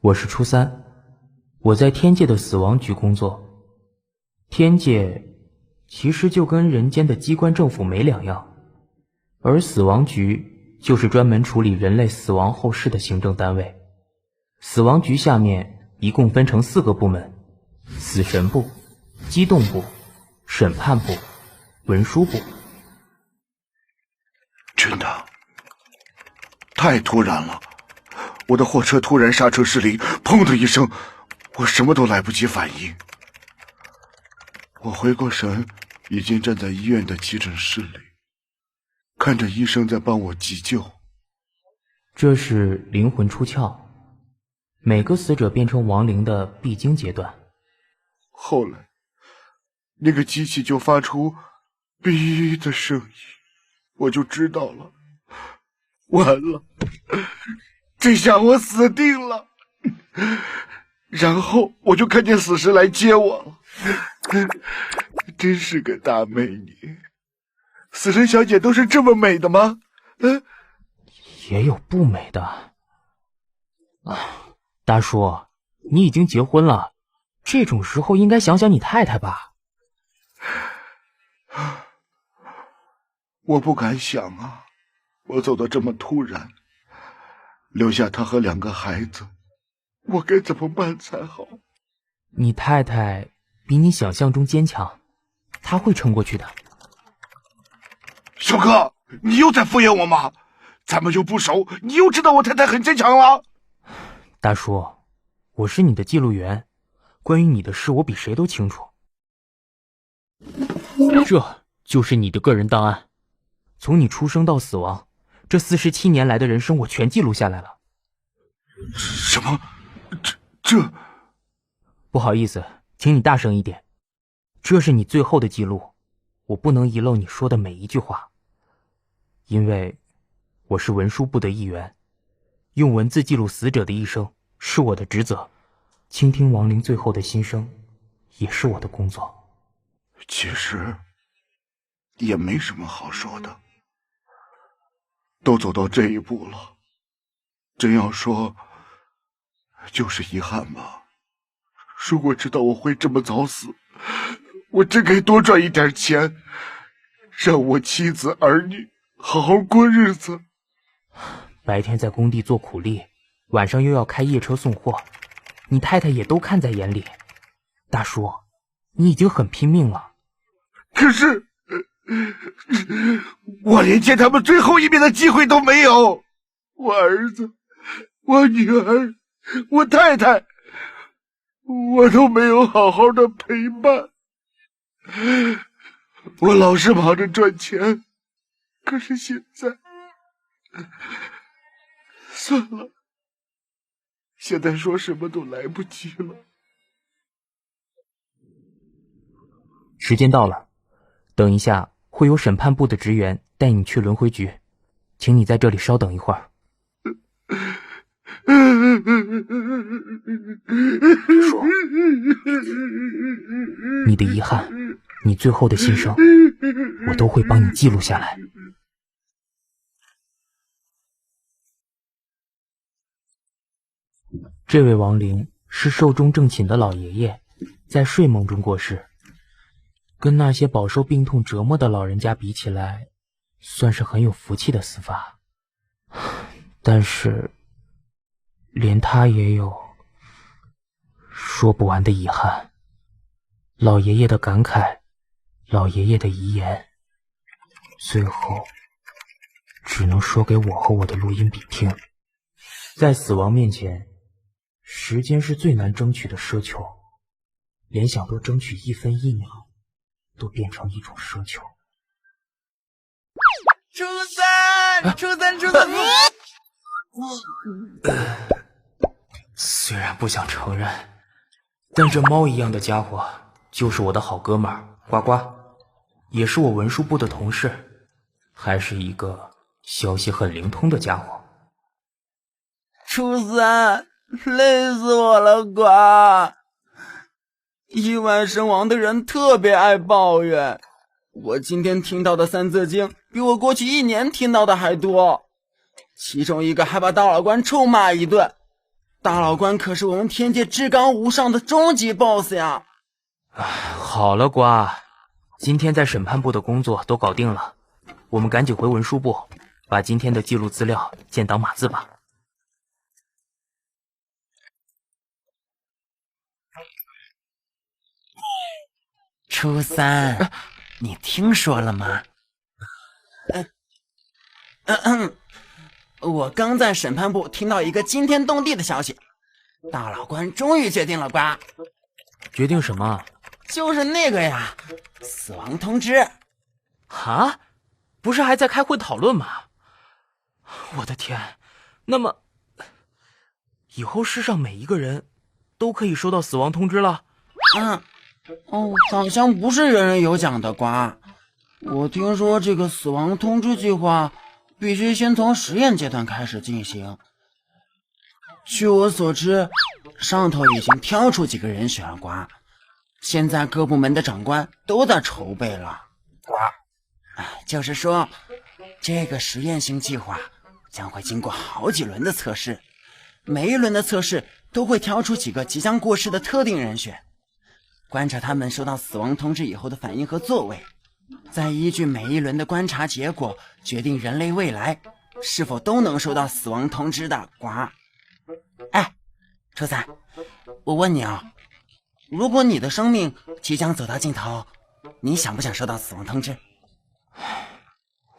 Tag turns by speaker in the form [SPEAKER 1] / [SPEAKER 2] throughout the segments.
[SPEAKER 1] 我是初三，我在天界的死亡局工作。天界其实就跟人间的机关政府没两样，而死亡局就是专门处理人类死亡后事的行政单位。死亡局下面一共分成4个部门：死神部、机动部、审判部、文书部。
[SPEAKER 2] 真的太突然了，我的货车突然刹车失灵，砰的一声，我什么都来不及反应。我回过神，已经站在医院的急诊室里，看着医生在帮我急救。
[SPEAKER 1] 这是灵魂出窍，每个死者变成亡灵的必经阶段。
[SPEAKER 2] 后来那个机器就发出哔的声音，我就知道了，完了，这下我死定了。然后我就看见死尸来接我了，真是个大美女。死神小姐都是这么美的吗？
[SPEAKER 1] 也有不美的。大叔，你已经结婚了，这种时候应该想想你太太吧。
[SPEAKER 2] 我不敢想啊，我走得这么突然，留下她和2个孩子，我该怎么办才好？
[SPEAKER 1] 你太太比你想象中坚强，她会撑过去的。
[SPEAKER 2] 小哥，你又在敷衍我吗？咱们又不熟，你又知道我太太很坚强了？
[SPEAKER 1] 大叔，我是你的记录员，关于你的事我比谁都清楚。这就是你的个人档案，从你出生到死亡，这47年来的人生我全记录下来了。
[SPEAKER 2] 什么？这……
[SPEAKER 1] 不好意思，请你大声一点。这是你最后的记录，我不能遗漏你说的每一句话，因为我是文书部的一员，用文字记录死者的一生是我的职责，倾听亡灵最后的心声也是我的工作。
[SPEAKER 2] 其实也没什么好说的，都走到这一步了，真要说就是遗憾吧。如果知道我会这么早死，我真该多赚一点钱，让我妻子儿女好好过日子。
[SPEAKER 1] 白天在工地做苦力，晚上又要开夜车送货，你太太也都看在眼里。大叔，你已经很拼命了。
[SPEAKER 2] 可是我连见他们最后一面的机会都没有，我儿子，我女儿，我太太，我都没有好好的陪伴。我老是忙着赚钱，可是现在算了，现在说什么都来不及了。
[SPEAKER 1] 时间到了，等一下会有审判部的职员带你去轮回局，请你在这里稍等一会儿。说，你的遗憾，你最后的心声，我都会帮你记录下来。这位亡灵是寿终正寝的老爷爷，在睡梦中过世，跟那些饱受病痛折磨的老人家比起来，算是很有福气的死法。但是连他也有说不完的遗憾，老爷爷的感慨，老爷爷的遗言，最后只能说给我和我的录音笔听。在死亡面前，时间是最难争取的奢求，连想多争取1分1秒都变成一种奢求。
[SPEAKER 3] 初三，初三，初三！
[SPEAKER 1] 虽然不想承认，但这猫一样的家伙就是我的好哥们儿呱呱，也是我文书部的同事，还是一个消息很灵通的家伙。
[SPEAKER 3] 初三，累死我了，呱！意外身亡的人特别爱抱怨，我今天听到的3字经比我过去1年听到的还多，其中一个还把大老官臭骂一顿。大老官可是我们天界至高无上的终极 BOSS 呀！
[SPEAKER 1] 好了，瓜，今天在审判部的工作都搞定了，我们赶紧回文书部，把今天的记录资料建档码字吧。
[SPEAKER 4] 初三，你听说了吗？
[SPEAKER 3] 我刚在审判部听到一个惊天动地的消息，大老官终于决定了，瓜。
[SPEAKER 1] 决定什么？
[SPEAKER 3] 就是那个呀，死亡通知。
[SPEAKER 1] 啊？不是还在开会讨论吗？我的天，那么以后世上每一个人都可以收到死亡通知了？
[SPEAKER 3] 好像不是人人有奖的，瓜。我听说这个死亡通知计划必须先从实验阶段开始进行。据我所知，上头已经挑出几个人选了，瓜。现在各部门的长官都在筹备了，瓜。就是说，这个实验性计划将会经过好几轮的测试，每一轮的测试都会挑出几个即将过世的特定人选，观察他们收到死亡通知以后的反应和作为，再依据每一轮的观察结果，决定人类未来是否都能收到死亡通知的，呱。初三，我问你啊，如果你的生命即将走到尽头，你想不想收到死亡通知？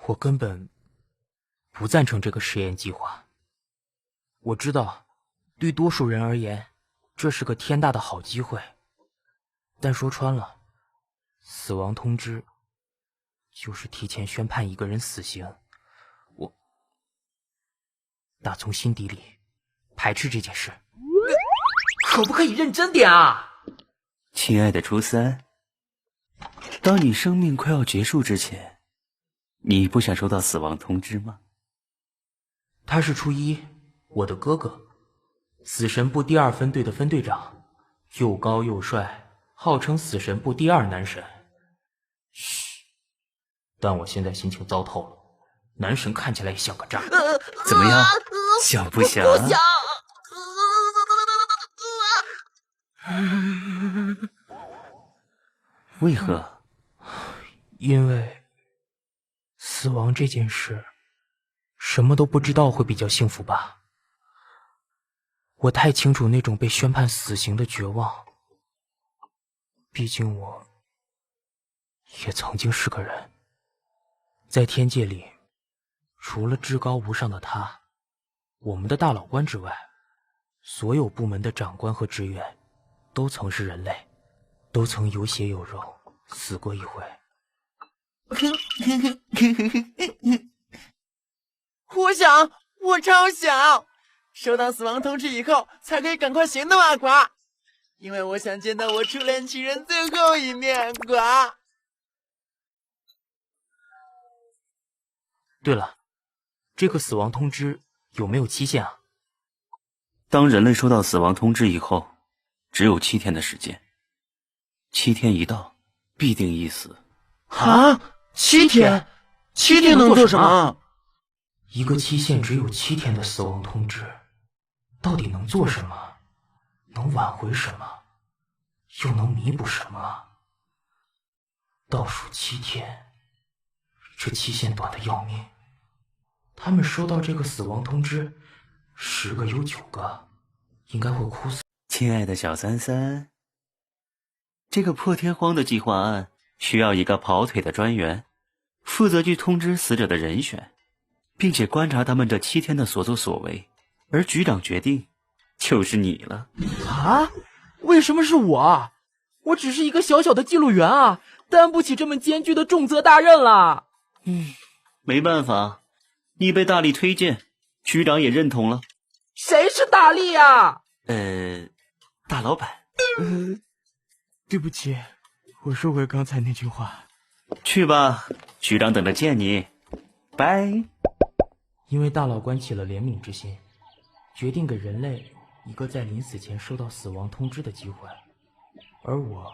[SPEAKER 1] 我根本不赞成这个实验计划。我知道，对多数人而言，这是个天大的好机会。但说穿了，死亡通知就是提前宣判一个人死刑。我打从心底里排斥这件事。可不可以认真点啊？
[SPEAKER 4] 亲爱的初三，当你生命快要结束之前，你不想收到死亡通知吗？
[SPEAKER 1] 他是初一，我的哥哥，死神部第2分队的分队长，又高又帅，号称死神部第2男神。嘘，但我现在心情糟透了，男神看起来也像个渣。
[SPEAKER 4] 怎么样，想不想？
[SPEAKER 3] 不想。
[SPEAKER 4] 为何？
[SPEAKER 1] 因为死亡这件事，什么都不知道会比较幸福吧。我太清楚那种被宣判死刑的绝望，毕竟我也曾经是个人。在天界里，除了至高无上的他，我们的大老官之外，所有部门的长官和职员都曾是人类，都曾有血有肉，死过一回。
[SPEAKER 3] 我超想收到死亡通知以后才可以赶快行动啊，呱！因为我想见到我初恋情人最后一面，呱！
[SPEAKER 1] 对了，这个死亡通知有没有期限啊？
[SPEAKER 4] 当人类收到死亡通知以后，只有7天的时间。7天一到，必定一死。
[SPEAKER 3] 啊？7天？7天能做什么？
[SPEAKER 1] 一个期限只有7天的死亡通知，到底能做什么？能挽回什么？又能弥补什么？倒数7天，这期限短的要命。他们收到这个死亡通知，10个有9个应该会哭死。
[SPEAKER 4] 亲爱的小三三，这个破天荒的计划案需要一个跑腿的专员，负责去通知死者的人选，并且观察他们这7天的所作所为，而局长决定就是你了。
[SPEAKER 1] 啊？为什么是我？我只是一个小小的记录员啊，担不起这么艰巨的重责大任了。
[SPEAKER 4] 没办法，你被大力推荐，局长也认同了。
[SPEAKER 1] 谁是大力啊？
[SPEAKER 4] 大老板。
[SPEAKER 1] 对不起，我收回刚才那句话。
[SPEAKER 4] 去吧，局长等着见你。拜。
[SPEAKER 1] 因为大老官起了怜悯之心，决定给人类一个在临死前收到死亡通知的机会，而我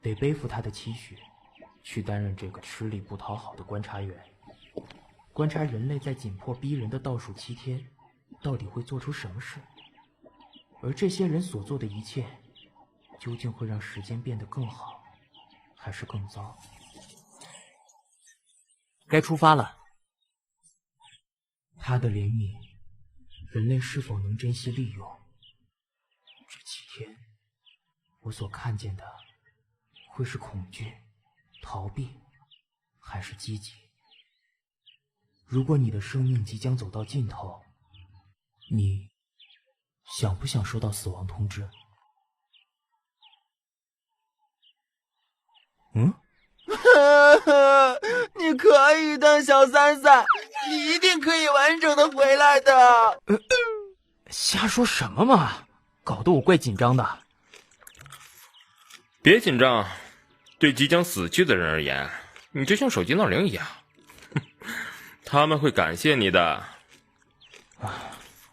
[SPEAKER 1] 得背负他的期许，去担任这个吃力不讨好的观察员，观察人类在紧迫逼人的倒数7天到底会做出什么事。而这些人所做的一切，究竟会让时间变得更好，还是更糟？该出发了。他的怜悯，人类是否能珍惜利用？这7天，我所看见的，会是恐惧、逃避，还是积极？如果你的生命即将走到尽头，你想不想收到死亡通知？
[SPEAKER 3] 你可以的，小三三，你一定可以完整的回来的。
[SPEAKER 1] 瞎说什么嘛，搞得我怪紧张的。
[SPEAKER 5] 别紧张，对即将死去的人而言，你就像手机闹铃一样，他们会感谢你的。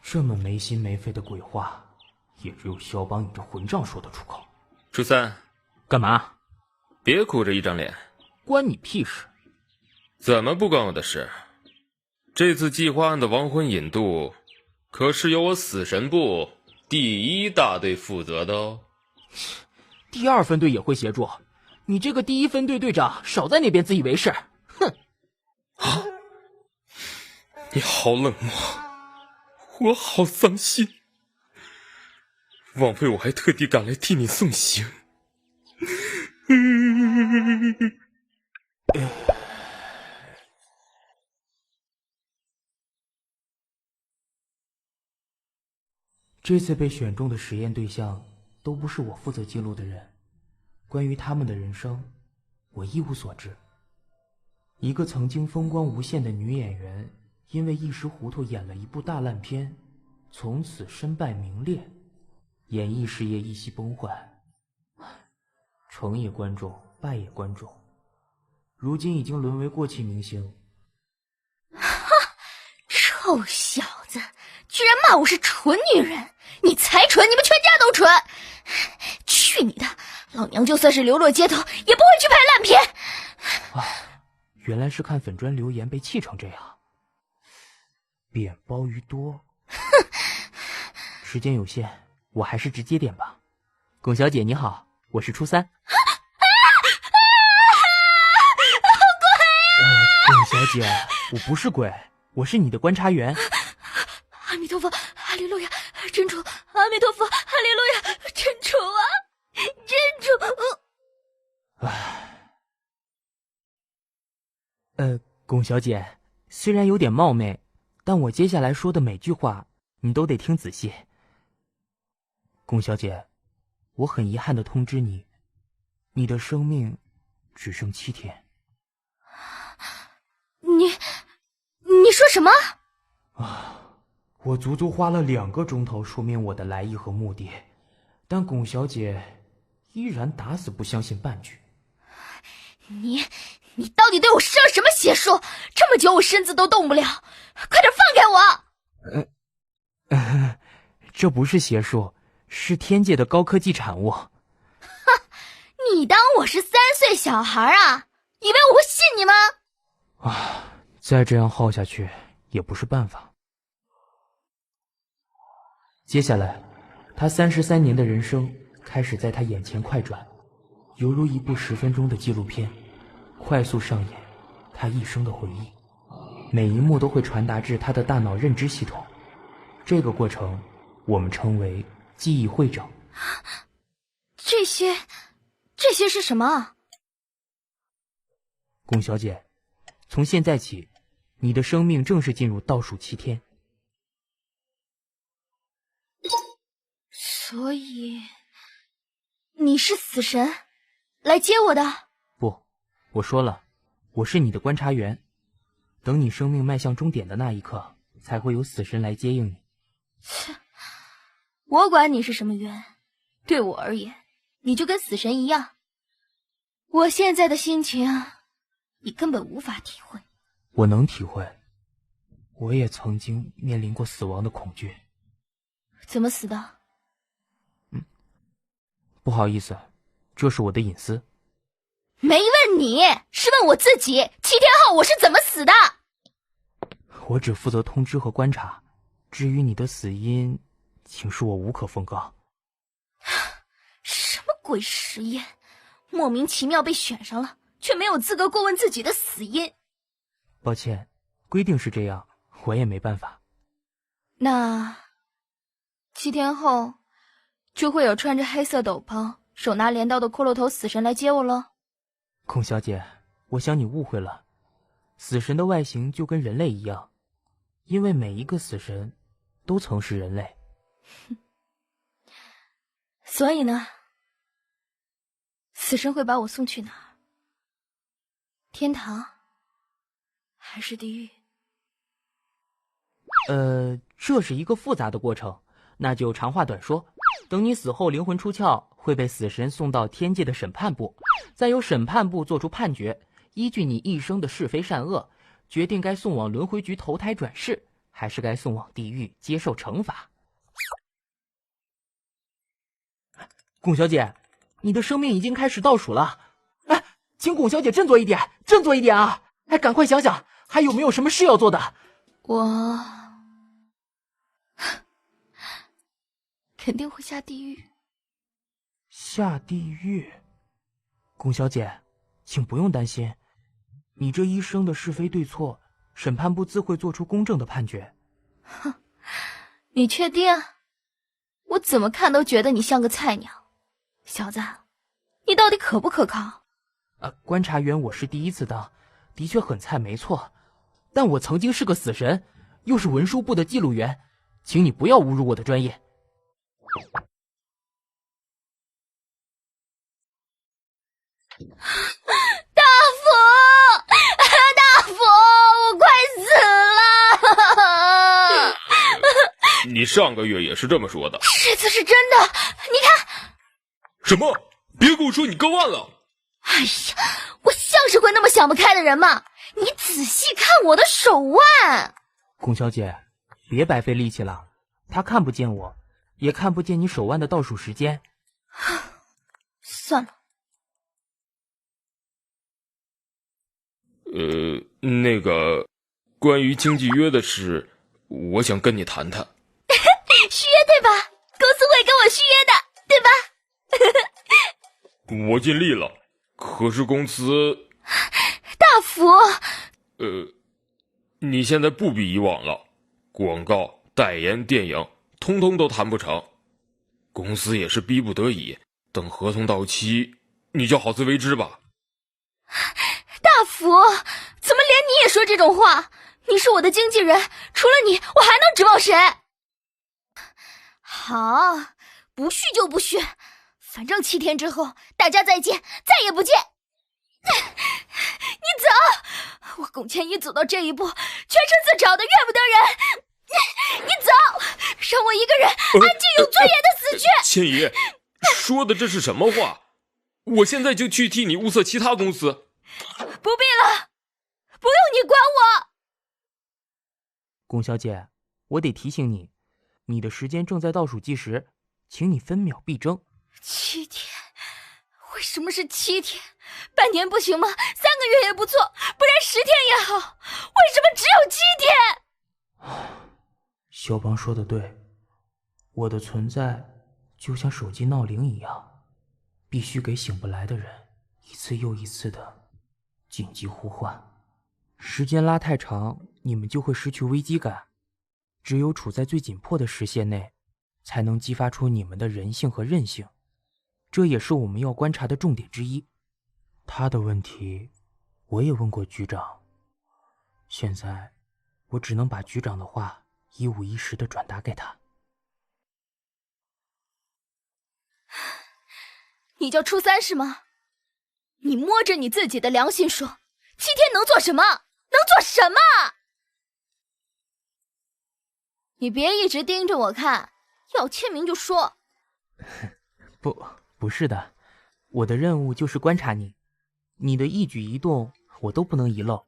[SPEAKER 1] 这么没心没肺的鬼话，也只有肖邦你这混账说得出口。
[SPEAKER 5] 初三，
[SPEAKER 1] 干嘛？
[SPEAKER 5] 别苦着一张脸。
[SPEAKER 1] 关你屁事！
[SPEAKER 5] 怎么不关我的事？这次计划案的亡魂引渡，可是由我死神部第1大队负责的哦。
[SPEAKER 1] 第2分队也会协助，你这个第1分队队长少在那边自以为是。哼！
[SPEAKER 5] 你好冷漠，我好伤心。枉费我还特地赶来替你送行。
[SPEAKER 1] 这次被选中的实验对象都不是我负责记录的人，关于他们的人生，我一无所知。一个曾经风光无限的女演员，因为一时糊涂演了一部大烂片，从此身败名裂，演艺事业一夕崩坏，成也观众，败也观众，如今已经沦为过气明星。
[SPEAKER 6] 哈，臭小子，居然骂我是蠢女人！你才蠢，你们全家都蠢！去你的！老娘就算是流落街头，也不会去拍烂片。
[SPEAKER 1] 原来是看粉砖留言被气成这样，扁鲍鱼多。哼，时间有限，我还是直接点吧。龚小姐你好，我是初三。龚小姐，我不是鬼，我是你的观察员。
[SPEAKER 6] 阿弥陀佛，哈利路亚，真主！阿弥陀佛，哈利路亚，真主啊，真主！
[SPEAKER 1] 龚小姐，虽然有点冒昧，但我接下来说的每句话，你都得听仔细。龚小姐，我很遗憾地通知你，你的生命只剩7天。
[SPEAKER 6] 你说什么？
[SPEAKER 1] 我足足花了2个钟头说明我的来意和目的，但龚小姐依然打死不相信半句。
[SPEAKER 6] 你到底对我施了什么邪术？这么久我身子都动不了，快点放开
[SPEAKER 1] 我！这不是邪术，是天界的高科技产物。
[SPEAKER 6] 哼，你当我是3岁小孩啊？以为我会信你吗？
[SPEAKER 1] 再这样耗下去也不是办法。接下来，他33年的人生开始在他眼前快转，犹如一部10分钟的纪录片，快速上演他一生的回忆，每一幕都会传达至他的大脑认知系统。这个过程我们称为记忆汇整。
[SPEAKER 6] 这些是什么？
[SPEAKER 1] 龚小姐，从现在起，你的生命正式进入倒数7天。
[SPEAKER 6] 所以你是死神来接我的？
[SPEAKER 1] 不，我说了，我是你的观察员，等你生命迈向终点的那一刻，才会有死神来接应你。
[SPEAKER 6] 切，我管你是什么缘，对我而言，你就跟死神一样。我现在的心情，你根本无法体会。
[SPEAKER 1] 我能体会，我也曾经面临过死亡的恐惧。
[SPEAKER 6] 怎么死的？
[SPEAKER 1] 不好意思，这是我的隐私。
[SPEAKER 6] 没问你，是问我自己。7天后我是怎么死的？
[SPEAKER 1] 我只负责通知和观察，至于你的死因，请恕我无可奉告。
[SPEAKER 6] 什么鬼实验？莫名其妙被选上了，却没有资格过问自己的死因。
[SPEAKER 1] 抱歉，规定是这样，我也没办法。
[SPEAKER 6] 那7天后就会有穿着黑色斗篷、手拿镰刀的骷髅头死神来接我了。
[SPEAKER 1] 孔小姐，我想你误会了，死神的外形就跟人类一样，因为每一个死神都曾是人类。
[SPEAKER 6] 所以呢，死神会把我送去哪儿？天堂还是地狱？
[SPEAKER 1] 这是一个复杂的过程，那就长话短说。等你死后灵魂出窍，会被死神送到天界的审判部，再由审判部做出判决，依据你一生的是非善恶，决定该送往轮回局投胎转世，还是该送往地狱接受惩罚。龚小姐，你的生命已经开始倒数了，哎，请龚小姐振作一点，振作一点啊！哎，赶快想想还有没有什么事要做的。
[SPEAKER 6] 我肯定会下地狱。
[SPEAKER 1] 下地狱？龚小姐，请不用担心，你这一生的是非对错，审判部自会做出公正的判决。
[SPEAKER 6] 哼，你确定？我怎么看都觉得你像个菜鸟。小子，你到底可不可靠？
[SPEAKER 1] 观察员我是第一次当，的确很菜没错，但我曾经是个死神，又是文书部的记录员，请你不要侮辱我的专业。
[SPEAKER 6] 大佛，我快死了！
[SPEAKER 5] 你上个月也是这么说的。
[SPEAKER 6] 这次是真的，你看。
[SPEAKER 5] 什么？别跟我说你割腕了！
[SPEAKER 6] 哎呀，我像是会那么想不开的人吗？你仔细看我的手腕。
[SPEAKER 1] 龚小姐，别白费力气了，他看不见我，也看不见你手腕的倒数时间。
[SPEAKER 6] 算了。
[SPEAKER 5] 那个，关于经纪约的事，我想跟你谈谈。
[SPEAKER 6] 续约对吧？公司会跟我续约的，对吧？
[SPEAKER 5] 我尽力了，可是公司……
[SPEAKER 6] 大福，
[SPEAKER 5] 你现在不比以往了，广告、代言、电影，通通都谈不成。公司也是逼不得已，等合同到期，你就好自为之吧。
[SPEAKER 6] 大福，怎么连你也说这种话？你是我的经纪人，除了你，我还能指望谁？好，不续就不续，反正7天之后大家再见，再也不见。你走，我龚千一走到这一步，全身自找的，怨不得人。你走，让我一个人安静有尊严的死去。
[SPEAKER 5] 千一，说的这是什么话？我现在就去替你物色其他公司。
[SPEAKER 6] 不必了，不用你管我。
[SPEAKER 1] 龚小姐，我得提醒你，你的时间正在倒数计时，请你分秒必争。
[SPEAKER 6] 7天？为什么是7天？半年不行吗？3个月也不错，不然10天也好。为什么只有7天？
[SPEAKER 1] 肖邦说的对，我的存在就像手机闹铃一样，必须给醒不来的人一次又一次的紧急呼唤。时间拉太长，你们就会失去危机感。只有处在最紧迫的时限内，才能激发出你们的人性和韧性。这也是我们要观察的重点之一。他的问题，我也问过局长。现在，我只能把局长的话一五一十地转达给他。
[SPEAKER 6] 你叫初三是吗？你摸着你自己的良心说，7天能做什么？能做什么？你别一直盯着我看，要签名就说。
[SPEAKER 1] 不是的，我的任务就是观察你，你的一举一动我都不能遗漏，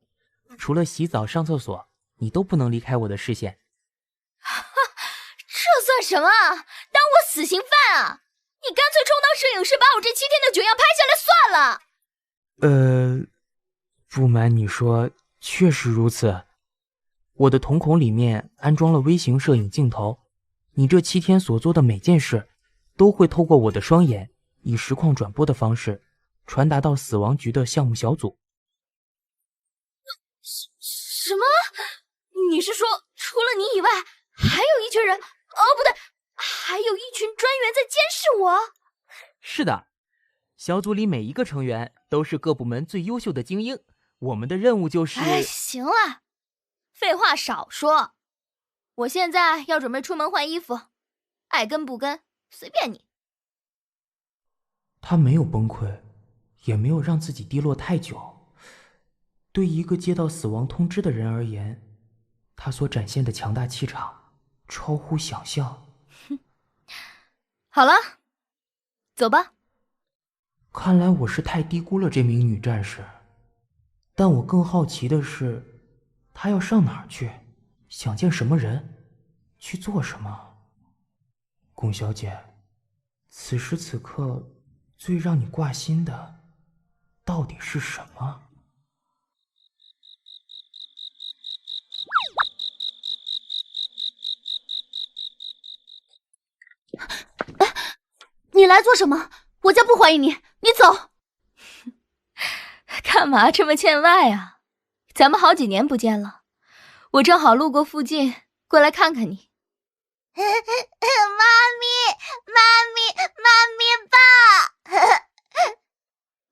[SPEAKER 1] 除了洗澡上厕所，你都不能离开我的视线。
[SPEAKER 6] 这算什么？当我死刑犯啊？你干脆充当摄影师，把我这7天的囧样拍下来算了。
[SPEAKER 1] 不瞒你说，确实如此。我的瞳孔里面安装了微型摄影镜头，你这7天所做的每件事，都会透过我的双眼，以实况转播的方式，传达到死亡局的项目小组。
[SPEAKER 6] 什么？你是说，除了你以外，还有一群人？哦，不对，还有一群专员在监视我？
[SPEAKER 1] 是的，小组里每一个成员都是各部门最优秀的精英。我们的任务就是……
[SPEAKER 6] 哎，行了，废话少说。我现在要准备出门换衣服，爱跟不跟随便你。
[SPEAKER 1] 他没有崩溃，也没有让自己低落太久。对一个接到死亡通知的人而言，他所展现的强大气场超乎想象。
[SPEAKER 6] 好了，走吧。
[SPEAKER 1] 看来我是太低估了这名女战士，但我更好奇的是，她要上哪儿去，想见什么人，去做什么。龚小姐，此时此刻最让你挂心的到底是什么？
[SPEAKER 6] 你来做什么？我家不欢迎你，你走。干嘛这么见外啊？咱们好几年不见了，我正好路过附近，过来看看你。
[SPEAKER 7] 妈咪抱！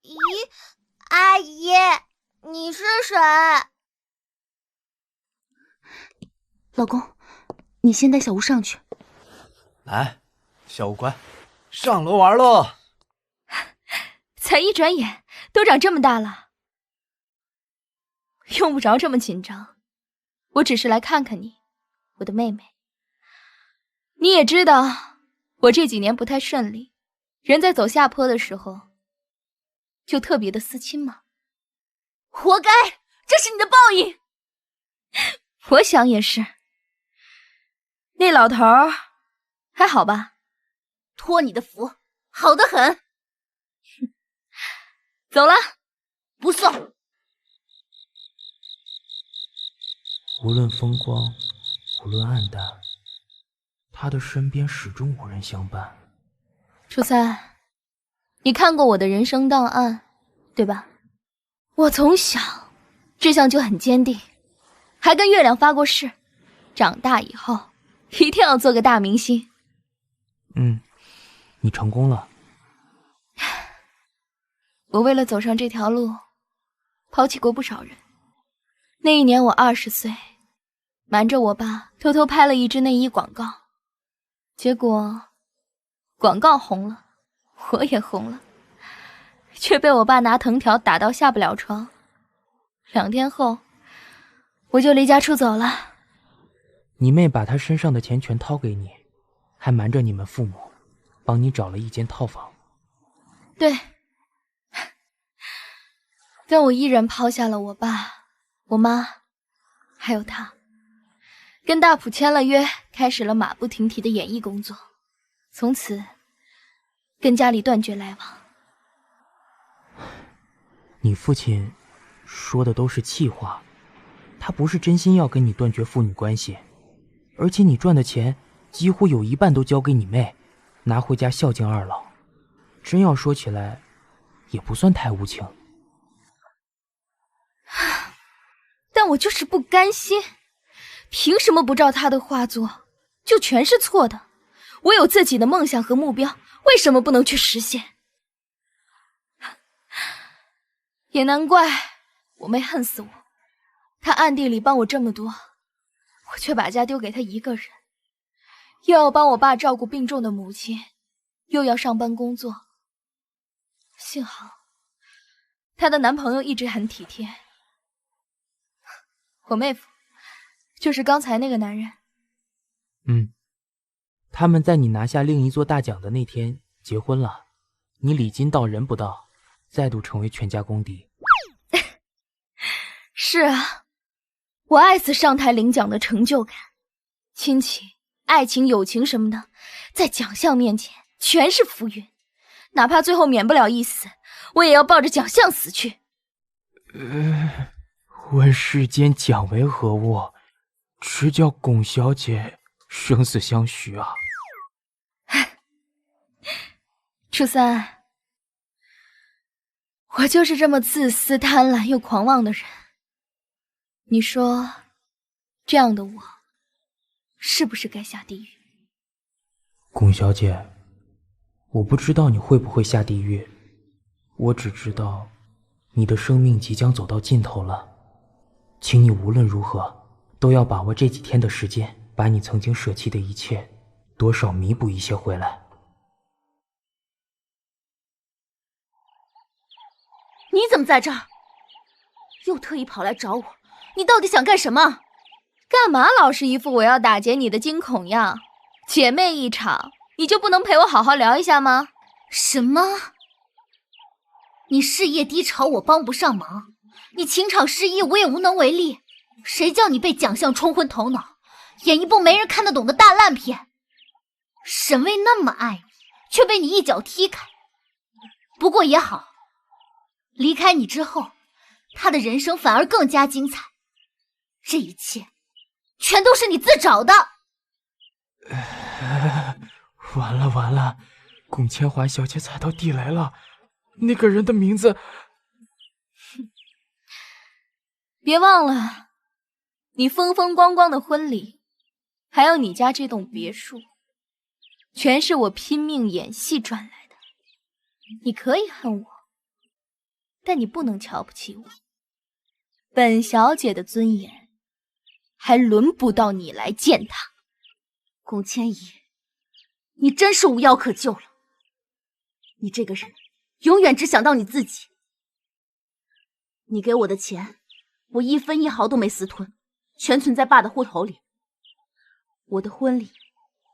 [SPEAKER 7] 咦，阿姨，你是谁？
[SPEAKER 6] 老公，你先带小吴上去。
[SPEAKER 8] 来，小吴乖，上楼玩喽！
[SPEAKER 6] 才一转眼都长这么大了，用不着这么紧张，我只是来看看你，我的妹妹。你也知道，我这几年不太顺利，人在走下坡的时候，就特别的思亲嘛。活该，这是你的报应。我想也是。那老头儿还好吧？托你的福，好得很。走了，不送。
[SPEAKER 1] 无论风光，无论暗淡，他的身边始终无人相伴。
[SPEAKER 6] 初三，你看过我的人生档案，对吧？我从小志向就很坚定，还跟月亮发过誓，长大以后一定要做个大明星。
[SPEAKER 1] 你成功了。
[SPEAKER 6] 我为了走上这条路，抛弃过不少人。那一年我20岁，瞒着我爸偷偷拍了一支内衣广告，结果广告红了，我也红了，却被我爸拿藤条打到下不了床。2天后，我就离家出走了。
[SPEAKER 1] 你妹把她身上的钱全掏给你，还瞒着你们父母，帮你找了一间套房。
[SPEAKER 6] 对，但我依然抛下了我爸、我妈，还有他，跟大普签了约，开始了马不停蹄的演艺工作，从此跟家里断绝来往。
[SPEAKER 1] 你父亲说的都是气话，他不是真心要跟你断绝父女关系，而且你赚的钱几乎有一半都交给你妹，拿回家孝敬二老。真要说起来，也不算太无情。
[SPEAKER 6] 但我就是不甘心，凭什么不照他的话做，就全是错的？我有自己的梦想和目标，为什么不能去实现？也难怪我妹恨死我，她暗地里帮我这么多，我却把家丢给她一个人，又要帮我爸照顾病重的母亲，又要上班工作。幸好她的男朋友一直很体贴。我妹夫就是刚才那个男人。
[SPEAKER 1] 他们在你拿下另一座大奖的那天结婚了，你礼金到人不到，再度成为全家公敌。
[SPEAKER 6] 是啊，我爱死上台领奖的成就感，亲情、爱情、友情什么的，在奖项面前全是浮云，哪怕最后免不了一死，我也要抱着奖项死去。
[SPEAKER 1] 问世间奖为何物？只叫龚小姐生死相许啊！
[SPEAKER 6] 初三，我就是这么自私、贪婪又狂妄的人。你说，这样的我，是不是该下地狱？
[SPEAKER 1] 龚小姐，我不知道你会不会下地狱，我只知道，你的生命即将走到尽头了。请你无论如何，都要把握这几天的时间，把你曾经舍弃的一切，多少弥补一些回来。
[SPEAKER 6] 你怎么在这儿？又特意跑来找我，你到底想干什么？干嘛老是一副我要打劫你的惊恐样？姐妹一场，你就不能陪我好好聊一下吗？
[SPEAKER 7] 什么？你事业低潮，我帮不上忙；你情场失意，我也无能为力。谁叫你被奖项冲昏头脑，演一部没人看得懂的大烂片？沈巍那么爱你，却被你一脚踢开。不过也好，离开你之后，他的人生反而更加精彩。这一切，全都是你自找的。
[SPEAKER 1] 完了完了，龚千华小姐踩到地雷了。那个人的名字……
[SPEAKER 6] 别忘了，你风风光光的婚礼，还有你家这栋别墅，全是我拼命演戏赚来的。你可以恨我，但你不能瞧不起我。本小姐的尊严，还轮不到你来践踏。
[SPEAKER 7] 龚千怡，你真是无药可救了。你这个人，永远只想到你自己。你给我的钱，我一分一毫都没私吞，全存在爸的户头里。我的婚礼，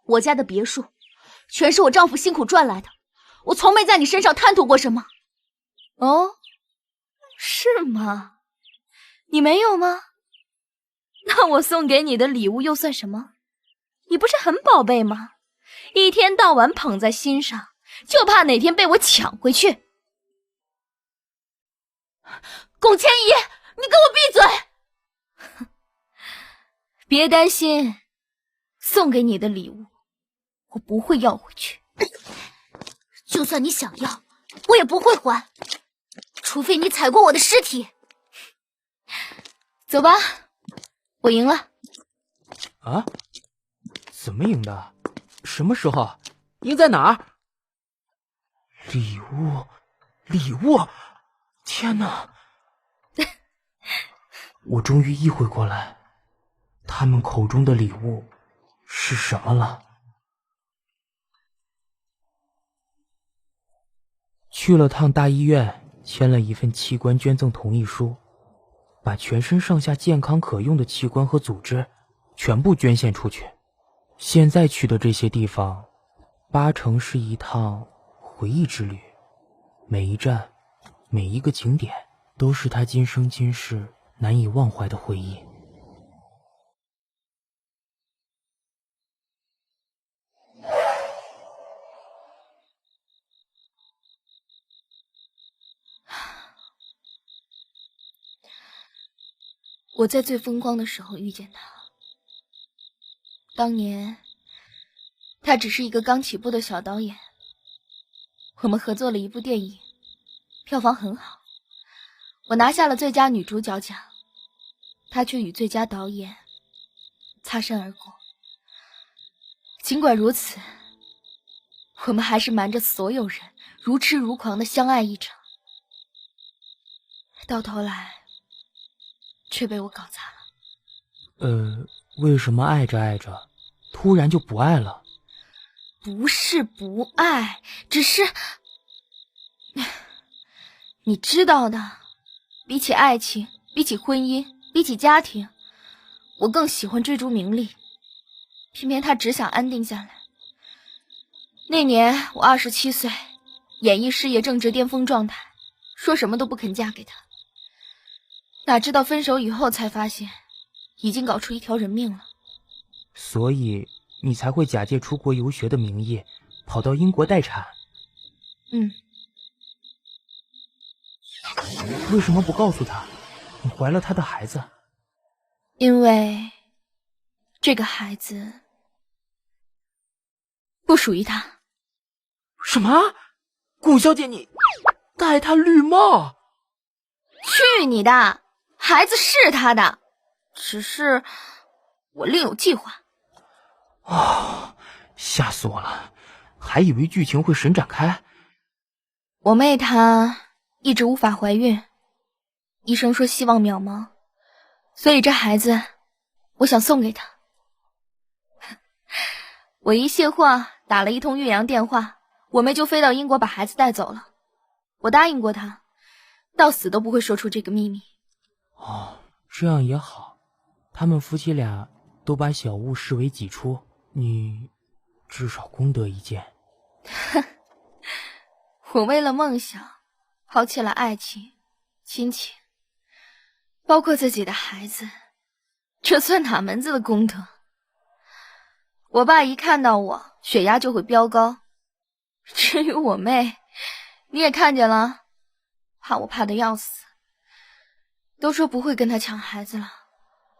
[SPEAKER 7] 我家的别墅，全是我丈夫辛苦赚来的，我从没在你身上贪图过什么。
[SPEAKER 6] 哦，是吗？你没有吗？那我送给你的礼物又算什么？你不是很宝贝吗？一天到晚捧在心上，就怕哪天被我抢回去。
[SPEAKER 7] 龚千怡，你给我闭嘴！
[SPEAKER 6] 别担心，送给你的礼物，我不会要回去。
[SPEAKER 7] 就算你想要，我也不会还，除非你踩过我的尸体。
[SPEAKER 6] 走吧，我赢了。
[SPEAKER 1] 啊？怎么赢的？什么时候？赢在哪儿？礼物，礼物！天哪！我终于意会过来，他们口中的礼物是什么了。去了趟大医院，签了一份器官捐赠同意书，把全身上下健康可用的器官和组织全部捐献出去。现在去的这些地方，8成是一趟回忆之旅，每一站，每一个景点，都是他今生今世难以忘怀的回忆。
[SPEAKER 6] 我在最风光的时候遇见他，当年他只是一个刚起步的小导演，我们合作了一部电影，票房很好，我拿下了最佳女主角奖，他却与最佳导演擦身而过。尽管如此，我们还是瞒着所有人如痴如狂的相爱一场，到头来却被我搞砸了。
[SPEAKER 1] 为什么爱着爱着，突然就不爱了？
[SPEAKER 6] 不是不爱，只是你知道的，比起爱情，比起婚姻，比起家庭，我更喜欢追逐名利。偏偏他只想安定下来。那年我27岁，演艺事业正值巅峰状态，说什么都不肯嫁给他。哪知道分手以后才发现，已经搞出一条人命了。
[SPEAKER 1] 所以你才会假借出国游学的名义，跑到英国待产。为什么不告诉他，你怀了他的孩子？
[SPEAKER 6] 因为这个孩子不属于他。
[SPEAKER 1] 什么？龚小姐你戴他绿帽？
[SPEAKER 6] 去你的！孩子是他的，只是我另有计划。
[SPEAKER 1] 哦，吓死我了，还以为剧情会神展开。
[SPEAKER 6] 我妹她一直无法怀孕，医生说希望渺茫，所以这孩子我想送给她。我一卸货，打了一通岳阳电话，我妹就飞到英国把孩子带走了。我答应过她，到死都不会说出这个秘密。
[SPEAKER 1] 哦，这样也好，他们夫妻俩都把小物视为己出，你至少功德一件。
[SPEAKER 6] 我为了梦想抛弃了爱情、亲情，包括自己的孩子，这算哪门子的功德？我爸一看到我，血压就会飙高。至于我妹，你也看见了，怕我怕得要死，都说不会跟他抢孩子了，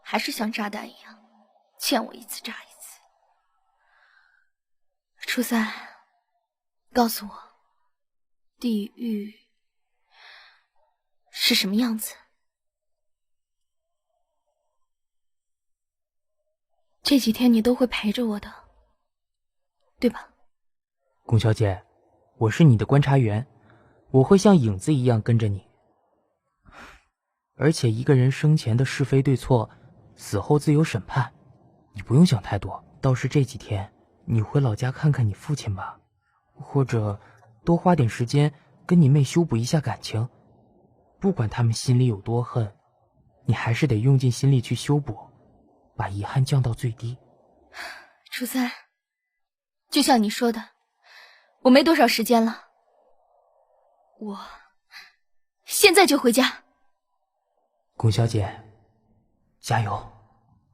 [SPEAKER 6] 还是像炸弹一样，见我一次炸一次。初三，告诉我，地狱是什么样子？这几天你都会陪着我的，对吧？
[SPEAKER 1] 龚小姐，我是你的观察员，我会像影子一样跟着你。而且一个人生前的是非对错，死后自有审判，你不用想太多。倒是这几天，你回老家看看你父亲吧，或者多花点时间跟你妹修补一下感情。不管他们心里有多恨，你还是得用尽心力去修补，把遗憾降到最低。
[SPEAKER 6] 初三，就像你说的，我没多少时间了，我现在就回家。
[SPEAKER 1] 龚小姐，加油，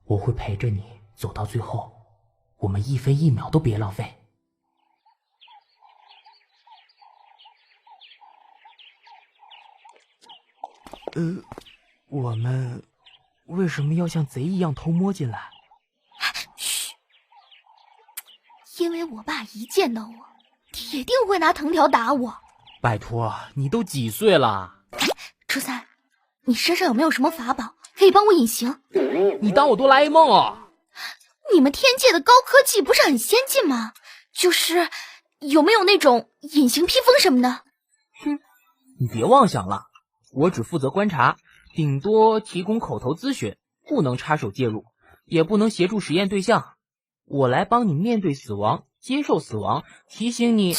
[SPEAKER 1] 我会陪着你走到最后，我们一分一秒都别浪费。我们为什么要像贼一样偷摸进来？
[SPEAKER 6] 嘘，因为我爸一见到我，铁定会拿藤条打我。
[SPEAKER 1] 拜托，你都几岁了？
[SPEAKER 6] 初三，你身上有没有什么法宝可以帮我隐形？
[SPEAKER 1] 你当我哆啦 A 梦哦？
[SPEAKER 6] 你们天界的高科技不是很先进吗？就是有没有那种隐形披风什么的？
[SPEAKER 1] 哼，你别妄想了，我只负责观察，顶多提供口头咨询，不能插手介入，也不能协助实验对象。我来帮你面对死亡，接受死亡，提醒你。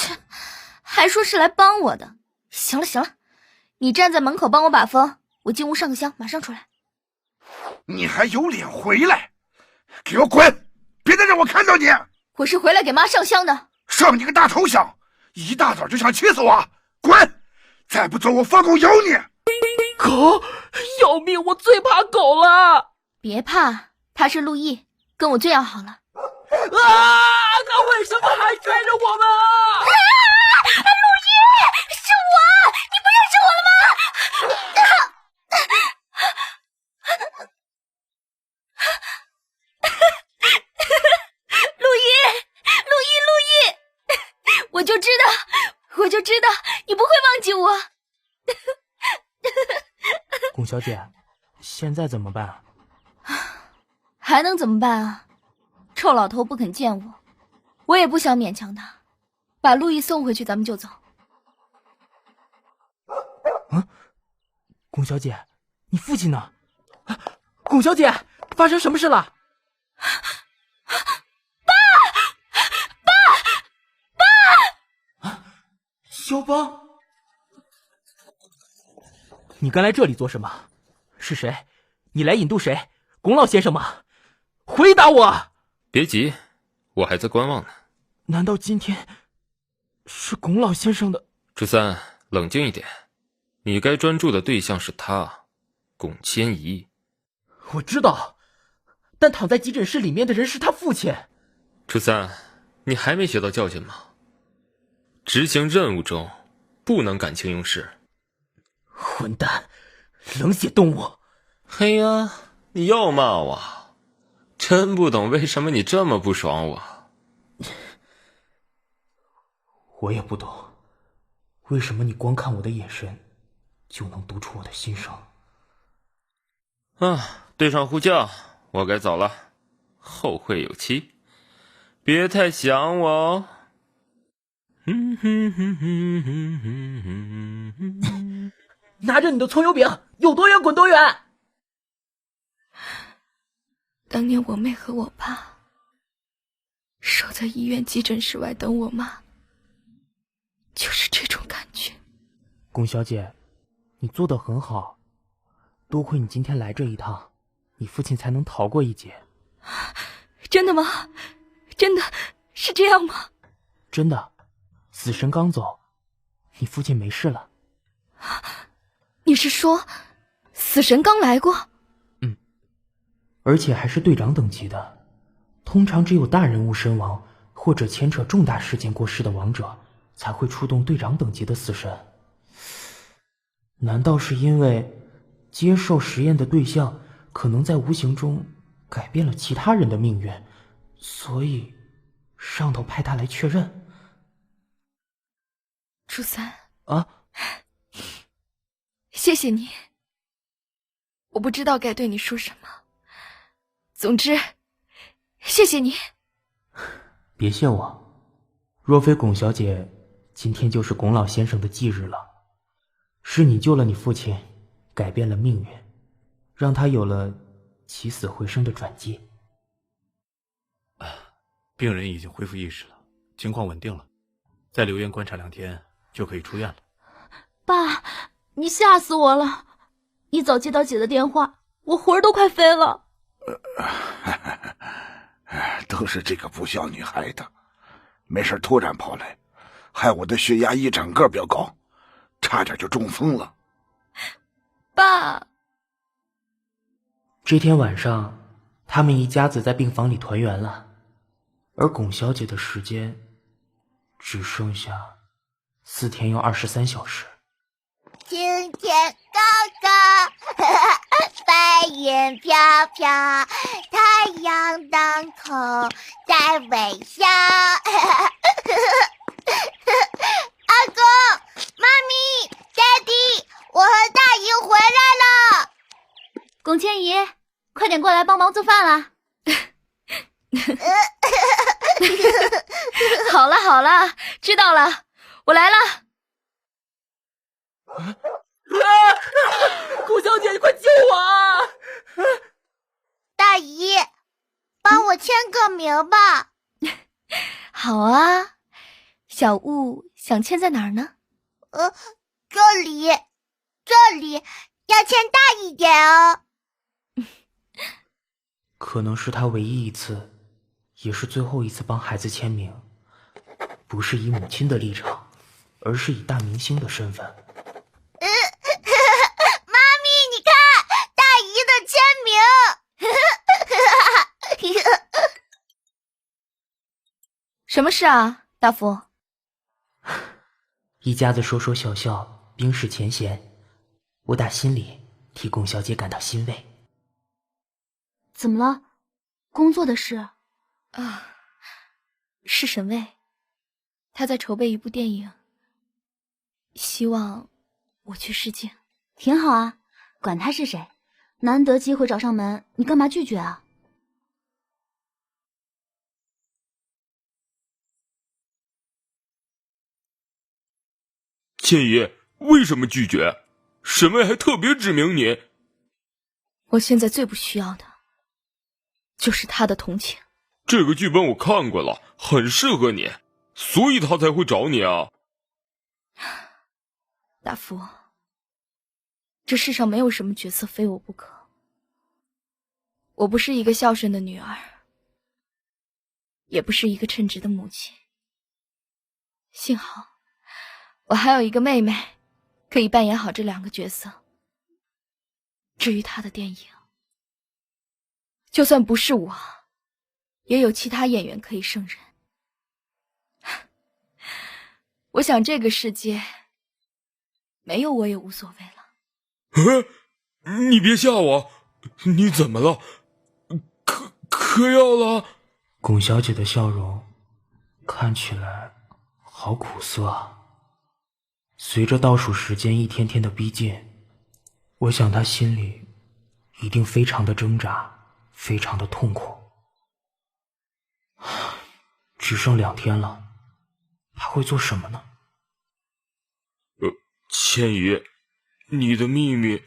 [SPEAKER 6] 还说是来帮我的。行了行了，你站在门口帮我把风，我进屋上个香，马上出来。
[SPEAKER 2] 你还有脸回来？给我滚！别再让我看到你！
[SPEAKER 6] 我是回来给妈上香的。
[SPEAKER 2] 上你个大头香！一大早就想气死我！滚！再不走，我放狗咬你！
[SPEAKER 1] 狗？要命！我最怕狗了。
[SPEAKER 6] 别怕，他是陆毅，跟我最要好了。
[SPEAKER 1] 他为什么还追着我们啊？
[SPEAKER 6] 陆毅，是我，你不认识我了吗？陆毅，我就知道你不会忘记我。
[SPEAKER 1] 龚小姐，现在怎么办？
[SPEAKER 6] 还能怎么办啊？臭老头不肯见我，我也不想勉强他，把陆毅送回去，咱们就走。
[SPEAKER 1] 龚小姐，你父亲呢？龚小姐，发生什么事了？爸！肖邦，你刚来这里做什么？是谁？你来引渡谁？龚老先生吗？回答我！
[SPEAKER 5] 别急，我还在观望呢。
[SPEAKER 1] 难道今天是龚老先生的？
[SPEAKER 5] 初三，冷静一点，你该专注的对象是他，龚千仪。
[SPEAKER 1] 我知道，但躺在急诊室里面的人是他父亲。
[SPEAKER 5] 初三，你还没学到教训吗？执行任务中不能感情用事。
[SPEAKER 1] 混蛋，冷血动物！
[SPEAKER 5] 嘿呀，你又骂我，真不懂为什么你这么不爽我。
[SPEAKER 1] 我也不懂，为什么你光看我的眼神，就能读出我的心声。
[SPEAKER 5] 对上呼叫，我该走了。后会有期，别太想我哦。
[SPEAKER 1] 拿着你的葱油饼，有多远滚多远。
[SPEAKER 6] 当年我妹和我爸守在医院急诊室外等我妈，就是这种感觉。
[SPEAKER 1] 龚小姐，你做得很好，多亏你今天来这一趟，你父亲才能逃过一劫。
[SPEAKER 6] 真的吗？真的是这样吗？
[SPEAKER 1] 真的，死神刚走，你父亲没事了。
[SPEAKER 6] 你是说死神刚来过？
[SPEAKER 1] 而且还是队长等级的。通常只有大人物身亡或者牵扯重大事件过世的亡者才会出动队长等级的死神。难道是因为接受实验的对象可能在无形中改变了其他人的命运，所以上头派他来确认？
[SPEAKER 6] 初三
[SPEAKER 1] 啊，
[SPEAKER 6] 谢谢你，我不知道该对你说什么。总之，谢谢你。
[SPEAKER 1] 别谢我，若非龚小姐，今天就是龚老先生的忌日了。是你救了你父亲，改变了命运，让他有了起死回生的转机。
[SPEAKER 8] 病人已经恢复意识了，情况稳定了，再留院观察2天就可以出院了。
[SPEAKER 7] 爸，你吓死我了！一早接到姐的电话，我魂儿都快飞了。
[SPEAKER 2] 都是这个不孝女害的，没事突然跑来，害我的血压一整个飙高，差点就中风了。
[SPEAKER 6] 爸，
[SPEAKER 1] 这天晚上，他们一家子在病房里团圆了，而龚小姐的时间只剩下4天又23小时。
[SPEAKER 9] 青天高高，白云飘飘，太阳当空在微笑。阿公、妈咪、daddy， 我和大姨回来了。
[SPEAKER 7] 龚千姨，快点过来帮忙做饭啦！
[SPEAKER 6] 好了好了，知道了，我来了。
[SPEAKER 1] 顾小姐，你快救我啊！
[SPEAKER 9] 大姨，帮我签个名吧。
[SPEAKER 6] 好啊，小物想签在哪儿呢？
[SPEAKER 9] 这里，要签大一点哦。
[SPEAKER 1] 可能是他唯一一次，也是最后一次帮孩子签名，不是以母亲的立场，而是以大明星的身份。
[SPEAKER 9] 妈咪，你看大姨的签名。
[SPEAKER 6] 什么事啊，大夫？
[SPEAKER 1] 一家子说说笑笑，冰释前嫌，我打心里替龚小姐感到欣慰。
[SPEAKER 7] 怎么了？工作的事？
[SPEAKER 6] 是沈巍，他在筹备一部电影，希望我去试镜。
[SPEAKER 7] 挺好啊，管他是谁，难得机会找上门，你干嘛拒绝啊？
[SPEAKER 5] 千姨，为什么拒绝？沈巍还特别指明你。
[SPEAKER 6] 我现在最不需要的就是他的同情。
[SPEAKER 5] 这个剧本我看过了，很适合你，所以他才会找你啊。
[SPEAKER 6] 大夫，这世上没有什么角色非我不可。我不是一个孝顺的女儿，也不是一个称职的母亲。幸好我还有一个妹妹，可以扮演好这2个角色。至于她的电影，就算不是我，也有其他演员可以胜任。我想这个世界没有我也无所谓了。
[SPEAKER 5] 你别吓我，你怎么了？嗑药了？
[SPEAKER 1] 龚小姐的笑容看起来好苦涩啊。随着倒数时间一天天的逼近，我想他心里一定非常的挣扎，非常的痛苦。只剩2天了，他会做什么呢？
[SPEAKER 5] 千姨，你的秘密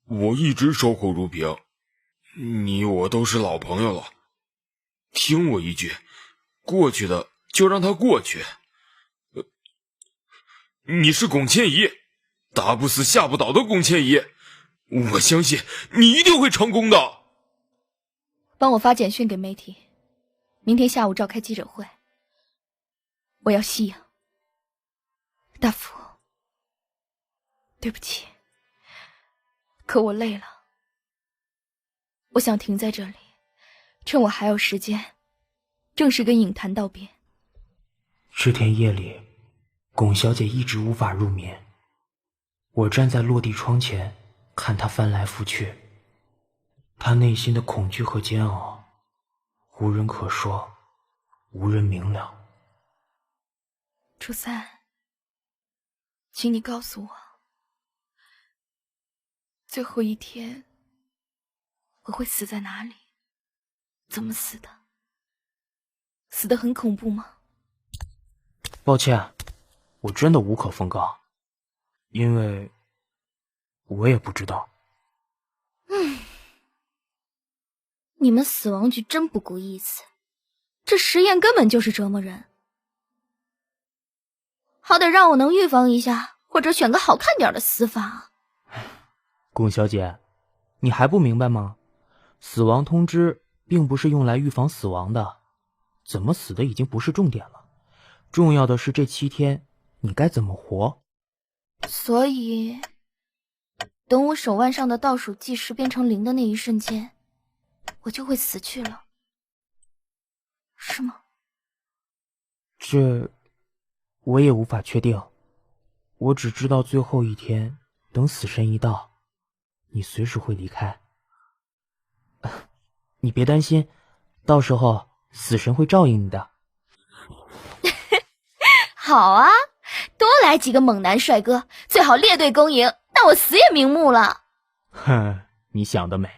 [SPEAKER 5] 我一直守口如瓶，你我都是老朋友了，听我一句，过去的就让它过去。你是龚千姨，打不死吓不倒的龚千姨，我相信你一定会成功的。
[SPEAKER 6] 帮我发简讯给媒体，明天下午召开记者会，我要息影。大夫，对不起，可我累了，我想停在这里，趁我还有时间，正式跟影坛道别。
[SPEAKER 1] 这天夜里，龚小姐一直无法入眠。我站在落地窗前，看她翻来覆去，她内心的恐惧和煎熬，无人可说，无人明了。
[SPEAKER 6] 初三，请你告诉我，最后一天我会死在哪里？怎么死的？死得很恐怖吗？
[SPEAKER 1] 抱歉，我真的无可奉告，因为我也不知道。
[SPEAKER 6] 你们死亡局真不顾意思，这实验根本就是折磨人。好歹让我能预防一下，或者选个好看点的死法。
[SPEAKER 1] 龚小姐，你还不明白吗？死亡通知并不是用来预防死亡的，怎么死的已经不是重点了，重要的是这7天你该怎么活。
[SPEAKER 6] 所以，等我手腕上的倒数计时变成0的那一瞬间，我就会死去了，是吗？
[SPEAKER 1] 这我也无法确定，我只知道最后一天，等死神一到，你随时会离开。你别担心，到时候死神会照应你的。
[SPEAKER 6] 好啊，多来几个猛男帅哥，最好列队恭迎，那我死也瞑目了。
[SPEAKER 1] 哼，你想得美。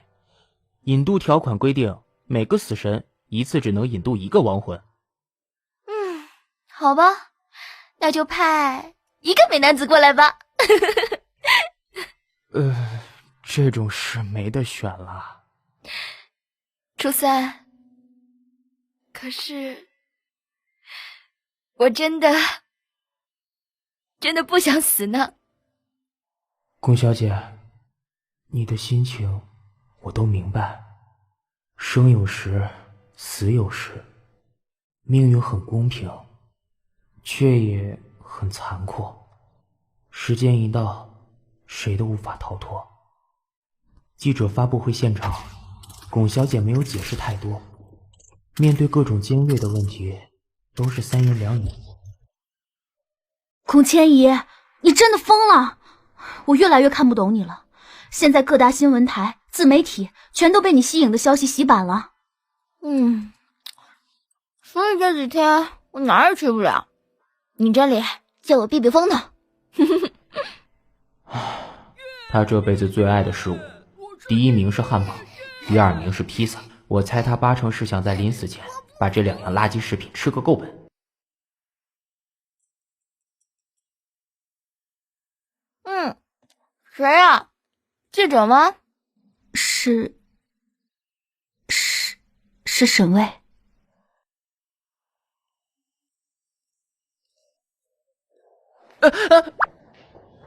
[SPEAKER 1] 引渡条款规定，每个死神一次只能引渡1个亡魂。
[SPEAKER 6] 好吧，那就派1个美男子过来吧。
[SPEAKER 1] 这种事没得选了。
[SPEAKER 6] 初三，可是我真的不想死呢。
[SPEAKER 1] 龚小姐，你的心情我都明白，生有时，死有时，命运很公平，却也很残酷。时间一到，谁都无法逃脱。记者发布会现场，龚小姐没有解释太多，面对各种尖锐的问题，都是3言2语。
[SPEAKER 7] 龚千姨，你真的疯了！我越来越看不懂你了。现在各大新闻台、自媒体全都被你息影的消息洗版了。
[SPEAKER 6] 所以这几天我哪儿也去不了，你这里借我避避风头。
[SPEAKER 1] 他这辈子最爱的事物，第1名是汉堡，第2名是披萨。我猜他80%是想在临死前把这2样垃圾食品吃个够本。
[SPEAKER 6] 谁呀？记者吗？
[SPEAKER 7] 是沈巍。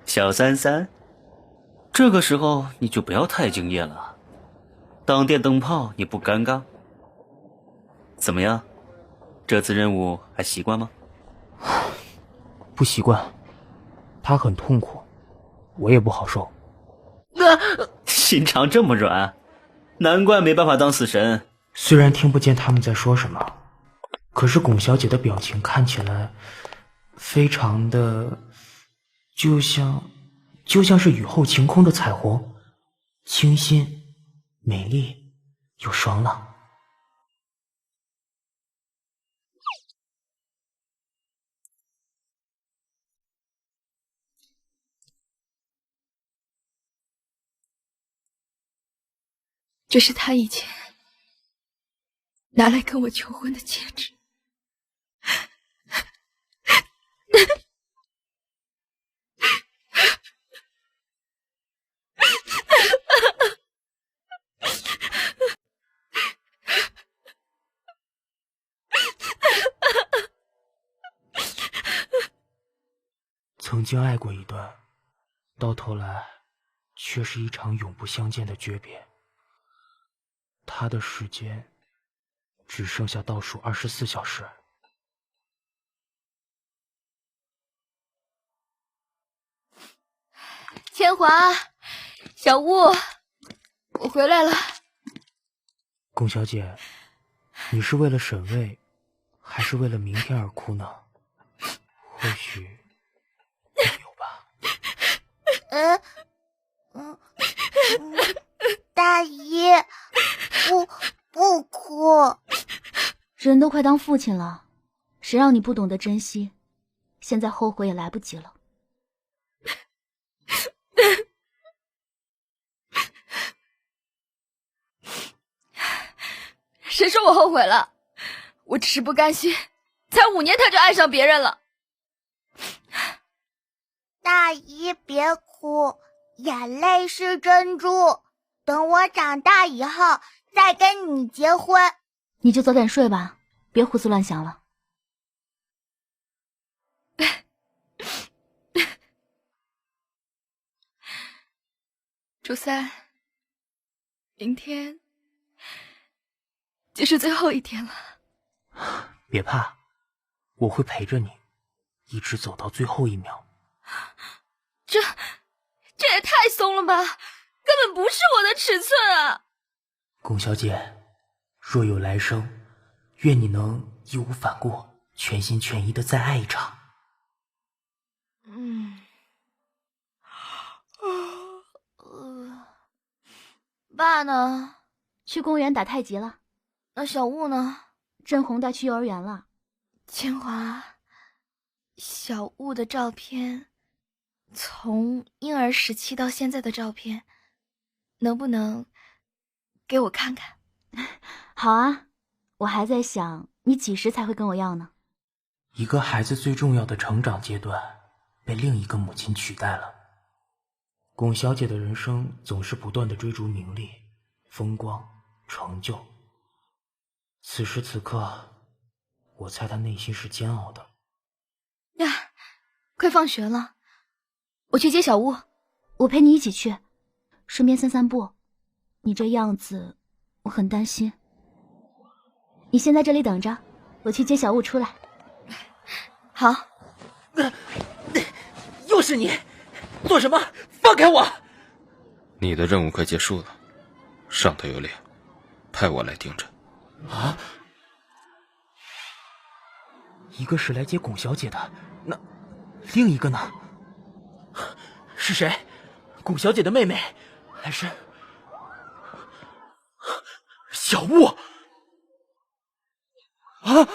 [SPEAKER 4] 小三三，这个时候你就不要太敬业了，当电灯泡你不尴尬？怎么样，这次任务还习惯吗？
[SPEAKER 1] 不习惯，他很痛苦，我也不好受。
[SPEAKER 4] 心肠这么软，难怪没办法当死神。
[SPEAKER 1] 虽然听不见他们在说什么，可是龚小姐的表情看起来非常的就像是雨后晴空的彩虹，清新美丽又爽朗。
[SPEAKER 6] 这是他以前拿来跟我求婚的戒指。
[SPEAKER 1] 曾经爱过一段，到头来却是一场永不相见的诀别。他的时间只剩下倒数24小时。
[SPEAKER 6] 千华，小雾，我回来了。
[SPEAKER 1] 龚小姐，你是为了沈巍，还是为了明天而哭呢？或许都有吧。
[SPEAKER 9] 大姨，不哭。
[SPEAKER 7] 人都快当父亲了，谁让你不懂得珍惜？现在后悔也来不及了。
[SPEAKER 6] 谁说我后悔了？我只是不甘心，才5年他就爱上别人了。
[SPEAKER 9] 大姨别哭，眼泪是珍珠。等我长大以后再跟你结婚。
[SPEAKER 7] 你就早点睡吧，别胡思乱想了。
[SPEAKER 6] 初三，明天就是最后一天了。
[SPEAKER 1] 别怕，我会陪着你，一直走到最后一秒。
[SPEAKER 6] 这也太松了吧，根本不是我的尺寸啊！
[SPEAKER 1] 龚小姐，若有来生，愿你能义无反顾、全心全意的再爱一场。
[SPEAKER 6] 爸呢？
[SPEAKER 7] 去公园打太极了。
[SPEAKER 6] 那小雾呢？
[SPEAKER 7] 郑红带去幼儿园了。
[SPEAKER 6] 千华，小雾的照片，从婴儿时期到现在的照片，能不能给我看看？
[SPEAKER 7] 好啊，我还在想你几时才会跟我要呢。
[SPEAKER 1] 一个孩子最重要的成长阶段被另一个母亲取代了。龚小姐的人生总是不断的追逐名利、风光、成就。此时此刻，我猜她内心是煎熬的。
[SPEAKER 6] 呀，快放学了，我去接小雾。
[SPEAKER 7] 我陪你一起去，顺便散散步。你这样子，我很担心。你先在这里等着，我去接小雾出来。
[SPEAKER 6] 好。
[SPEAKER 10] 又是你，做什么？放开我！
[SPEAKER 5] 你的任务快结束了，上头有令，派我来盯着。
[SPEAKER 1] 啊！一个是来接龚小姐的，那另一个呢？
[SPEAKER 10] 是谁？龚小姐的妹妹，还是小雾？啊！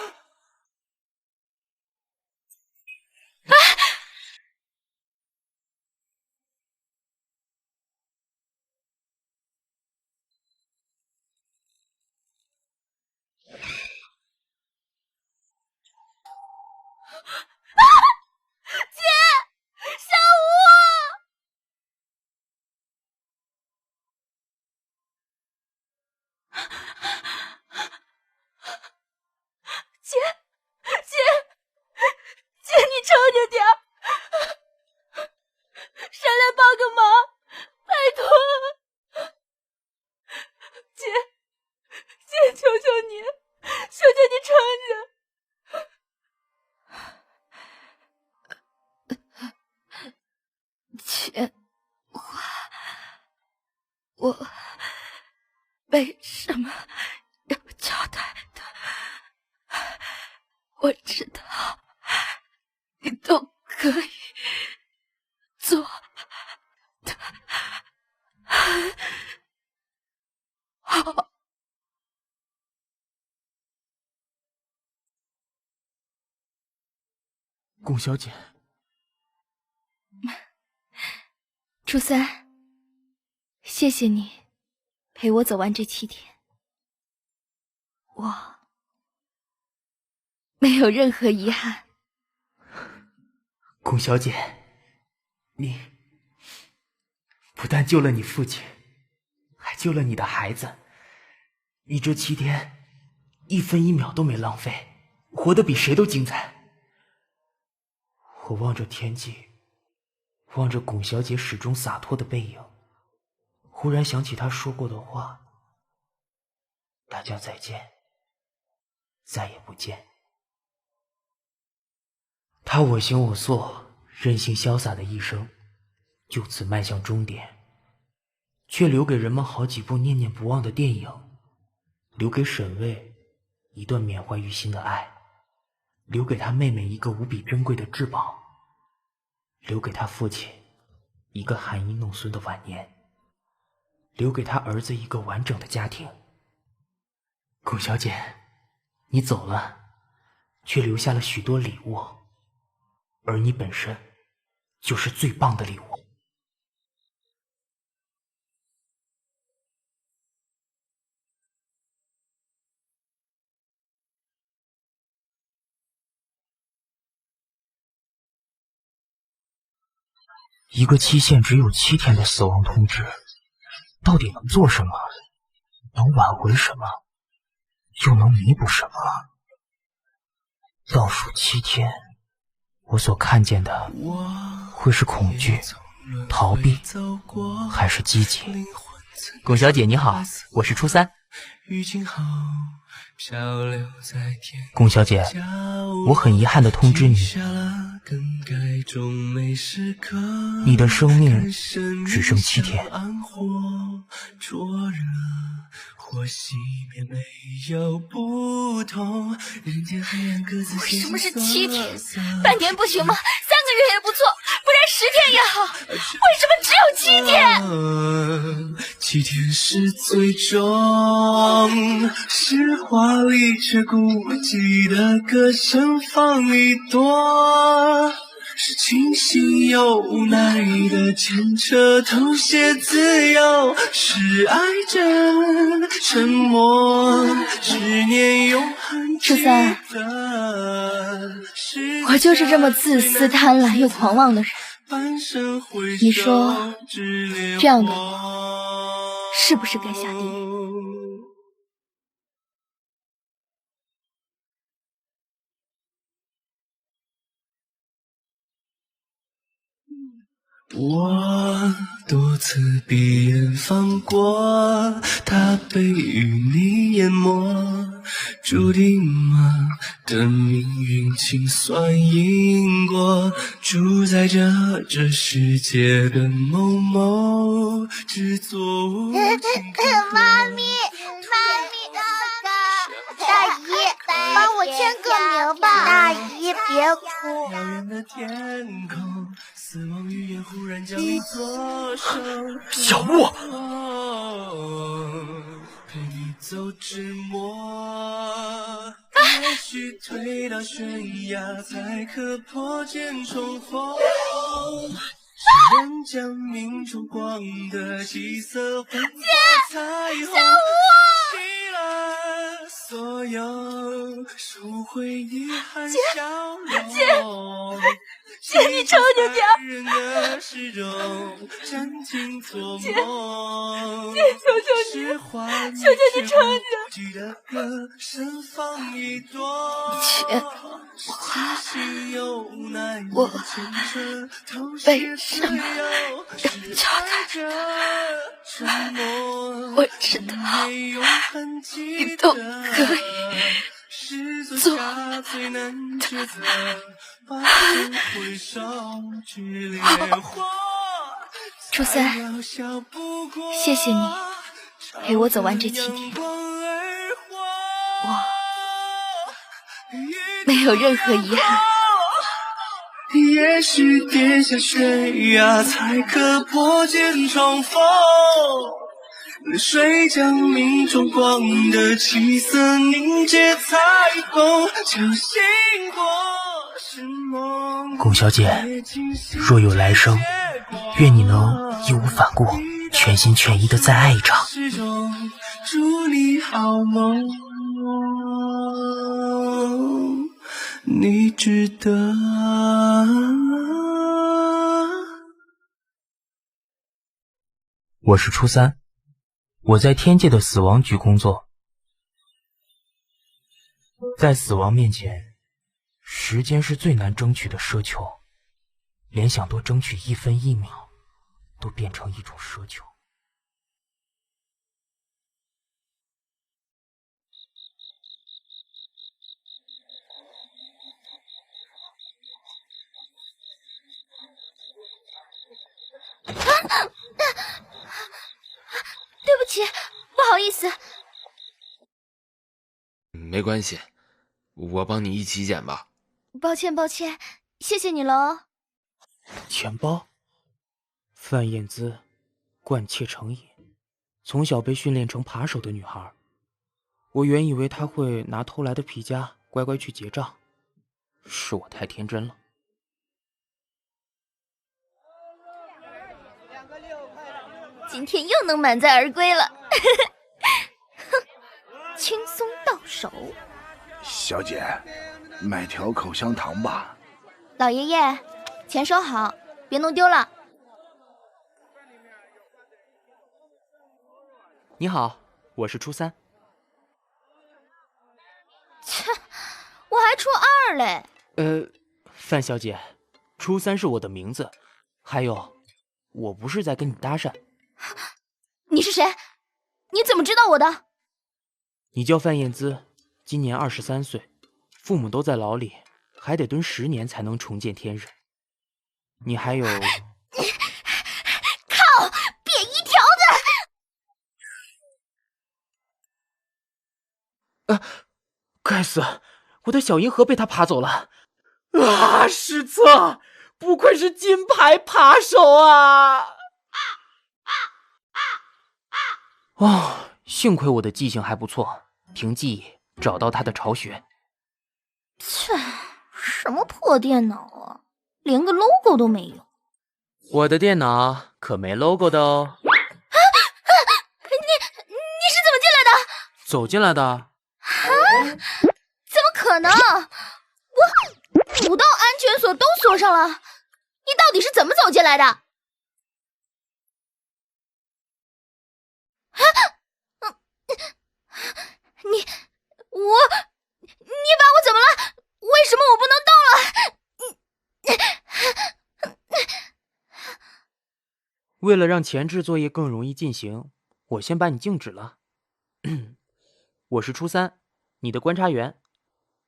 [SPEAKER 6] 我为什么要交代的？我知道你都可以做的很好。
[SPEAKER 1] 龚小姐，
[SPEAKER 6] 初三，谢谢你陪我走完这7天，我没有任何遗憾。
[SPEAKER 1] 龚小姐，你不但救了你父亲，还救了你的孩子。你这7天1分1秒都没浪费，活得比谁都精彩。我望着天际，望着龚小姐始终洒脱的背影，忽然想起她说过的话：大家再见，再也不见。她我行我素，任性潇洒的一生就此迈向终点，却留给人们好几部念念不忘的电影，留给沈巍一段缅怀于心的爱，留给他妹妹一个无比珍贵的至宝，留给他父亲一个含饴弄孙的晚年，留给他儿子一个完整的家庭。龚小姐，你走了，却留下了许多礼物，而你本身就是最棒的礼物。一个期限只有7天的死亡通知，到底能做什么？能挽回什么？又能弥补什么？倒数7天，我所看见的会是恐惧、逃避，还是积极？龚小姐你好，我是初三。龚小姐，我很遗憾地通知你，你的生命只剩7天。
[SPEAKER 6] 为什么是7天？半年不行吗？3个月也不错，不然10天也好。为什么只有7天
[SPEAKER 11] ？7天是最终，是华丽却孤寂的歌声放一朵，是清醒又无奈的牵扯偷写自由，是爱着沉默，执念永恒
[SPEAKER 6] 初三，我就是这么自私贪婪又狂妄的人。你说这样的我是不是该下地狱？
[SPEAKER 11] 我多次闭眼放过，它被与你淹没，注定吗的命运清算因果，主宰着这世界的某某，只做无情
[SPEAKER 9] 妈咪，大姨，帮我签个名吧。大姨别哭。
[SPEAKER 11] 遥远的天空，死亡语言忽然将你左手
[SPEAKER 10] 小莫，
[SPEAKER 11] 陪你走至末，也许推到悬崖才可破茧重逢，是人将命中光的七色幻化彩虹，熄了所有，收回遗憾笑容。
[SPEAKER 6] 姐，你抽着点儿。姐，求求你，求求你抽着。姐，我为什么要叫他？我知道你都可以做得初三，谢谢你陪我走完这7天，我没有任何遗憾。
[SPEAKER 11] 也许跌下悬崖才可破茧重逢，泪水将命中光的七色凝结彩虹，相信过是梦。
[SPEAKER 1] 龚小姐，若有来生，愿你能义无反顾，全心全意的在爱着。
[SPEAKER 11] 祝你好梦，你值得。
[SPEAKER 1] 我是初三，我在天界的死亡局工作。在死亡面前，时间是最难争取的奢求，连想多争取1分1秒都变成一种奢求。
[SPEAKER 6] 对不起，不好意思。
[SPEAKER 5] 没关系，我帮你一起捡吧。
[SPEAKER 6] 抱歉，谢谢你了哦。
[SPEAKER 1] 钱包。范燕姿，惯窃成瘾，从小被训练成扒手的女孩。我原以为她会拿偷来的皮夹乖乖去结账，是我太天真了。
[SPEAKER 6] 今天又能满载而归了，轻松到手。
[SPEAKER 2] 小姐，买条口香糖吧。
[SPEAKER 6] 老爷爷，钱收好，别弄丢了。
[SPEAKER 1] 你好，我是初三。
[SPEAKER 6] 切，我还初2嘞。
[SPEAKER 1] 范小姐，初三是我的名字，还有，我不是在跟你搭讪。
[SPEAKER 6] 你是谁？你怎么知道我的？
[SPEAKER 1] 你叫范燕姿，今年23岁，父母都在牢里，还得蹲10年才能重见天日。你还有……靠！
[SPEAKER 6] 扁一条
[SPEAKER 1] 子！该死！我的小银河被他扒走了！啊，失策！不愧是金牌扒手啊！哦，幸亏我的记性还不错，凭记忆找到他的巢穴。
[SPEAKER 6] 切，什么破电脑啊，连个 logo 都没有。
[SPEAKER 1] 我的电脑可没 logo 的哦。
[SPEAKER 6] 你是怎么进来的？
[SPEAKER 1] 走进来的。
[SPEAKER 6] 啊？怎么可能？我5道安全锁都锁上了，你到底是怎么走进来的？你把我怎么了？为什么我不能动了？
[SPEAKER 1] 为了让前置作业更容易进行，我先把你静止了。我是初三，你的观察员，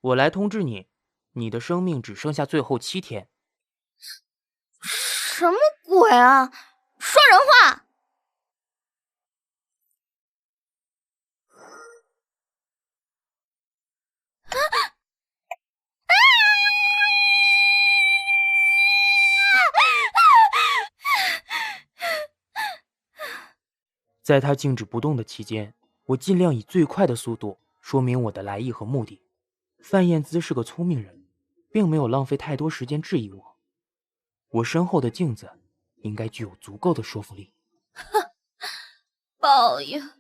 [SPEAKER 1] 我来通知你，你的生命只剩下最后7天。
[SPEAKER 6] 什么鬼啊？说人话！
[SPEAKER 1] 在他静止不动的期间，我尽量以最快的速度说明我的来意和目的。范燕姿是个聪明人，并没有浪费太多时间质疑我。我身后的镜子应该具有足够的说服力。
[SPEAKER 6] 报应，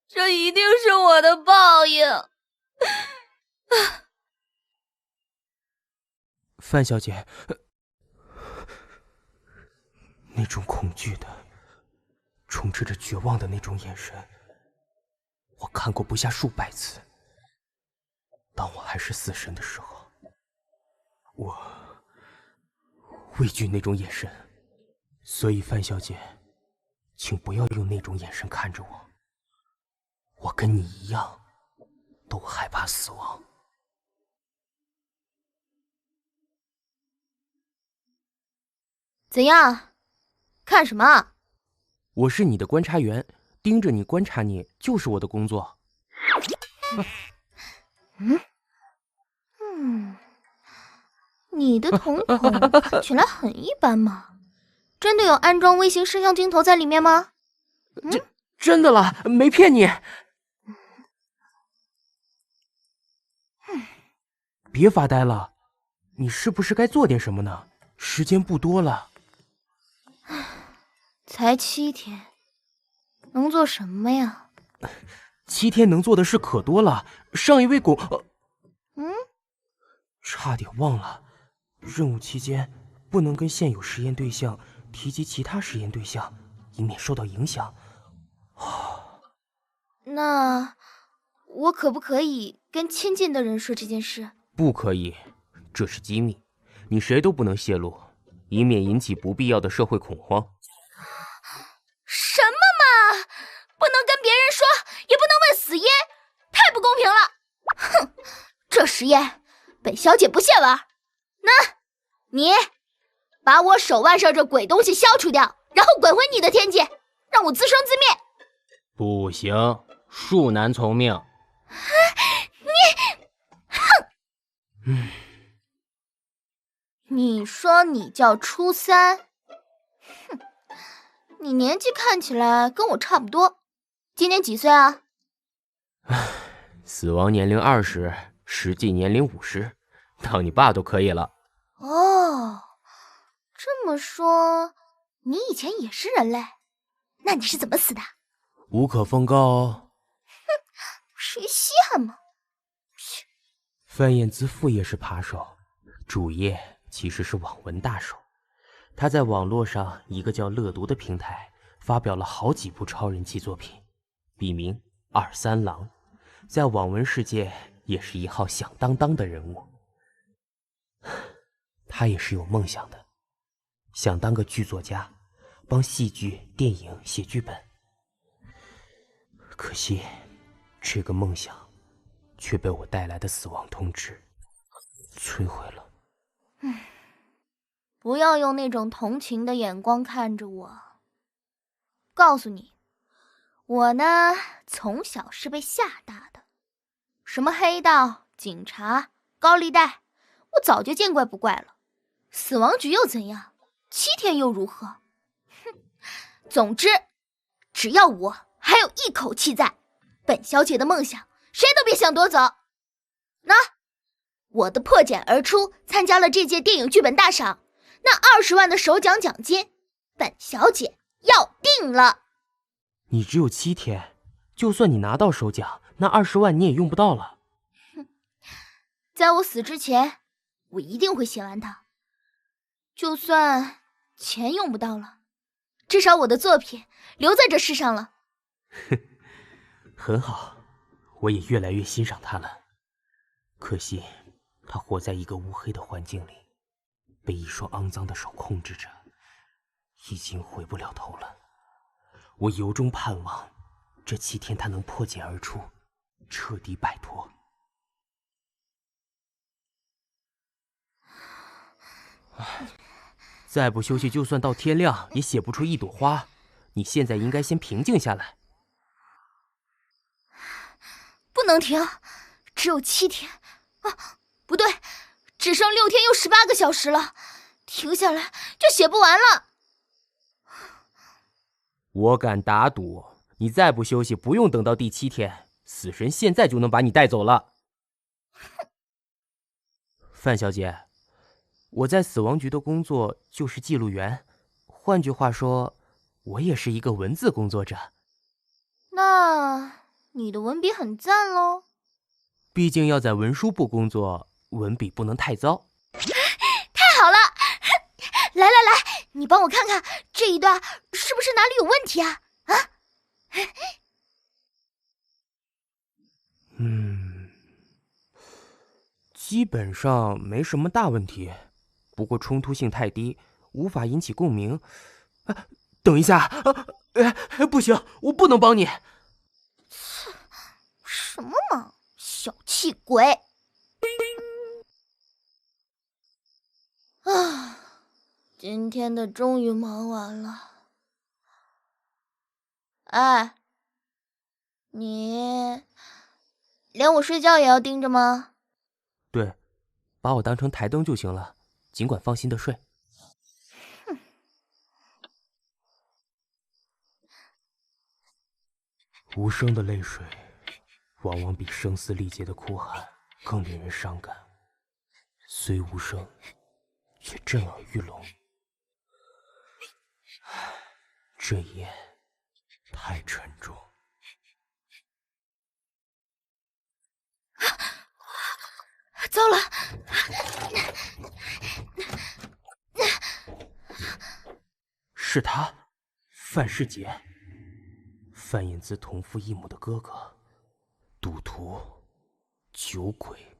[SPEAKER 6] 这一定是我的报应。
[SPEAKER 1] 范小姐，那种恐惧的充斥着绝望的那种眼神，我看过不下数百次。当我还是死神的时候，我畏惧那种眼神，所以范小姐，请不要用那种眼神看着我。我跟你一样，都害怕死亡。
[SPEAKER 6] 怎样？看什么？
[SPEAKER 1] 我是你的观察员，盯着你观察你就是我的工作。
[SPEAKER 6] 你的瞳孔看起来很一般嘛，真的有安装微型摄像镜头在里面吗？
[SPEAKER 1] 真的了，没骗你。别发呆了，你是不是该做点什么呢？时间不多了。
[SPEAKER 6] 才7天，能做什么呀
[SPEAKER 1] ？7天能做的事可多了。上一位拱……差点忘了，任务期间不能跟现有实验对象提及其他实验对象，以免受到影响。
[SPEAKER 6] 那我可不可以跟亲近的人说这件事？
[SPEAKER 1] 不可以，这是机密，你谁都不能泄露，以免引起不必要的社会恐慌。
[SPEAKER 6] 什么嘛！不能跟别人说，也不能问死爷，太不公平了！哼，这实验本小姐不屑玩。那，你把我手腕上这鬼东西消除掉，然后滚回你的天界，让我自生自灭。
[SPEAKER 1] 不行，恕难从命。
[SPEAKER 6] 你，哼！你说你叫初3，哼，你年纪看起来跟我差不多，今年几岁啊？
[SPEAKER 1] 死亡年龄20，实际年龄50，当你爸都可以了。
[SPEAKER 6] 哦，这么说，你以前也是人类？那你是怎么死的？
[SPEAKER 1] 无可奉告哦。
[SPEAKER 6] 谁稀罕吗？
[SPEAKER 1] 范彦姿副业是扒手，主业其实是网文大手。他在网络上一个叫乐读的平台发表了好几部超人气作品，笔名二三郎，在网文世界也是一号响当当的人物。他也是有梦想的，想当个剧作家，帮戏剧、电影写剧本。可惜，这个梦想却被我带来的死亡通知摧毁了。
[SPEAKER 6] 不要用那种同情的眼光看着我。告诉你，我呢，从小是被吓大的，什么黑道、警察、高利贷，我早就见怪不怪了。死亡局又怎样？7天又如何？哼！总之，只要我还有一口气在，本小姐的梦想谁都别想夺走。那我的破茧而出参加了这届电影剧本大赏，那20万的首奖奖金，本小姐要定了。
[SPEAKER 1] 你只有7天，就算你拿到首奖，那20万你也用不到了。
[SPEAKER 6] 在我死之前，我一定会写完它。就算钱用不到了，至少我的作品留在这世上了。
[SPEAKER 1] 很好，我也越来越欣赏他了。可惜，他活在一个乌黑的环境里，被一双肮脏的手控制着，已经回不了头了。我由衷盼望，这7天他能破茧而出，彻底摆脱。再不休息，就算到天亮也写不出一朵花。你现在应该先平静下来。
[SPEAKER 6] 不能停，只有7天啊，不对，只剩6天又18个小时了，停下来就写不完了。
[SPEAKER 1] 我敢打赌，你再不休息，不用等到第7天，死神现在就能把你带走了。范小姐，我在死亡局的工作就是记录员，换句话说，我也是一个文字工作者。
[SPEAKER 6] 那你的文笔很赞咯。
[SPEAKER 1] 毕竟要在文书部工作，文笔不能太糟。
[SPEAKER 6] 太好了，来来来，你帮我看看这一段是不是哪里有问题啊？啊？
[SPEAKER 1] 基本上没什么大问题，不过冲突性太低，无法引起共鸣。等一下，不行，我不能帮你。
[SPEAKER 6] 什么嘛，小气鬼！啊，今天的终于忙完了。哎，你连我睡觉也要盯着吗？
[SPEAKER 1] 对，把我当成台灯就行了，尽管放心的睡。无声的泪水，往往比声嘶力竭的哭喊更令人伤感。虽无声，却震耳欲聋。这一夜，
[SPEAKER 8] 太沉重。
[SPEAKER 6] 糟了！
[SPEAKER 1] 是他，范世杰，范引姿同父异母的哥哥，赌徒、酒鬼、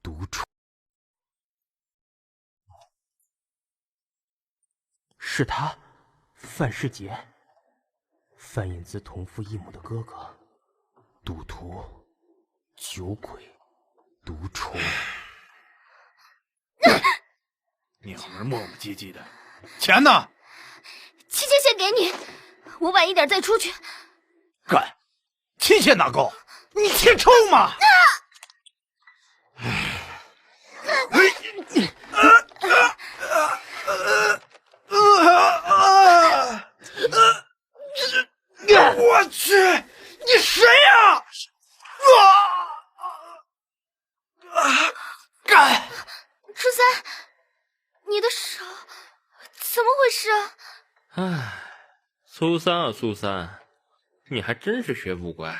[SPEAKER 1] 毒虫。是他，范世杰，范引姿同父异母的哥哥，赌徒、酒鬼、毒虫。
[SPEAKER 8] 娘们磨磨唧唧的，钱呢？
[SPEAKER 6] 七千先给你，我晚一点再出去。
[SPEAKER 8] 干，7千哪够？你欠抽吗？我去，你谁呀？干！
[SPEAKER 6] 初三，你的手怎么回事啊？
[SPEAKER 5] 唉，苏三啊苏三，你还真是学不乖。
[SPEAKER 6] 有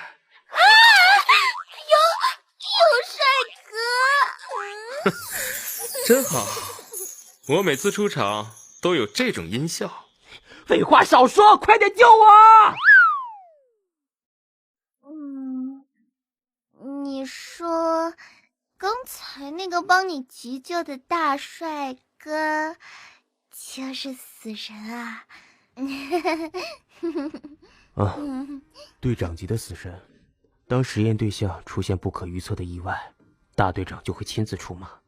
[SPEAKER 6] 帅哥，
[SPEAKER 5] 真好，我每次出场都有这种音效。
[SPEAKER 1] 废话少说，快点救我！
[SPEAKER 9] 你说刚才那个帮你急救的大帅哥就是死神啊？
[SPEAKER 1] 啊，队长级的死神，当实验对象出现不可预测的意外，大队长就会亲自出马。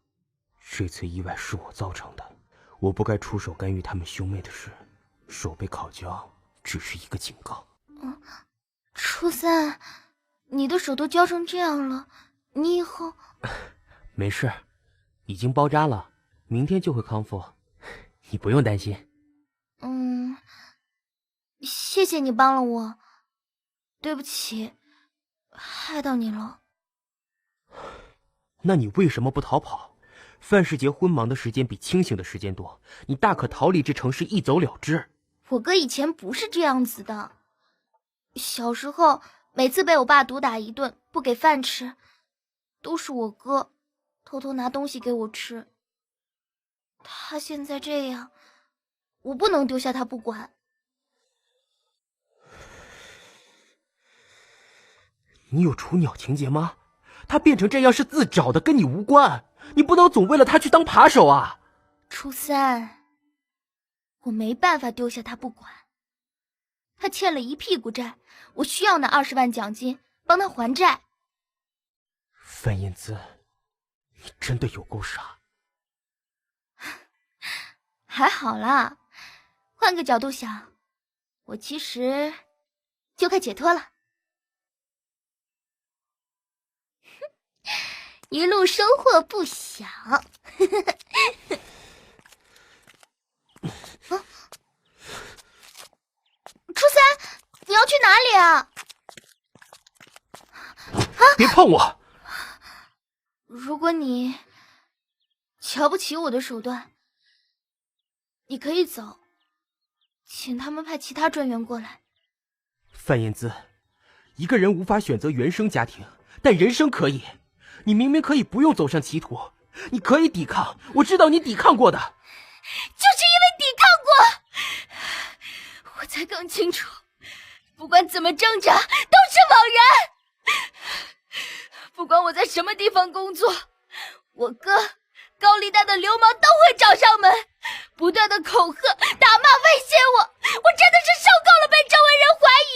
[SPEAKER 1] 这次意外是我造成的，我不该出手干预他们兄妹的事，手被烤焦只是一个警告。
[SPEAKER 6] 初三，你的手都焦成这样了，你以后……
[SPEAKER 1] 没事，已经包扎了，明天就会康复，你不用担心。
[SPEAKER 6] 谢谢你帮了我，对不起，害到你了。
[SPEAKER 1] 那你为什么不逃跑？范世杰昏盲的时间比清醒的时间多，你大可逃离这城市一走了之。
[SPEAKER 6] 我哥以前不是这样子的，小时候每次被我爸毒打一顿，不给饭吃，都是我哥偷偷拿东西给我吃。他现在这样，我不能丢下他不管。
[SPEAKER 1] 你有雏鸟情节吗？他变成这样是自找的，跟你无关。你不能总为了他去当扒手啊！
[SPEAKER 6] 初三，我没办法丢下他不管。他欠了一屁股债，我需要那20万奖金帮他还债。
[SPEAKER 1] 范引姿，你真的有够傻。
[SPEAKER 6] 还好啦，换个角度想，我其实就快解脱了。一路收获不小。初三，你要去哪里啊？
[SPEAKER 1] 别碰我！
[SPEAKER 6] 如果你瞧不起我的手段，你可以走，请他们派其他专员过来。
[SPEAKER 1] 范引姿，一个人无法选择原生家庭，但人生可以。你明明可以不用走上歧途，你可以抵抗，我知道你抵抗过的。
[SPEAKER 6] 就是因为抵抗过，我才更清楚，不管怎么挣扎都是枉然。不管我在什么地方工作，我哥、高利贷的流氓都会找上门，不断的恐吓、打骂、威胁我，我真的是受够了被周围人怀疑。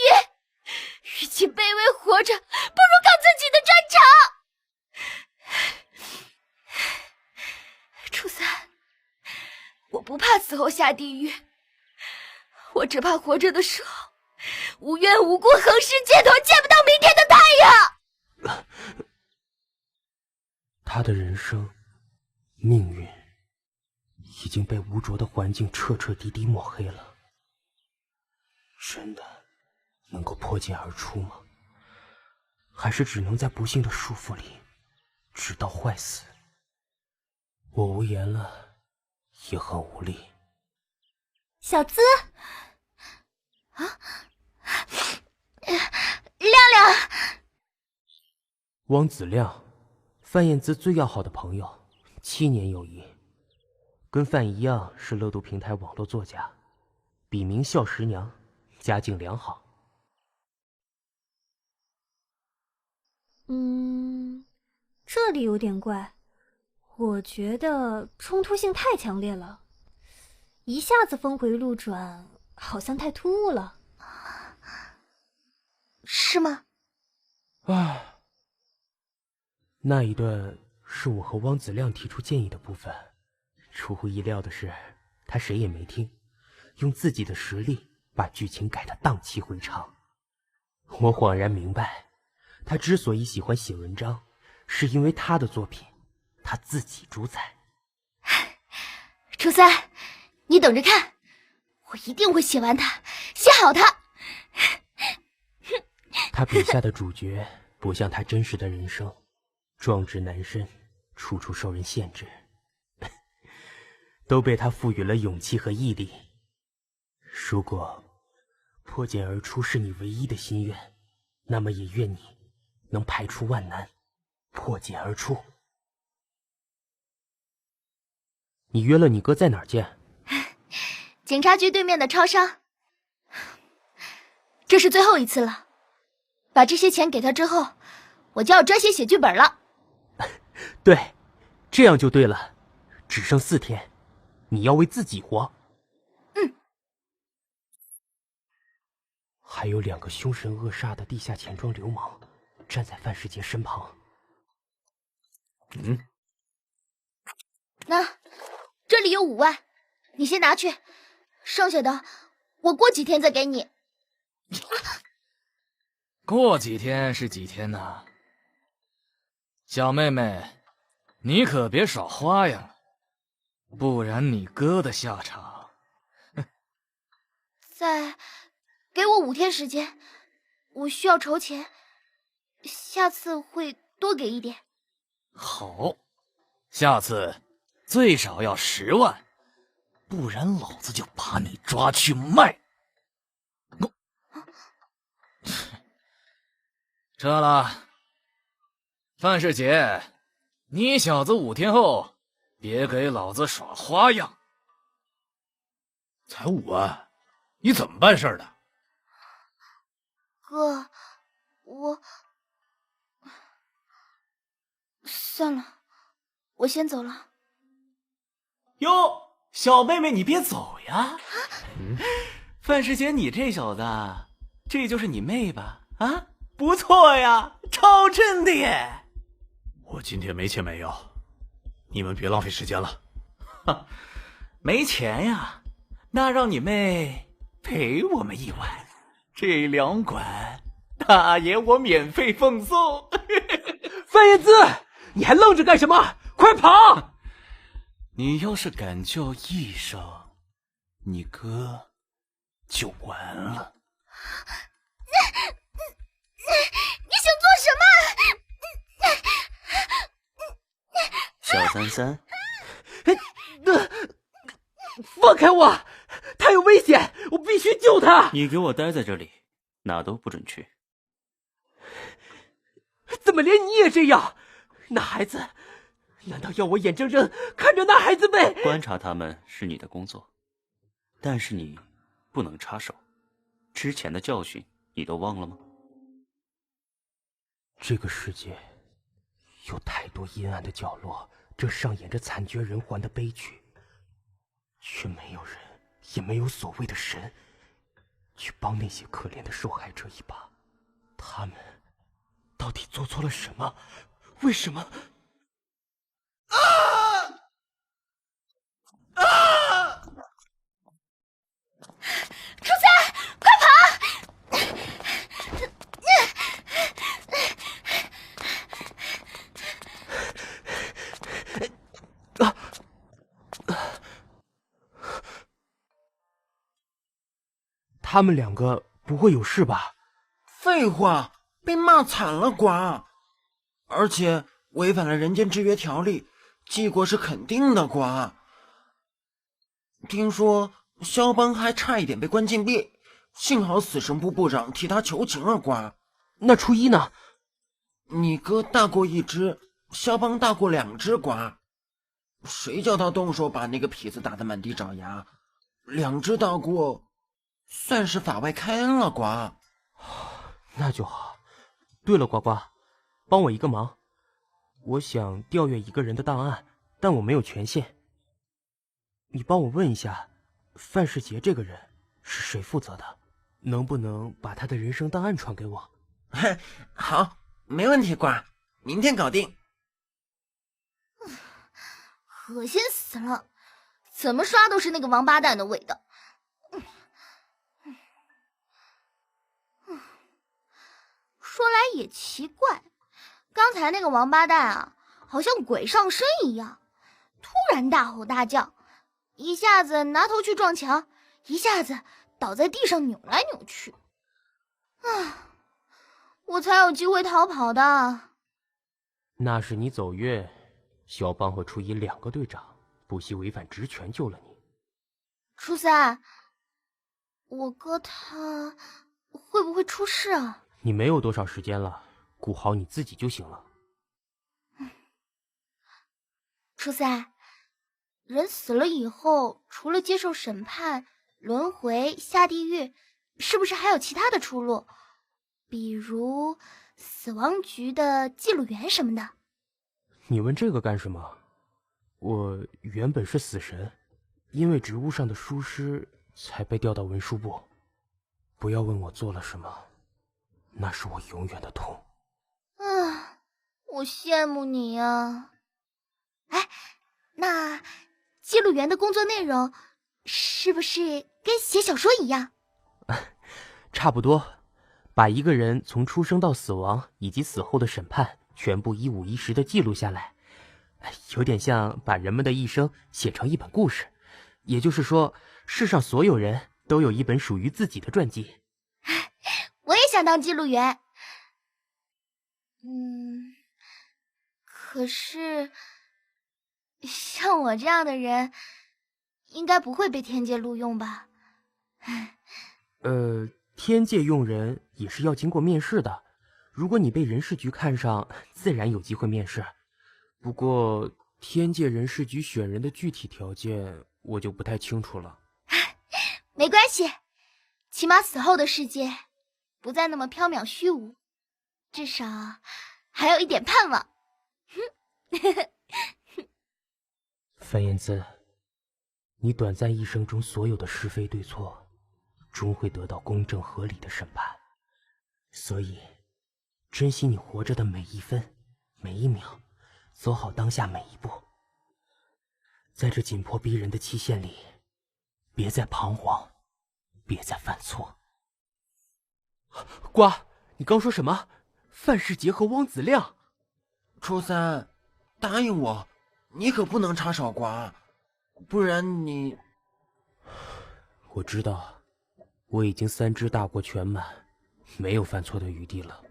[SPEAKER 6] 与其卑微活着，不如靠自己的专长。初三，我不怕死后下地狱，我只怕活着的时候无缘无故横尸街头，见不到明天的太阳。
[SPEAKER 1] 他的人生命运已经被污浊的环境彻彻底底抹黑了，真的能够破茧而出吗？还是只能在不幸的束缚里直到坏死？我无言了，也很无力。
[SPEAKER 7] 小资，
[SPEAKER 6] 亮亮，
[SPEAKER 1] 汪子亮，范燕姿最要好的朋友，7年友谊，跟范一样是乐读平台网络作家，笔名笑十娘，家境良好。
[SPEAKER 12] 这里有点怪，我觉得冲突性太强烈了，一下子峰回路转，好像太突兀了。
[SPEAKER 6] 是吗？
[SPEAKER 1] 那一段是我和汪子亮提出建议的部分，出乎意料的是，他谁也没听，用自己的实力把剧情改得荡气回肠。我恍然明白，他之所以喜欢写文章，是因为他的作品他自己主宰。
[SPEAKER 6] 初三，你等着看，我一定会写完它，写好它。
[SPEAKER 1] 他笔下的主角不像他真实的人生，壮志难伸，处处受人限制，都被他赋予了勇气和毅力。如果破茧而出是你唯一的心愿，那么也愿你能排除万难，破茧而出。你约了你哥在哪儿见？
[SPEAKER 6] 警察局对面的超商。这是最后一次了，把这些钱给他之后，我就要专心写剧本了。
[SPEAKER 1] 对，这样就对了。只剩4天，你要为自己活。还有2个凶神恶煞的地下钱庄流氓站在范世杰身旁。
[SPEAKER 6] 那这里有5万，你先拿去，剩下的我过几天再给你。
[SPEAKER 13] 过几天是几天呢？小妹妹，你可别耍花样，不然你哥的下场。
[SPEAKER 6] 再给我5天时间，我需要筹钱，下次会多给一点。
[SPEAKER 13] 好，下次最少要10万，不然老子就把你抓去卖。撤了，范世杰，你小子5天后别给老子耍花样。
[SPEAKER 8] 才5万，你怎么办事的？
[SPEAKER 6] 哥，我算了，我先走了。
[SPEAKER 4] 哟，小妹妹你别走呀！范世杰，你这小子，这就是你妹吧？啊，不错呀，超真的耶！
[SPEAKER 8] 我今天没钱没药，你们别浪费时间了。
[SPEAKER 4] 没钱呀？那让你妹陪我们1晚，这2馆大爷我免费奉送。
[SPEAKER 10] 范燕姿，你还愣着干什么？快跑！
[SPEAKER 4] 你要是敢叫一声，你哥就完了。
[SPEAKER 6] 你想做
[SPEAKER 4] 什么？小33，
[SPEAKER 10] 放开我！他有危险，我必须救他！
[SPEAKER 4] 你给我待在这里，哪都不准去。
[SPEAKER 10] 怎么连你也这样？那孩子，难道要我眼睁睁看着那孩子被……
[SPEAKER 4] 观察他们是你的工作，但是你不能插手。之前的教训你都忘了吗？
[SPEAKER 1] 这个世界有太多阴暗的角落，正上演着惨绝人寰的悲剧，却没有人，也没有所谓的神，去帮那些可怜的受害者一把。他们到底做错了什么？为什么？
[SPEAKER 6] 初三，快跑！
[SPEAKER 1] 他们2个不会有事吧？
[SPEAKER 3] 废话，被骂惨了瓜，而且违反了人间制约条例，记过是肯定的瓜。听说肖邦还差一点被关禁闭，幸好死神部部长替他求情了，瓜。
[SPEAKER 10] 那初一呢？
[SPEAKER 3] 你哥大过1只，肖邦大过2只，瓜。谁叫他动手把那个痞子打得满地找牙？2只大过，算是法外开恩了，瓜。
[SPEAKER 10] 那就好。对了，呱呱，帮我一个忙，我想调阅一个人的档案，但我没有权限。你帮我问一下，范世杰这个人是谁负责的？能不能把他的人生档案传给我？
[SPEAKER 3] 好，没问题，瓜，明天搞定。
[SPEAKER 6] 恶心死了，怎么刷都是那个王八蛋的味道。说来也奇怪，刚才那个王八蛋啊，好像鬼上身一样，突然大吼大叫，一下子拿头去撞墙，一下子倒在地上扭来扭去。我才有机会逃跑的。
[SPEAKER 10] 那是你走运，肖邦和初一2个队长不惜违反职权救了你。
[SPEAKER 6] 初三，我哥他会不会出事啊？
[SPEAKER 10] 你没有多少时间了，顾好你自己就行了。
[SPEAKER 6] 初三，人死了以后，除了接受审判、轮回、下地狱，是不是还有其他的出路？比如死亡局的记录员什么的。
[SPEAKER 10] 你问这个干什么？我原本是死神，因为职务上的疏失才被调到文书部。不要问我做了什么，那是我永远的痛。
[SPEAKER 6] 我羡慕你啊。哎，那记录员的工作内容是不是跟写小说一样？
[SPEAKER 10] 差不多，把一个人从出生到死亡以及死后的审判全部一五一十的记录下来，有点像把人们的一生写成一本故事。也就是说，世上所有人都有一本属于自己的传记。
[SPEAKER 6] 我也想当记录员。可是像我这样的人应该不会被天界录用吧？
[SPEAKER 10] 天界用人也是要经过面试的，如果你被人事局看上，自然有机会面试。不过天界人事局选人的具体条件我就不太清楚了。
[SPEAKER 6] 没关系，起码死后的世界不再那么缥缈虚无，至少还有一点盼望。
[SPEAKER 10] 范燕姿，你短暂一生中所有的是非对错，终会得到公正合理的审判。所以，珍惜你活着的每一分、每一秒，走好当下每一步。在这紧迫逼人的期限里，别再彷徨，别再犯错。瓜，你刚说什么？范世杰和汪子亮？
[SPEAKER 3] 初三，答应我，你可不能插手瓜，不然你……
[SPEAKER 10] 我知道，我已经3只大过全满，没有犯错的余地了。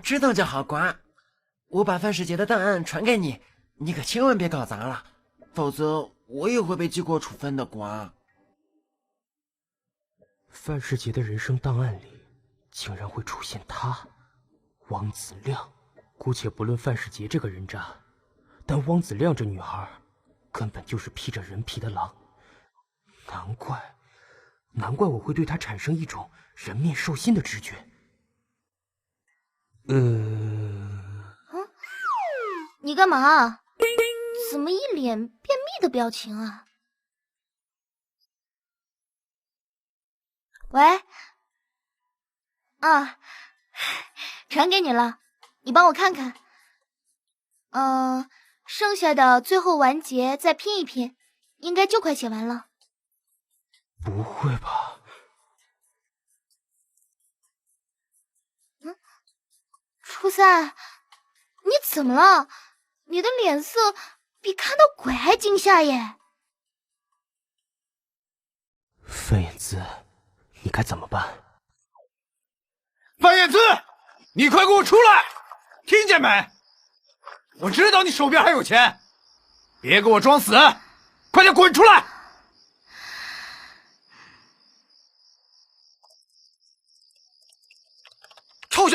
[SPEAKER 3] 知道就好，瓜。我把范世杰的档案传给你，你可千万别搞砸了，否则我也会被记过处分的，瓜。
[SPEAKER 10] 范世杰的人生档案里竟然会出现他，汪子亮。姑且不论范世杰这个人渣，但汪子亮这女孩根本就是披着人皮的狼。难怪我会对她产生一种人面兽心的直觉。
[SPEAKER 6] 你干嘛？怎么一脸便秘的表情啊？喂？传给你了，你帮我看看。剩下的最后完结再拼一拼，应该就快写完了。
[SPEAKER 10] 不会吧？
[SPEAKER 6] 初三，你怎么了？你的脸色比看到鬼还惊吓耶！
[SPEAKER 10] 范燕姿，你该怎么办？
[SPEAKER 8] 范燕姿，你快给我出来！听见没？我知道你手边还有钱，别给我装死，快点滚出来！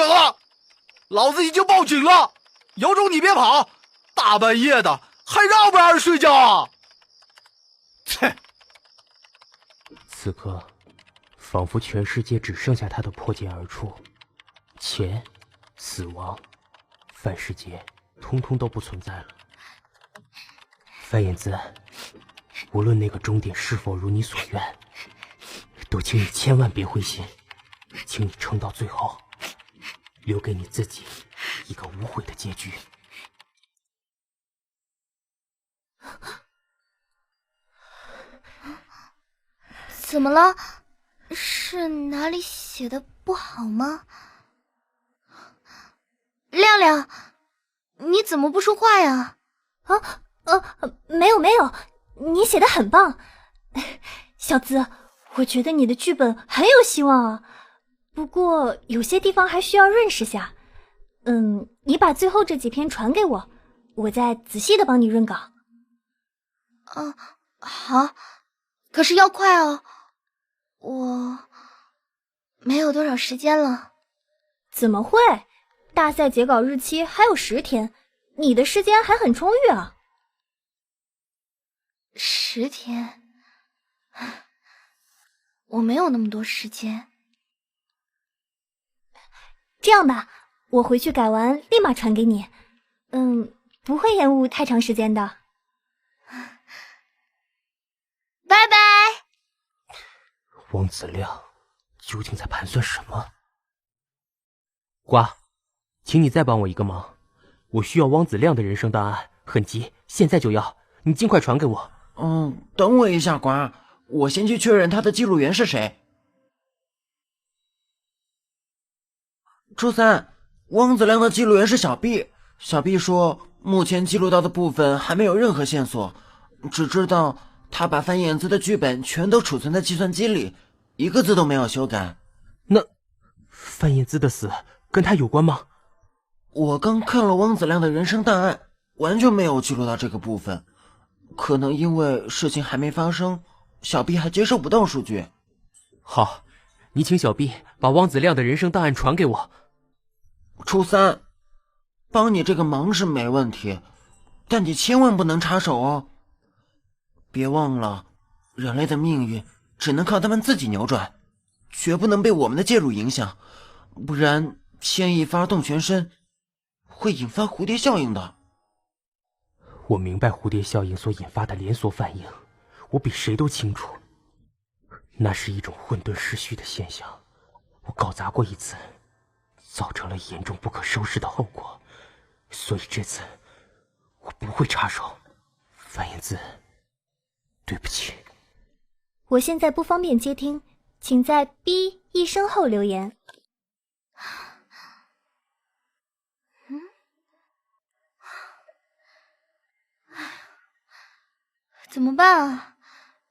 [SPEAKER 8] 小子，老子已经报警了，有种你别跑，大半夜的还让不让人睡觉啊？切！
[SPEAKER 10] 此刻，仿佛全世界只剩下他的破茧而出，钱、死亡、范世杰，通通都不存在了。范彦姿，无论那个终点是否如你所愿，都请你千万别灰心，请你撑到最后，留给你自己一个无悔的结局。
[SPEAKER 6] 怎么了？是哪里写的不好吗？亮亮，你怎么不说话呀？
[SPEAKER 12] 没有，你写的很棒，小资，我觉得你的剧本很有希望啊。不过有些地方还需要润饰下。你把最后这几篇传给我，我再仔细的帮你润稿。
[SPEAKER 6] 好，可是要快哦，我没有多少时间了。
[SPEAKER 12] 怎么会？大赛截稿日期还有10天，你的时间还很充裕啊。
[SPEAKER 6] 10天，我没有那么多时间。
[SPEAKER 12] 这样吧，我回去改完立马传给你。不会延误太长时间的。
[SPEAKER 6] 拜拜。
[SPEAKER 10] 汪子亮究竟在盘算什么？瓜，请你再帮我一个忙，我需要汪子亮的人生档案，很急，现在就要，你尽快传给我。
[SPEAKER 3] 等我一下，瓜，我先去确认他的记录员是谁。初三，汪子亮的记录员是小 B。小 B 说，目前记录到的部分还没有任何线索，只知道他把范彦姿的剧本全都储存在计算机里，一个字都没有修改。
[SPEAKER 10] 那范彦姿的死跟他有关吗？
[SPEAKER 3] 我刚看了汪子亮的人生档案，完全没有记录到这个部分。可能因为事情还没发生，小 B 还接收不到数据。
[SPEAKER 10] 好，你请小 B 把汪子亮的人生档案传给我。
[SPEAKER 3] 初三，帮你这个忙是没问题，但你千万不能插手哦。别忘了，人类的命运只能靠他们自己扭转，绝不能被我们的介入影响，不然千亿发动全身，会引发蝴蝶效应的。
[SPEAKER 10] 我明白蝴蝶效应所引发的连锁反应，我比谁都清楚，那是一种混沌失序的现象。我搞砸过一次，造成了严重不可收拾的后果，所以这次我不会插手。范彦姿，对不起。
[SPEAKER 12] 我现在不方便接听，请在 B 一声后留言。
[SPEAKER 6] 怎么办啊？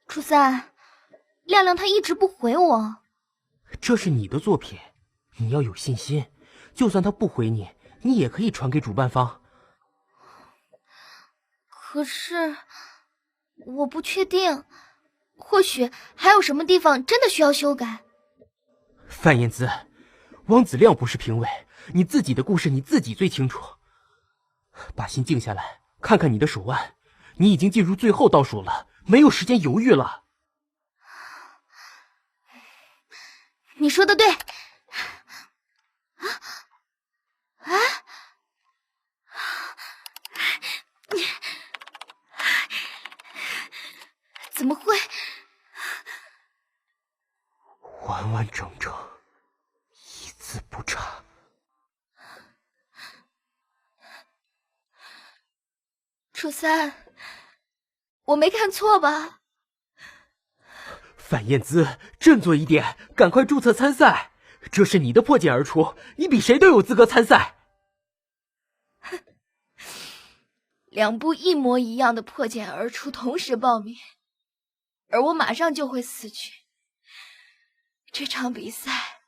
[SPEAKER 6] 初三，亮亮他一直不回我。
[SPEAKER 10] 这是你的作品，你要有信心，就算他不回你，你也可以传给主办方。
[SPEAKER 6] 可是我不确定，或许还有什么地方真的需要修改。
[SPEAKER 10] 范彦姿，汪子亮不是评委，你自己的故事你自己最清楚。把心静下来，看看你的手腕，你已经进入最后倒数了，没有时间犹豫了。
[SPEAKER 6] 你说的对。怎么会？
[SPEAKER 10] 完完整整，一字不差。
[SPEAKER 6] 初三，我没看错吧？
[SPEAKER 10] 范彦姿，振作一点，赶快注册参赛！这是你的破茧而出，你比谁都有资格参赛。
[SPEAKER 6] 2部一模一样的破茧而出同时报名，而我马上就会死去。这场比赛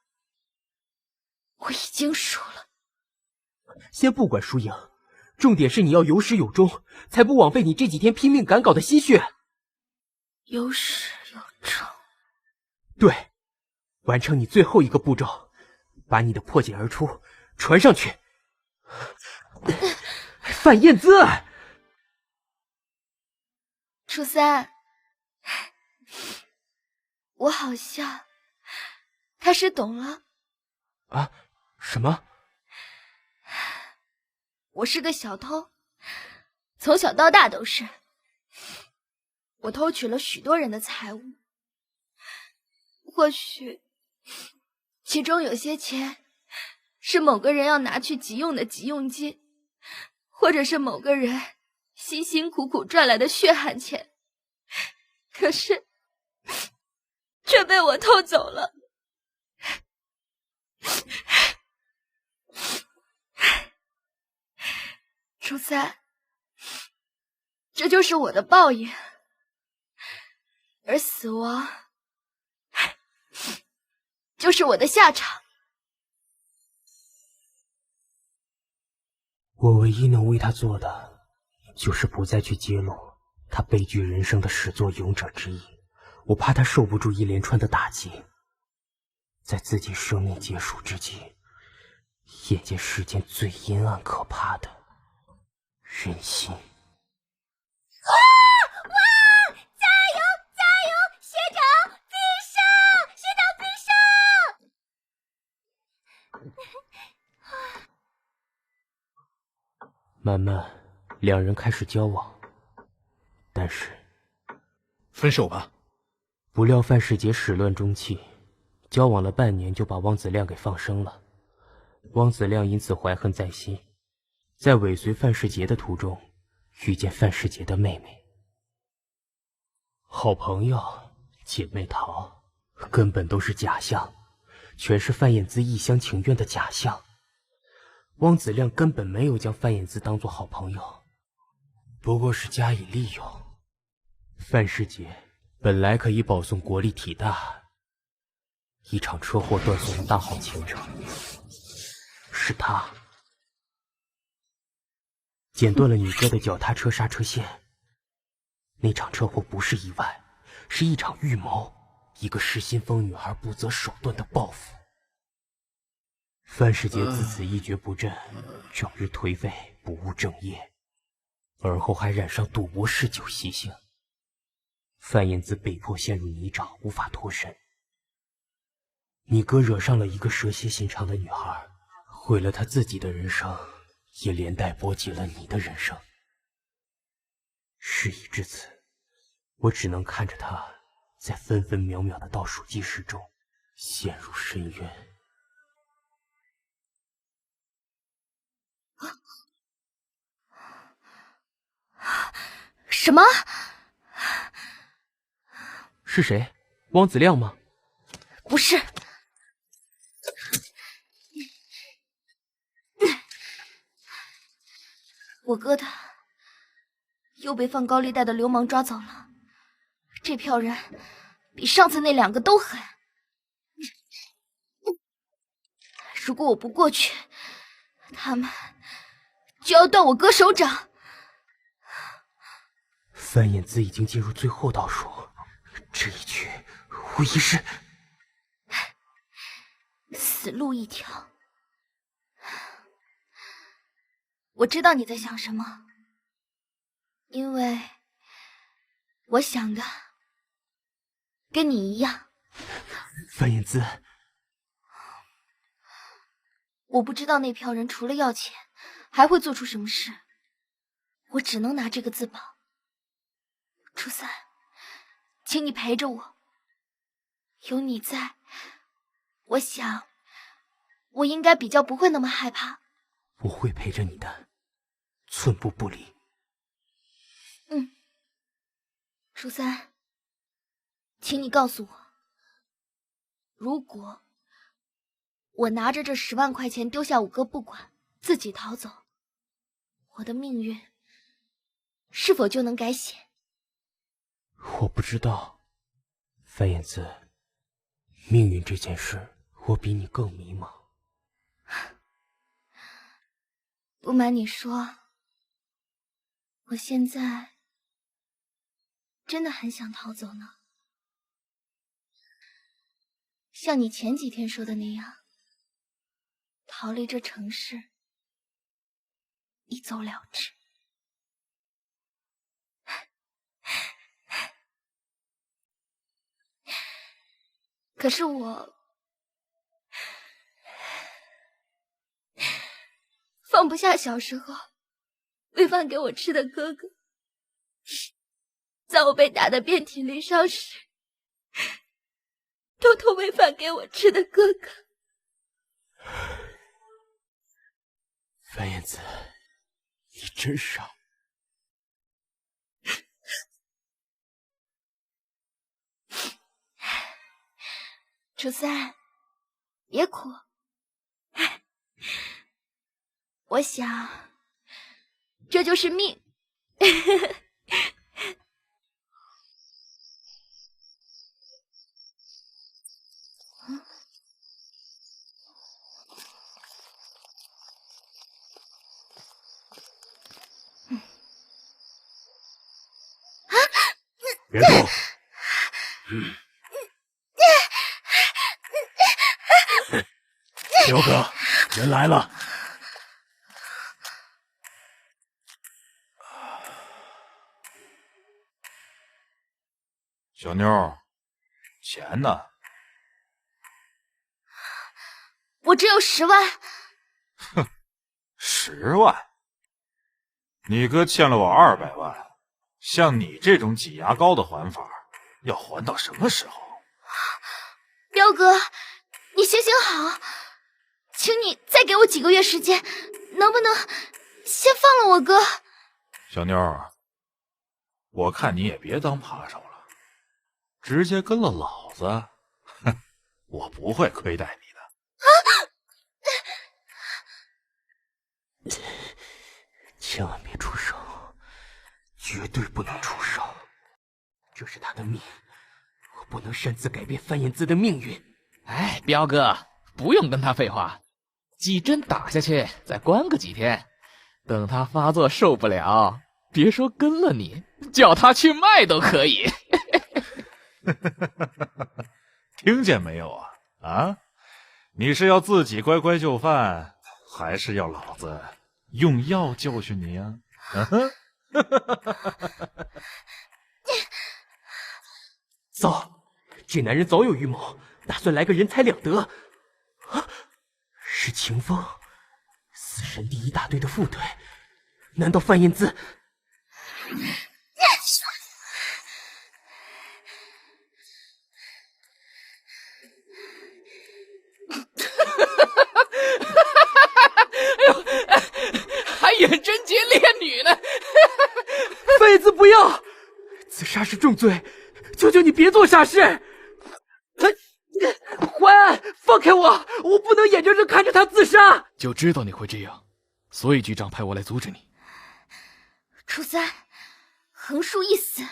[SPEAKER 6] 我已经输了。
[SPEAKER 10] 先不管输赢，重点是你要有始有终，才不枉费你这几天拼命赶稿的心血。
[SPEAKER 6] 有始有终。
[SPEAKER 10] 对，完成你最后一个步骤，把你的破茧而出传上去。范燕姿，
[SPEAKER 6] 初三，我好像开始懂了。
[SPEAKER 10] 啊？什么？
[SPEAKER 6] 我是个小偷，从小到大都是。我偷取了许多人的财物，或许其中有些钱是某个人要拿去急用的急用金，或者是某个人辛辛苦苦赚来的血汗钱，可是却被我偷走了。初三，这就是我的报应，而死亡就是我的下场。
[SPEAKER 10] 我唯一能为他做的，就是不再去揭露他悲剧人生的始作俑者之一。我怕他受不住一连串的打击，在自己生命结束之际，眼见世间最阴暗可怕的人心。
[SPEAKER 9] 哇！加油！加油！学长必胜！学长必胜！
[SPEAKER 10] 慢慢，两人开始交往，但是
[SPEAKER 8] 分手吧。
[SPEAKER 10] 不料范世杰始乱终弃，交往了半年就把汪子亮给放生了。汪子亮因此怀恨在心，在尾随范世杰的途中，遇见范世杰的妹妹。好朋友、姐妹淘，根本都是假象，全是范燕姿一厢情愿的假象。汪子亮根本没有将范燕姿当作好朋友，不过是加以利用。范世杰本来可以保送国立体大，一场车祸断送了大好前程。是他剪断了你哥的脚踏车刹车线。那场车祸不是意外，是一场预谋，一个失心疯女孩不择手段的报复。范世杰自此一蹶不振，整日颓废，不务正业，而后还染上赌博嗜酒习性。范燕姿被迫陷入泥沼，无法脱身。你哥惹上了一个蛇蝎心肠的女孩，毁了他自己的人生，也连带波及了你的人生。事已至此，我只能看着他在分分秒秒的倒数计时中陷入深渊。
[SPEAKER 6] 什么？
[SPEAKER 10] 是谁？汪子亮吗？
[SPEAKER 6] 不是。我哥他又被放高利贷的流氓抓走了，这票人比上次那两个都狠。如果我不过去，他们就要断我哥手掌。
[SPEAKER 10] 范燕姿已经进入最后倒数，这一局无疑是
[SPEAKER 6] 死路一条。我知道你在想什么，因为我想的跟你一样。
[SPEAKER 10] 范燕姿，
[SPEAKER 6] 我不知道那票人除了要钱，还会做出什么事，我只能拿这个自保。初三，请你陪着我，有你在，我想我应该比较不会那么害怕。
[SPEAKER 10] 我会陪着你的，寸步不离。
[SPEAKER 6] 初三，请你告诉我，如果我拿着这10万块钱丢下五哥不管，自己逃走，我的命运是否就能改写？
[SPEAKER 10] 我不知道，范燕姿，命运这件事，我比你更迷茫。
[SPEAKER 6] 不瞒你说，我现在真的很想逃走呢。像你前几天说的那样，逃离这城市，一走了之。可是我放不下小时候喂饭给我吃的哥哥，在我被打得遍体鳞伤时，偷偷喂饭给我吃的哥哥。
[SPEAKER 10] 范燕子，你真傻。
[SPEAKER 6] 楚三，别哭。我想，这就是命。
[SPEAKER 10] 别动。彪哥，人来了。
[SPEAKER 8] 小妞，钱呢？
[SPEAKER 6] 我只有10万。
[SPEAKER 8] 哼，10万？你哥欠了我200万，像你这种挤牙膏的还法，要还到什么时候？
[SPEAKER 6] 彪哥，你行行好，请你再给我几个月时间，能不能先放了我哥？
[SPEAKER 8] 小妞，我看你也别当扒手了，直接跟了老子，哼，我不会亏待你
[SPEAKER 10] 的。千万别出手，绝对不能出手，这是他的命，我不能擅自改变范彦姿的命运。
[SPEAKER 13] 哎，彪哥，不用跟他废话，几针打下去，再关个几天，等他发作受不了，别说跟了你，叫他去卖都可以。
[SPEAKER 8] 听见没有啊？啊，你是要自己乖乖就范，还是要老子用药教训你呀？
[SPEAKER 10] 糟，这男人早有预谋，打算来个人财两得。啊，是秦风，死神第1大队的副队，难道范彦姿？
[SPEAKER 13] 还演贞洁烈女呢！
[SPEAKER 10] 范彦姿不要，自杀是重罪，求求你别做傻事！淮安，放开我！我不能眼睁睁看着他自杀！
[SPEAKER 13] 就知道你会这样，所以局长派我来阻止你。
[SPEAKER 6] 楚三，横竖一死，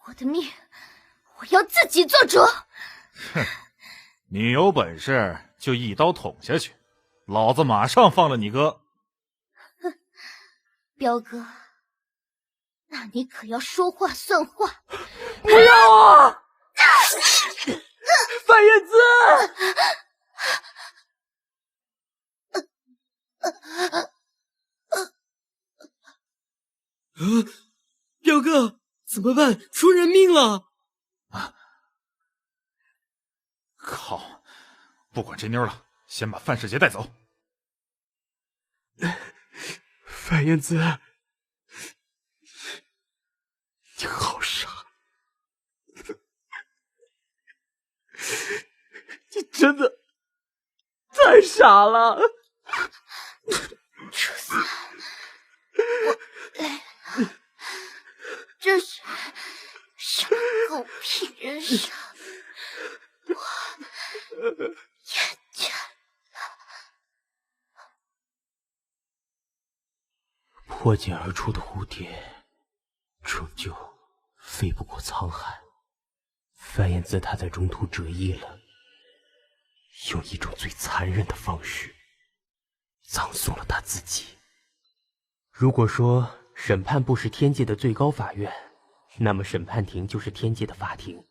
[SPEAKER 6] 我的命我要自己做主。
[SPEAKER 8] 哼，你有本事就一刀捅下去，老子马上放了你哥。
[SPEAKER 6] 彪哥，那你可要说话算话。
[SPEAKER 10] 不要啊！范彦姿！
[SPEAKER 11] 彪哥，怎么办？出人命了！
[SPEAKER 8] 啊！靠！不管这妞了，先把范世杰带走。
[SPEAKER 10] 范彦姿，你好傻！你真的太傻了！
[SPEAKER 6] 楚三，我累了，这是什么狗屁人生？我厌倦了。
[SPEAKER 10] 破茧而出的蝴蝶，终究飞不过沧海。范彦姿他在中途折翼了，用一种最残忍的方式葬送了他自己。如果说审判部是天界的最高法院，那么审判庭就是天界的法庭。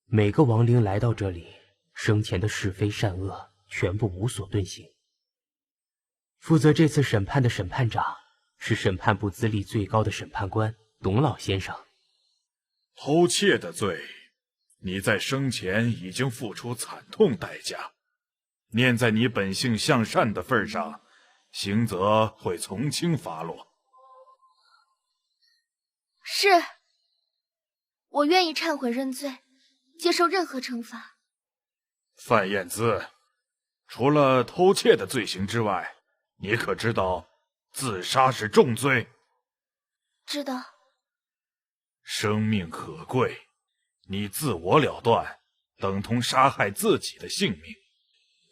[SPEAKER 10] 每个亡灵来到这里，生前的是非善恶全部无所遁形，负责这次审判的审判长是审判部资历最高的审判官董老先生。
[SPEAKER 8] 偷窃的罪，你在生前已经付出惨痛代价，念在你本性向善的份上，刑责会从轻发落。
[SPEAKER 6] 是，我愿意忏悔认罪，接受任何惩罚。
[SPEAKER 8] 范燕姿，除了偷窃的罪行之外，你可知道自杀是重罪？
[SPEAKER 6] 知道。
[SPEAKER 8] 生命可贵，你自我了断，等同杀害自己的性命，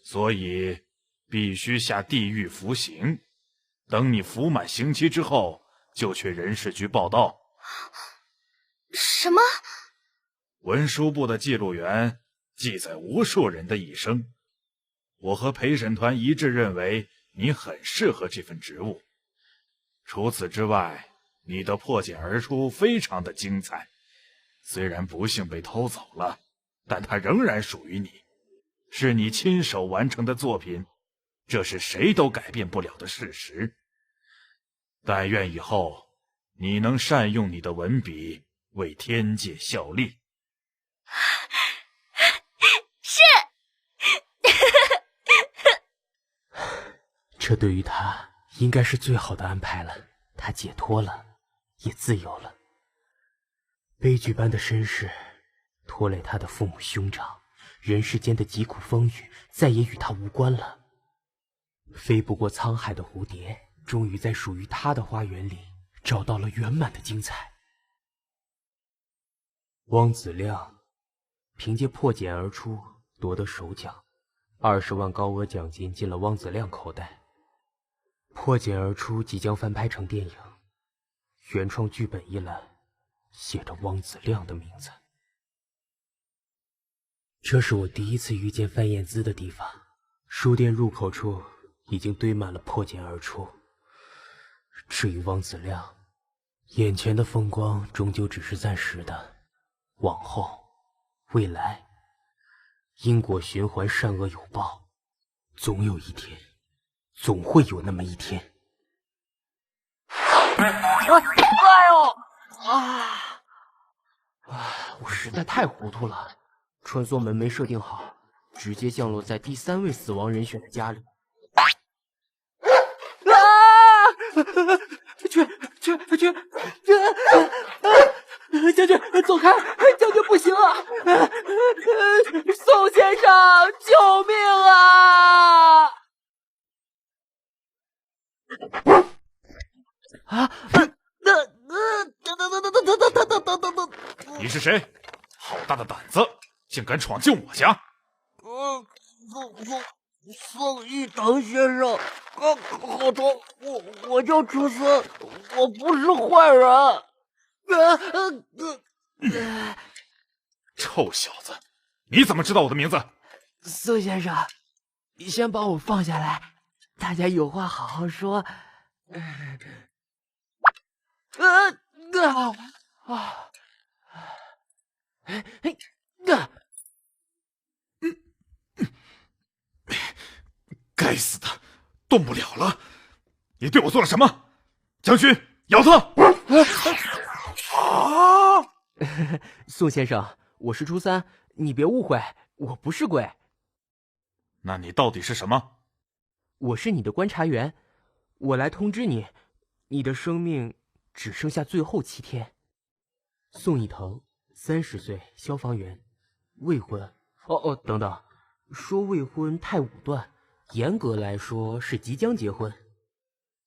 [SPEAKER 8] 所以必须下地狱服刑。等你服满刑期之后，就去人事局报到。
[SPEAKER 6] 什么？
[SPEAKER 8] 文书部的记录员记载无数人的一生，我和陪审团一致认为你很适合这份职务。除此之外，你的破茧而出非常的精彩，虽然不幸被偷走了，但它仍然属于你，是你亲手完成的作品，这是谁都改变不了的事实。但愿以后你能善用你的文笔，为天界效力。
[SPEAKER 6] 是。
[SPEAKER 10] 这对于他应该是最好的安排了，他解脱了，也自由了。悲剧般的身世拖累他的父母兄长，人世间的疾苦风雨再也与他无关了。飞不过沧海的蝴蝶，终于在属于他的花园里找到了圆满的精彩。汪子亮凭借破茧而出夺得首奖，20万高额奖金进了汪子亮口袋。破茧而出即将翻拍成电影，原创剧本一栏写着汪子亮的名字。这是我第一次遇见范燕姿的地方，书店入口处已经堆满了破茧而出。至于汪子亮，眼前的风光终究只是暂时的，往后未来因果循环，善恶有报，总有一天，总会有那么一天。我实在太糊涂了，传送门没设定好，直接降落在第3位死亡人选的家里。将军，走开！将军不行啊！宋先生，救命啊！
[SPEAKER 8] 你是谁？好大的胆子，竟敢闯进我家！
[SPEAKER 14] 宋一堂先生，好痛！我叫楚森，我不是坏人。
[SPEAKER 8] 臭小子，你怎么知道我的名字？
[SPEAKER 14] 宋先生，你先把我放下来，大家有话好好说。
[SPEAKER 8] 该死的，动不了了！你对我做了什么？将军，咬他！
[SPEAKER 10] 宋先生，我是初三，你别误会，我不是鬼。
[SPEAKER 8] 那你到底是什么？
[SPEAKER 10] 我是你的观察员，我来通知你，你的生命只剩下最后7天。宋一腾，30岁，消防员，未婚。等等，说未婚太武断，严格来说是即将结婚。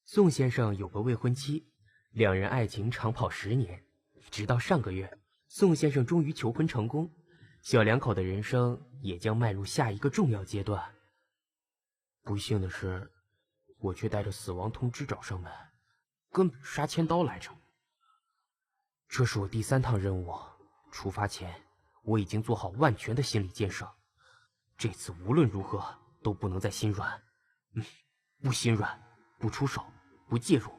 [SPEAKER 10] 宋先生有个未婚妻，2人爱情长跑10年，直到上个月，宋先生终于求婚成功，小两口的人生也将迈入下一个重要阶段。不幸的是，我却带着死亡通知找上门，根本杀千刀来着。这是我第3趟任务，出发前我已经做好万全的心理建设，这次无论如何都不能再心软。不心软，不出手，不介入，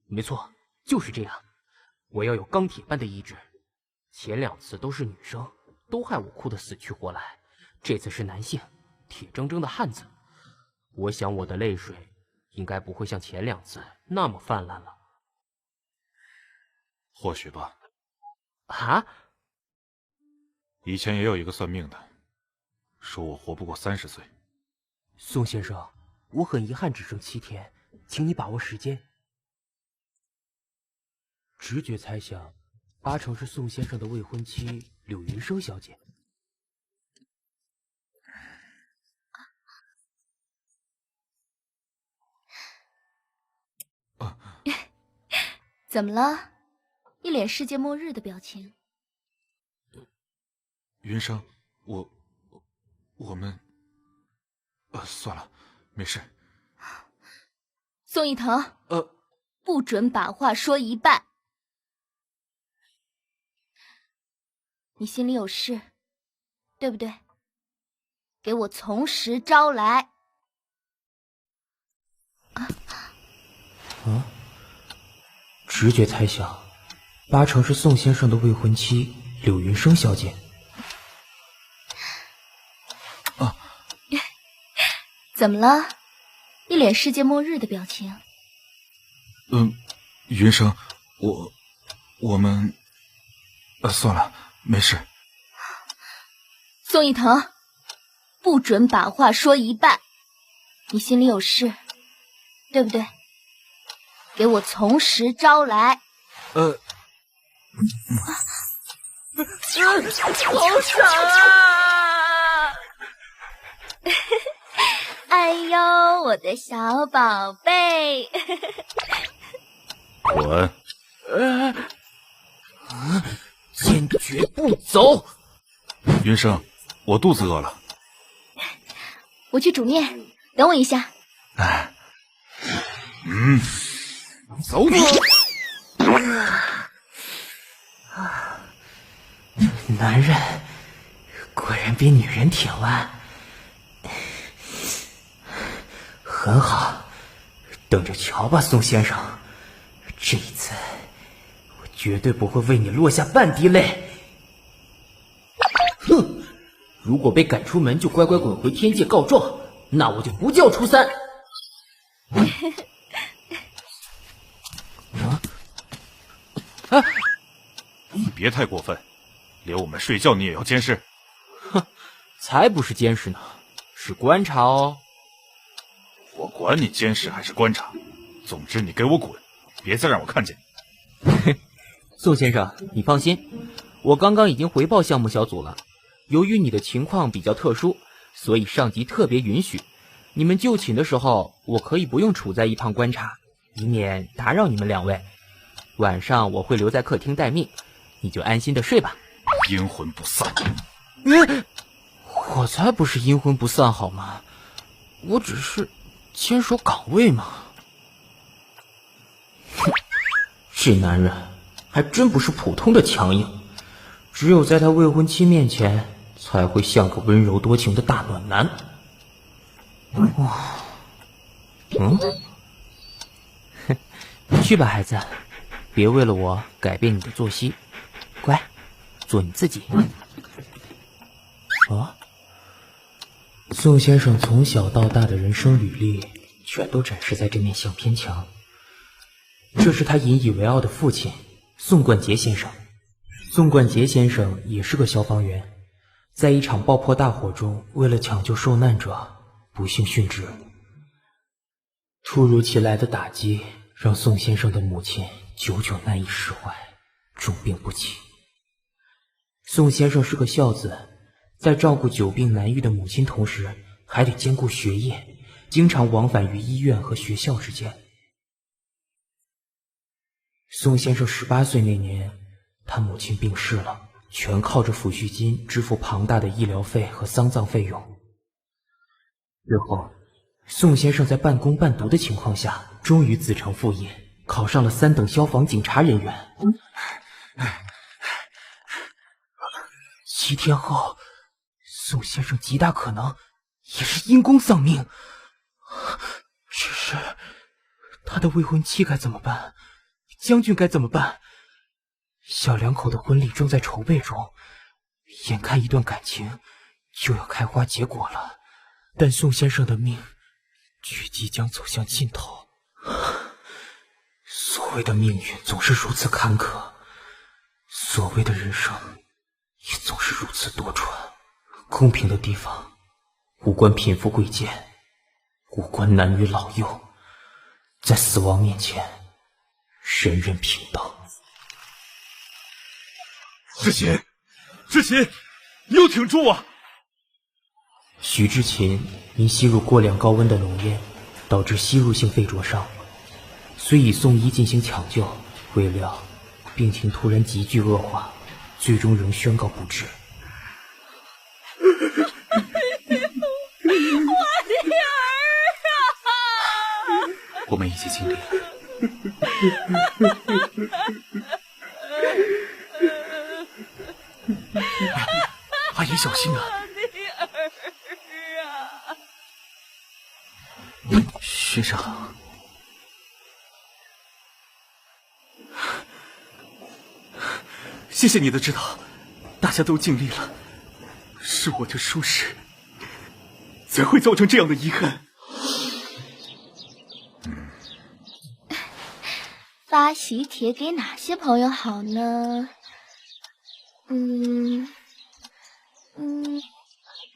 [SPEAKER 10] 没错，就是这样。我要有钢铁般的意志。前2次都是女生，都害我哭得死去活来，这次是男性，铁铮铮的汉子。我想我的泪水应该不会像前2次那么泛滥了。
[SPEAKER 8] 或许吧。
[SPEAKER 10] 啊？
[SPEAKER 8] 以前也有一个算命的，说我活不过30岁。
[SPEAKER 10] 宋先生，我很遗憾只剩7天，请你把握时间。直觉猜想，8成是宋先生的未婚妻柳云生小姐。
[SPEAKER 6] 怎么了？一脸世界末日的表情。
[SPEAKER 8] 云生，我们，算了，没事。
[SPEAKER 6] 宋一腾，不准把话说一半。你心里有事，对不对？给我从实招来。
[SPEAKER 10] 直觉猜想，8成是宋先生的未婚妻柳云生小姐。
[SPEAKER 6] 怎么了？一脸世界末日的表情。
[SPEAKER 8] 云生，我们，算了，没事。
[SPEAKER 6] 宋一腾，不准把话说一半。你心里有事，对不对？给我从实招来。
[SPEAKER 14] 好傻啊！
[SPEAKER 6] 哎呦，我的小宝贝！
[SPEAKER 8] 滚！
[SPEAKER 10] 坚决不走！
[SPEAKER 8] 云生，我肚子饿了。
[SPEAKER 6] 我去煮面，等我一下。
[SPEAKER 8] 走你！
[SPEAKER 10] 男人果然比女人铁腕。很好，等着瞧吧，宋先生，这一次我绝对不会为你落下半滴泪。哼，如果被赶出门就乖乖滚回天界告状，那我就不叫初三。
[SPEAKER 8] 你别太过分，连我们睡觉你也要监视。
[SPEAKER 10] 哼，才不是监视呢，是观察哦。
[SPEAKER 8] 我管你监视还是观察，总之你给我滚，别再让我看见
[SPEAKER 10] 你。宋先生，你放心，我刚刚已经回报项目小组了。由于你的情况比较特殊，所以上级特别允许你们就寝的时候，我可以不用处在一旁观察，以免打扰你们2位。晚上我会留在客厅待命，你就安心的睡吧。
[SPEAKER 8] 阴魂不散。
[SPEAKER 10] 我才不是阴魂不散好吗？我只是坚守岗位嘛。哼，这男人还真不是普通的强硬，只有在他未婚妻面前才会像个温柔多情的大暖男。哇，去吧，孩子，别为了我改变你的作息，乖，做你自己。宋先生从小到大的人生履历全都展示在这面相片墙。这是他引以为傲的父亲宋冠杰先生。宋冠杰先生也是个消防员，在一场爆破大火中，为了抢救受难者，不幸殉职。突如其来的打击让宋先生的母亲久久难以释怀，重病不起。宋先生是个孝子，在照顾久病难愈的母亲同时，还得兼顾学业，经常往返于医院和学校之间。宋先生18岁那年，他母亲病逝了，全靠着抚恤金支付庞大的医疗费和丧葬费用。日后，宋先生在半工半读的情况下，终于自偿父业，考上了3等消防警察人员。7天后，宋先生极大可能也是因公丧命。只是他的未婚妻该怎么办？将军该怎么办？小两口的婚礼正在筹备中，眼看一段感情就要开花结果了，但宋先生的命
[SPEAKER 1] 却即将走向尽头。所谓的命运总是如此坎坷，所谓的人生也总是如此多舛。公平的地方无关贫富贵贱，无关男女老幼，在死亡面前，人人平等。
[SPEAKER 8] 知琴，知琴，你又挺住啊！
[SPEAKER 1] 徐之琴因吸入过量高温的浓烟，导致吸入性肺灼伤，虽已送医进行抢救，未料病情突然急剧恶化，最终仍宣告不治。
[SPEAKER 4] 我们一起尽力了。阿姨小心啊！学长，谢谢你的指导，大家都尽力了，是我的疏失，才会造成这样的遗憾。
[SPEAKER 6] 发喜帖给哪些朋友好呢？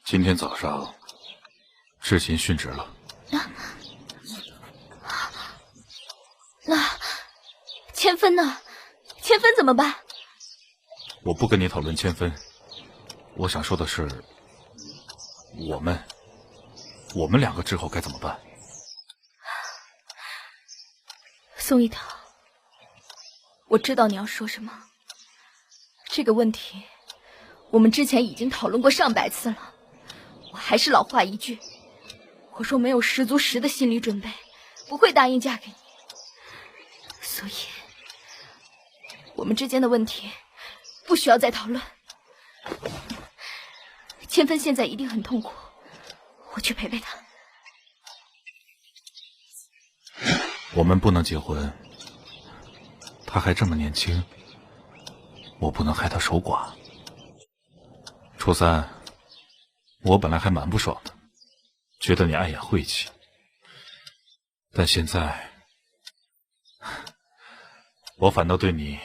[SPEAKER 8] 今天早上，知琴殉职了。
[SPEAKER 6] 那千分呢？千分怎么办？
[SPEAKER 8] 我不跟你讨论千分，我想说的是，我们两个之后该怎么办？
[SPEAKER 6] 宋一桃，我知道你要说什么。这个问题，我们之前已经讨论过上百次了。我还是老话一句，我若没有十足10的心理准备，不会答应嫁给你。所以，我们之间的问题不需要再讨论。千分现在一定很痛苦，我去陪陪他。
[SPEAKER 8] 我们不能结婚，他还这么年轻，我不能害他守寡。初三，我本来还蛮不爽的，觉得你爱演晦气，但现在，我反倒对你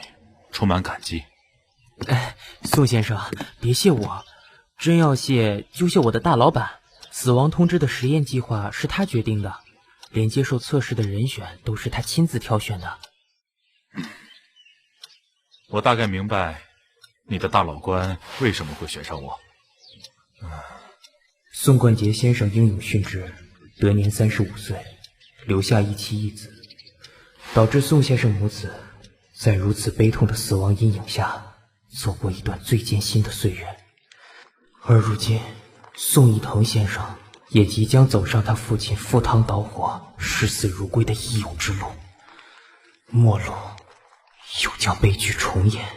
[SPEAKER 8] 充满感激。
[SPEAKER 1] 宋先生，别谢我，真要谢就谢我的大老板。死亡通知的实验计划是他决定的，连接受测试的人选都是他亲自挑选的。
[SPEAKER 8] 我大概明白你的大老官为什么会选上我。
[SPEAKER 1] 宋冠杰先生英勇殉职，得年35岁，留下一妻一子，导致宋先生母子在如此悲痛的死亡阴影下走过一段最艰辛的岁月。而如今，宋一腾先生也即将走上他父亲赴汤蹈火、视死如归的义勇之路，末路又将悲剧重演。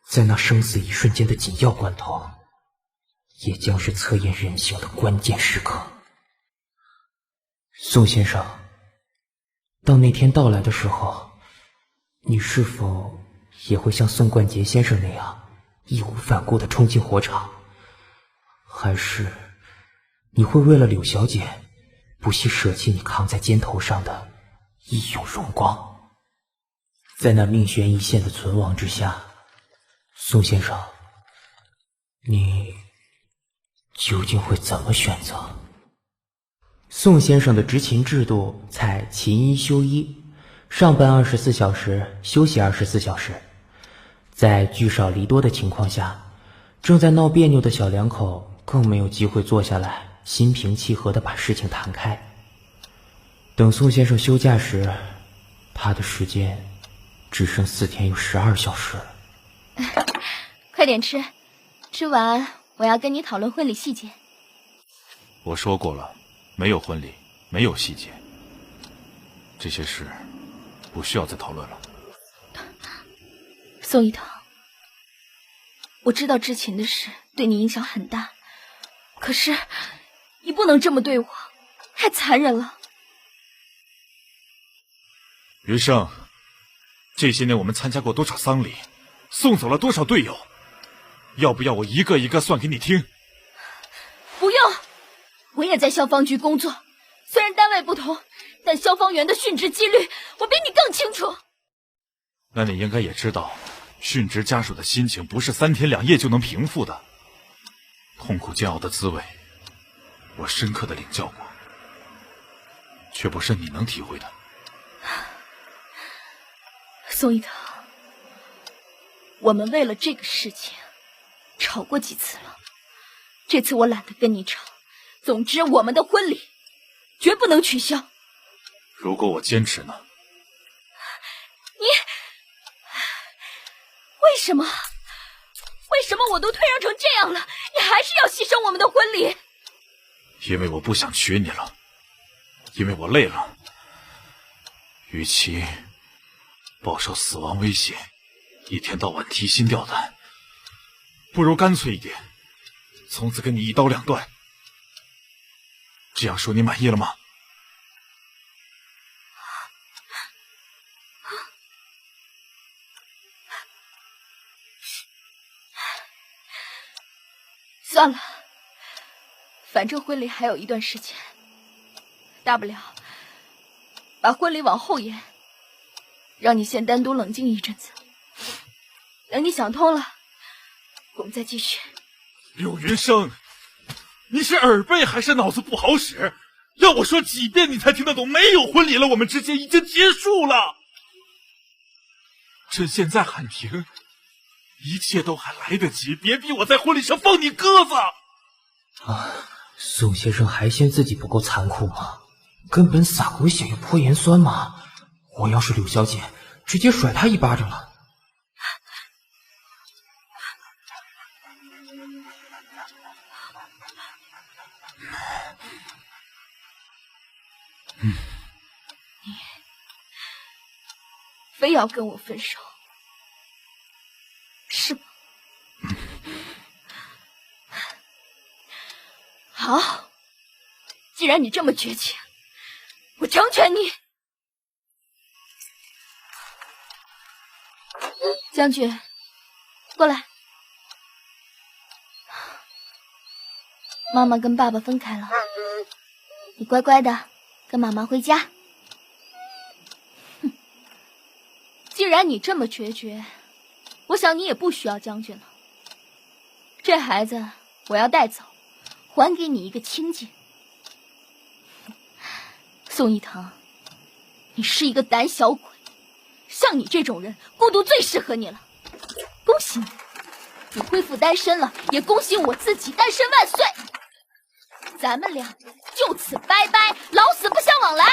[SPEAKER 1] 在那生死一瞬间的紧要关头，也将是测验人性的关键时刻。宋先生，当那天到来的时候，你是否也会像宋冠杰先生那样义无反顾地冲进火场？还是你会为了柳小姐不惜舍弃你扛在肩头上的义勇荣光？在那命悬一线的存亡之下，宋先生，你究竟会怎么选择？宋先生的执勤制度采勤一休一，上班24小时，休息24小时。在聚少离多的情况下，正在闹别扭的小两口更没有机会坐下来心平气和地把事情谈开。等宋先生休假时，他的时间只剩4天又12小时了。
[SPEAKER 6] 快点吃，吃完我要跟你讨论婚礼细节。
[SPEAKER 8] 我说过了，没有婚礼，没有细节，这些事不需要再讨论了。
[SPEAKER 6] 宋一腾，我知道知琴的事对你影响很大，可是你不能这么对我，太残忍了。
[SPEAKER 8] 余生，这些年我们参加过多少丧礼，送走了多少队友，要不要我一个一个算给你听？
[SPEAKER 6] 不用，我也在消防局工作，虽然单位不同，但消防员的殉职几率我比你更清楚。
[SPEAKER 8] 那你应该也知道，殉职家属的心情不是3天2夜就能平复的，痛苦煎熬的滋味，我深刻的领教过，却不是你能体会的。
[SPEAKER 6] 宋一腾，我们为了这个事情吵过几次了，这次我懒得跟你吵。总之，我们的婚礼绝不能取消。
[SPEAKER 8] 如果我坚持呢？
[SPEAKER 6] 你为什么我都退让成这样了，你还是要牺牲我们的婚礼？
[SPEAKER 8] 因为我不想娶你了，因为我累了。与其饱受死亡威胁，一天到晚提心吊胆，不如干脆一点，从此跟你一刀两断。这样说你满意了吗？
[SPEAKER 6] 算了，反正婚礼还有一段时间，大不了把婚礼往后延，让你先单独冷静一阵子，等你想通了，我们再继续。
[SPEAKER 8] 柳云生，你是耳背还是脑子不好使？要我说几遍你才听得懂？没有婚礼了，我们之间已经结束了。趁现在喊停，一切都还来得及，别逼我在婚礼上放你鸽子。
[SPEAKER 10] 宋先生还嫌自己不够残酷吗？根本撒狗血又泼盐酸嘛！我要是柳小姐，直接甩他一巴掌了。
[SPEAKER 6] 你非要跟我分手，是吗？好，既然你这么绝情，我成全你。将军，过来。妈妈跟爸爸分开了，你乖乖的跟妈妈回家。哼，既然你这么决绝，我想你也不需要将军了。这孩子我要带走，还给你一个清净。宋一腾，你是一个胆小鬼，像你这种人，孤独最适合你了。恭喜你，你恢复单身了，也恭喜我自己单身万岁。咱们俩就此拜拜，老死不相往来。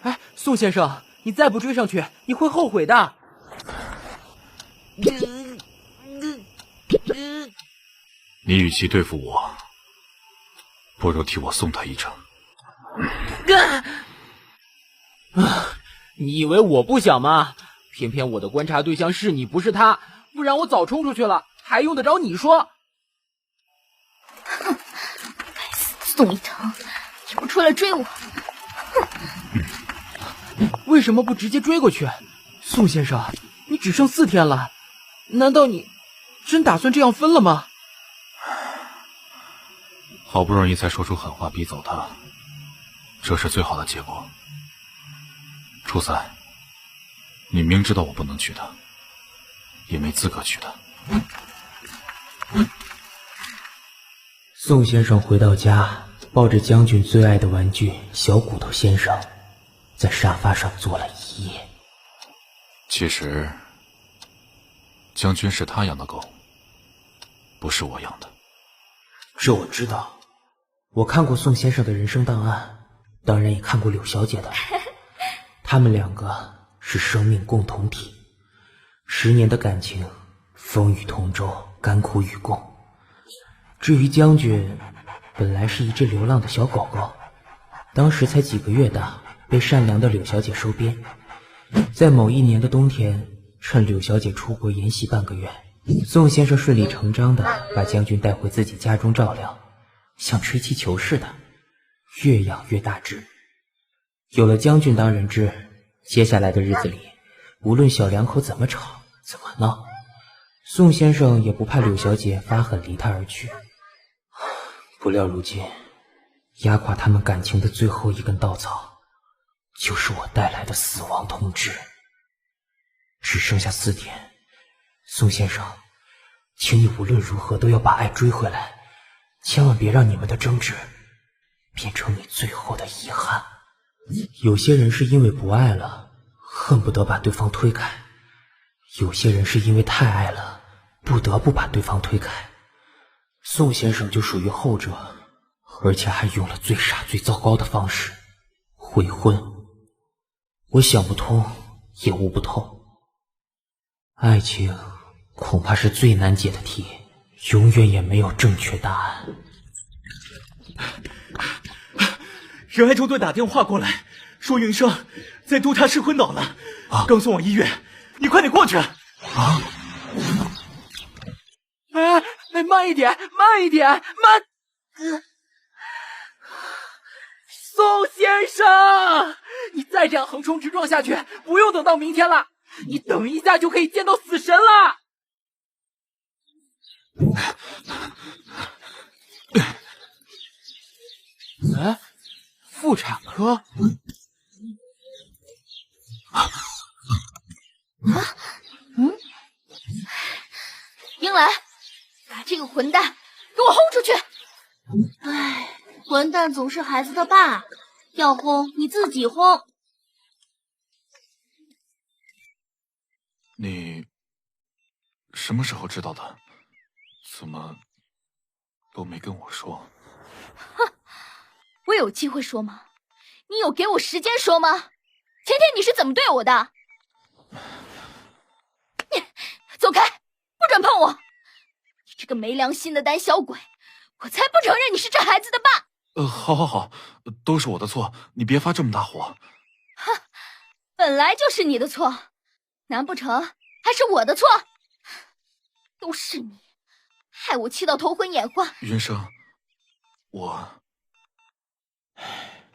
[SPEAKER 1] 哎，宋先生，你再不追上去，你会后悔的。
[SPEAKER 8] 你与其对付我，不如替我送他一程。
[SPEAKER 1] 你以为我不想吗？偏偏我的观察对象是你，不是他，不然我早冲出去了，还用得着你说？
[SPEAKER 6] 哼，该死的宋一腾，也不出来追我。
[SPEAKER 1] 为什么不直接追过去？宋先生，你只剩4天了，难道你真打算这样分了吗？
[SPEAKER 8] 好不容易才说出狠话逼走他，这是最好的结果。初三，你明知道我不能娶她，也没资格娶她。
[SPEAKER 10] 宋先生回到家，抱着将军最爱的玩具小骨头先生，在沙发上坐了一夜。
[SPEAKER 8] 其实，将军是他养的狗，不是我养的。
[SPEAKER 10] 这我知道，我看过宋先生的人生档案，当然也看过柳小姐的。他们2个是生命共同体，10年的感情，风雨同舟，甘苦与共。至于将军，本来是一只流浪的小狗狗，当时才几个月大，被善良的柳小姐收编。在某一年的冬天，趁柳小姐出国研习半个月，宋先生顺理成章地把将军带回自己家中照料，像吹气球似的，越养越大只。有了将军当人质，接下来的日子里，无论小两口怎么吵怎么闹，宋先生也不怕柳小姐发狠离他而去。不料如今压垮他们感情的最后一根稻草，就是我带来的死亡通知。只剩下4天，宋先生，请你无论如何都要把爱追回来，千万别让你们的争执变成你最后的遗憾。有些人是因为不爱了，恨不得把对方推开；有些人是因为太爱了，不得不把对方推开。宋先生就属于后者，而且还用了最傻最糟糕的方式——悔婚。我想不通，也悟不透。爱情恐怕是最难解的题，永远也没有正确答案。
[SPEAKER 15] 仁爱中队打电话过来，说云生在督察室昏倒了，刚送往医院，你快点过去。
[SPEAKER 13] 慢一点，慢一点，慢！宋先生，你再这样横冲直撞下去，不用等到明天了，你等一下就可以见到死神了。
[SPEAKER 1] 妇产科？
[SPEAKER 6] 英兰，把这个混蛋给我轰出去！
[SPEAKER 7] 唉，混蛋总是孩子的爸，要轰你自己轰。
[SPEAKER 8] 你什么时候知道的？怎么都没跟我说？
[SPEAKER 6] 哼，我有机会说吗？你有给我时间说吗？前天你是怎么对我的？你走开，不准碰我！你这个没良心的胆小鬼，我才不承认你是这孩子的爸！
[SPEAKER 8] 好，都是我的错，你别发这么大火。
[SPEAKER 6] 哼，本来就是你的错，难不成还是我的错？都是你，害我气到头昏眼花。
[SPEAKER 8] 云生，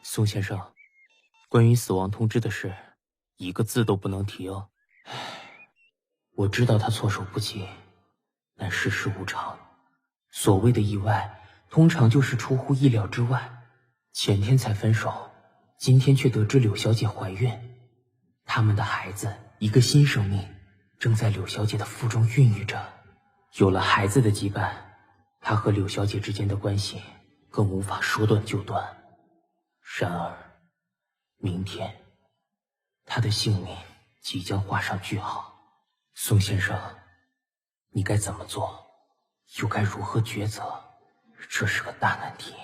[SPEAKER 10] 宋先生，关于死亡通知的事，一个字都不能提哦。我知道他措手不及，但世事无常，所谓的意外通常就是出乎意料之外。前天才分手，今天却得知柳小姐怀孕，他们的孩子，一个新生命，正在柳小姐的腹中孕育着。有了孩子的羁绊，他和柳小姐之间的关系更无法说断就断。然而，明天，他的性命即将画上句号。宋先生，你该怎么做，又该如何抉择？这是个大难题，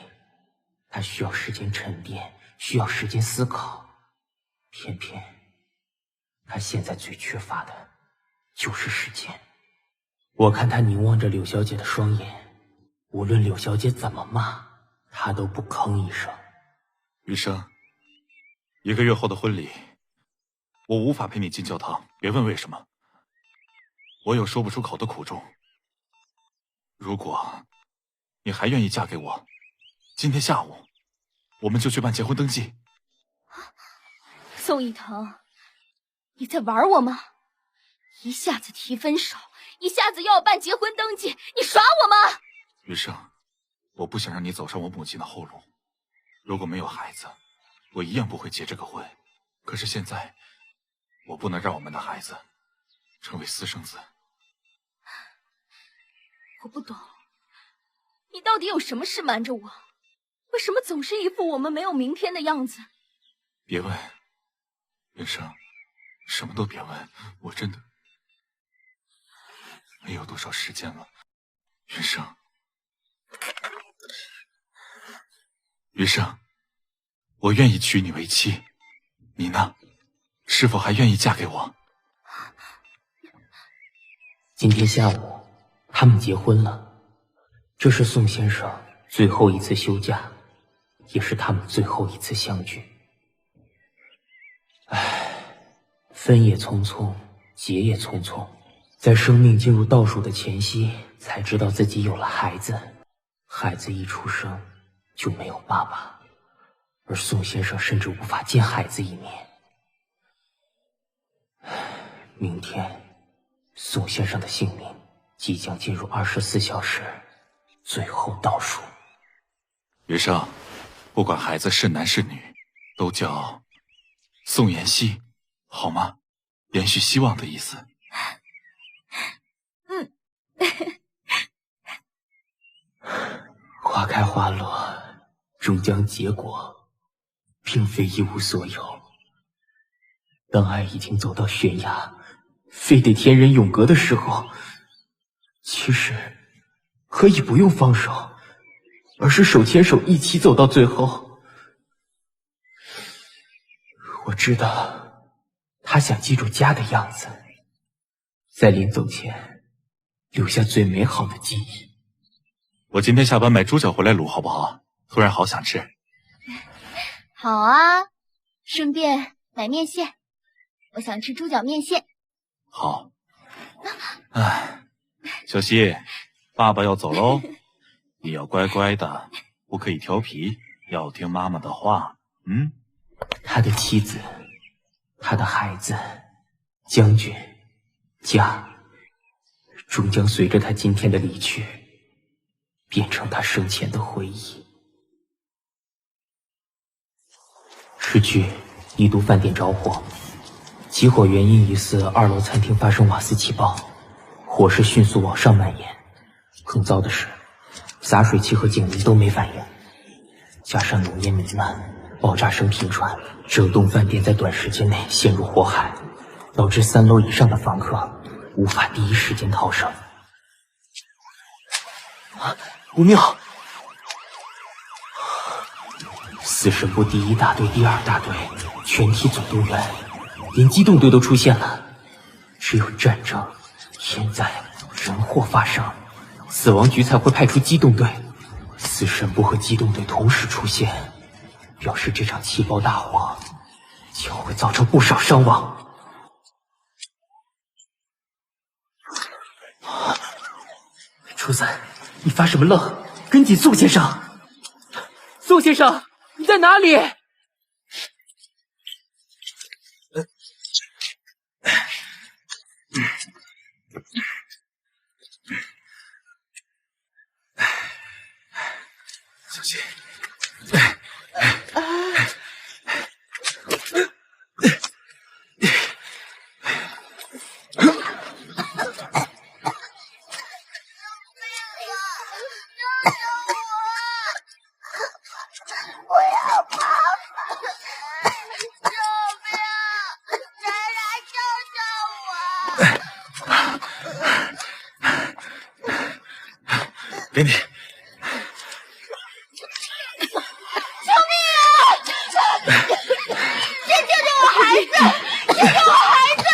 [SPEAKER 10] 他需要时间沉淀，需要时间思考。偏偏，他现在最缺乏的就是时间。我看他凝望着柳小姐的双眼，无论柳小姐怎么骂，他都不吭一声。
[SPEAKER 8] 余生，1个月后的婚礼，我无法陪你进教堂，别问为什么。我有说不出口的苦衷。如果你还愿意嫁给我，今天下午我们就去办结婚登记。
[SPEAKER 6] 宋一腾，你在玩我吗？一下子提分手，一下子又要办结婚登记，你耍我吗？
[SPEAKER 8] 余生，我不想让你走上我母亲的后路。如果没有孩子，我一样不会结这个婚。可是现在，我不能让我们的孩子成为私生子。
[SPEAKER 6] 我不懂，你到底有什么事瞒着我？为什么总是一副我们没有明天的样子？
[SPEAKER 8] 别问，云生，什么都别问，我真的没有多少时间了。云生，云生，我愿意娶你为妻，你呢？是否还愿意嫁给我？
[SPEAKER 10] 今天下午，他们结婚了。这是宋先生最后一次休假，也是他们最后一次相聚。分也匆匆，结也匆匆，在生命进入倒数的前夕，才知道自己有了孩子。孩子一出生就没有爸爸，而宋先生甚至无法见孩子一面。明天，宋先生的性命即将进入24小时最后倒数。
[SPEAKER 8] 云生，不管孩子是男是女，都叫宋妍希，好吗？延续希望的意思。
[SPEAKER 10] 花开花落，终将结果，并非一无所有。当爱已经走到悬崖，非得天人永隔的时候，其实可以不用放手，而是手牵手一起走到最后。我知道他想记住家的样子，在临走前留下最美好的记忆。
[SPEAKER 8] 我今天下班买猪脚回来卤好不好？突然好想吃。
[SPEAKER 6] 好啊，顺便买面线，我想吃猪脚面线。
[SPEAKER 8] 好。哎，小希，爸爸要走喽，你要乖乖的，不可以调皮，要听妈妈的话。
[SPEAKER 10] 他的妻子，他的孩子，将军，家，终将随着他今天的离去，变成他生前的回忆。市区一都饭店着火，起火原因疑似2楼餐厅发生瓦斯气爆，火势迅速往上蔓延。更糟的是，洒水器和警铃都没反应，加上浓烟弥漫，爆炸声频传，整栋饭店在短时间内陷入火海，导致3楼以上的房客无法第一时间逃生。不妙！死神部第1大队、第2大队全体总动员，连机动队都出现了。只有战争、天灾、人祸发生，死亡局才会派出机动队。死神部和机动队同时出现，表示这场气爆大火将会造成不少伤亡。初三，你发什么愣？跟紧宋先生！宋先生，你在哪里？
[SPEAKER 8] 小心！给你。
[SPEAKER 9] 救命啊！谁救救我孩子？救救我孩子！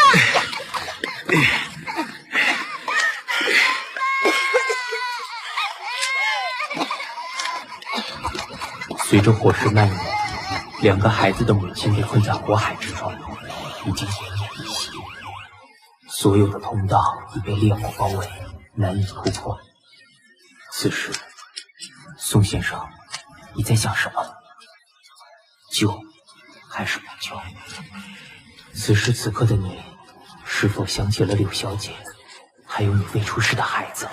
[SPEAKER 10] 随着火势蔓延，2个孩子的母亲被困在火海之中，已经奄奄一息。所有的通道已被烈火包围，难以突破。此时，宋先生，你在想什么？救还是不救？此时此刻的你，是否想起了柳小姐，还有你未出世的孩子？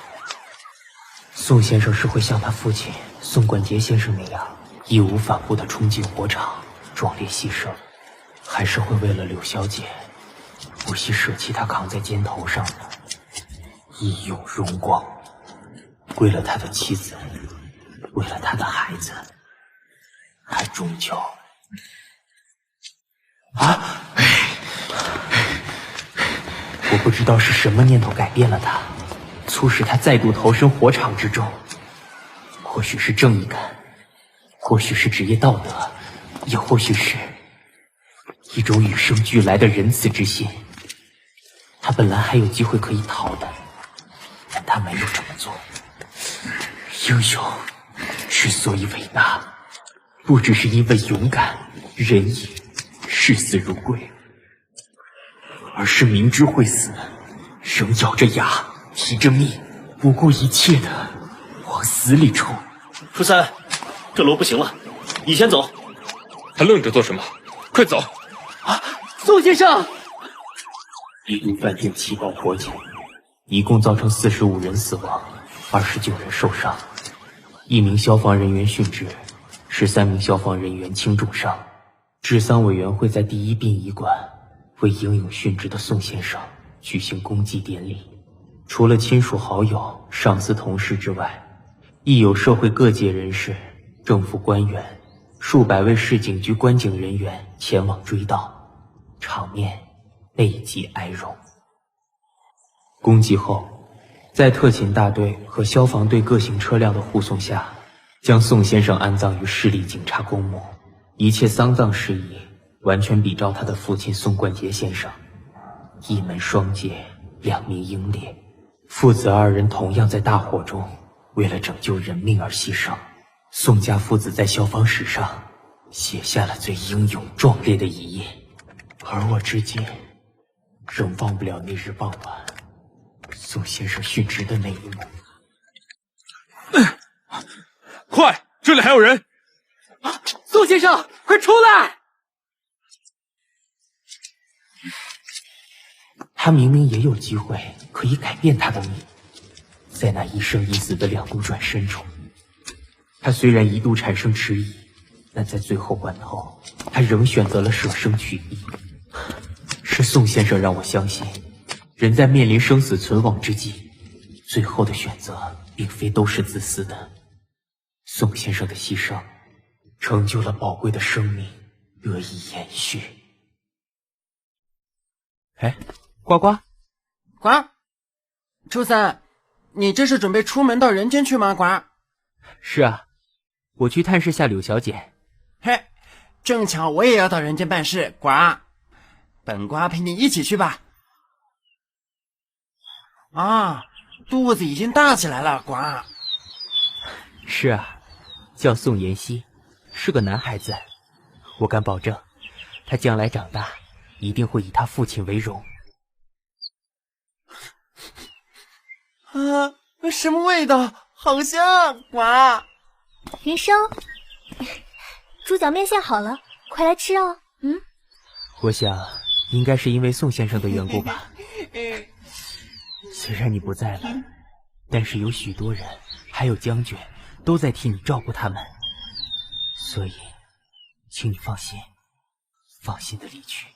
[SPEAKER 10] 宋先生是会像他父亲宋冠杰先生那样，义无反顾地冲进火场，壮烈牺牲，还是会为了柳小姐，不惜舍弃他扛在肩头上的义勇荣光？为了他的妻子，为了他的孩子，还终究……我不知道是什么念头改变了他，促使他再度投身火场之中。或许是正义感，或许是职业道德，也或许是一种与生俱来的仁慈之心。他本来还有机会可以逃的，但他没有这么做。英雄之所以伟大，不只是因为勇敢、仁义、视死如归，而是明知会死，仍咬着牙、提着命，不顾一切的往死里冲。
[SPEAKER 4] 初三，这楼不行了，你先走。
[SPEAKER 5] 还愣着做什么？快走！
[SPEAKER 10] 宋先生！一都饭店起爆火警，一共造成45人死亡，29人受伤。1名消防人员殉职13名消防人员轻重伤。治丧委员会在第一殡仪馆为英勇殉职的宋先生举行公祭典礼。除了亲属好友、上司同事之外，亦有社会各界人士、政府官员、数百位市警局观警人员前往追悼，场面悲极哀荣。公祭后，在特勤大队和消防队各型车辆的护送下，将宋先生安葬于市立警察公墓，一切丧葬事宜完全比照他的父亲宋冠杰先生。一门双杰，两名英烈，父子二人同样在大火中为了拯救人命而牺牲。宋家父子在消防史上写下了最英勇壮烈的一页，而我至今仍忘不了那日傍晚宋先生殉职的那一幕。
[SPEAKER 5] 快，这里还有人！
[SPEAKER 15] 宋先生，快出来！
[SPEAKER 10] 他明明也有机会可以改变他的命，在那一生一死的两度转身中，他虽然一度产生迟疑，但在最后关头，他仍选择了舍生取义。是宋先生让我相信，人在面临生死存亡之际，最后的选择并非都是自私的。宋先生的牺牲，成就了宝贵的生命得以延续。
[SPEAKER 3] 哎，呱呱，呱，初三，你这是准备出门到人间去吗？呱。
[SPEAKER 10] 是啊，我去探视下柳小姐。
[SPEAKER 3] 嘿，正巧我也要到人间办事，呱。本呱陪你一起去吧。啊，肚子已经大起来了，呱。
[SPEAKER 10] 是啊，叫宋妍希，是个男孩子，我敢保证，他将来长大一定会以他父亲为荣。
[SPEAKER 3] 啊，什么味道？好香！呱。
[SPEAKER 12] 云生，猪脚面线好了，快来吃哦。
[SPEAKER 10] 我想应该是因为宋先生的缘故吧。虽然你不在了，但是有许多人，还有将军，都在替你照顾他们，所以，请你放心，放心的离去。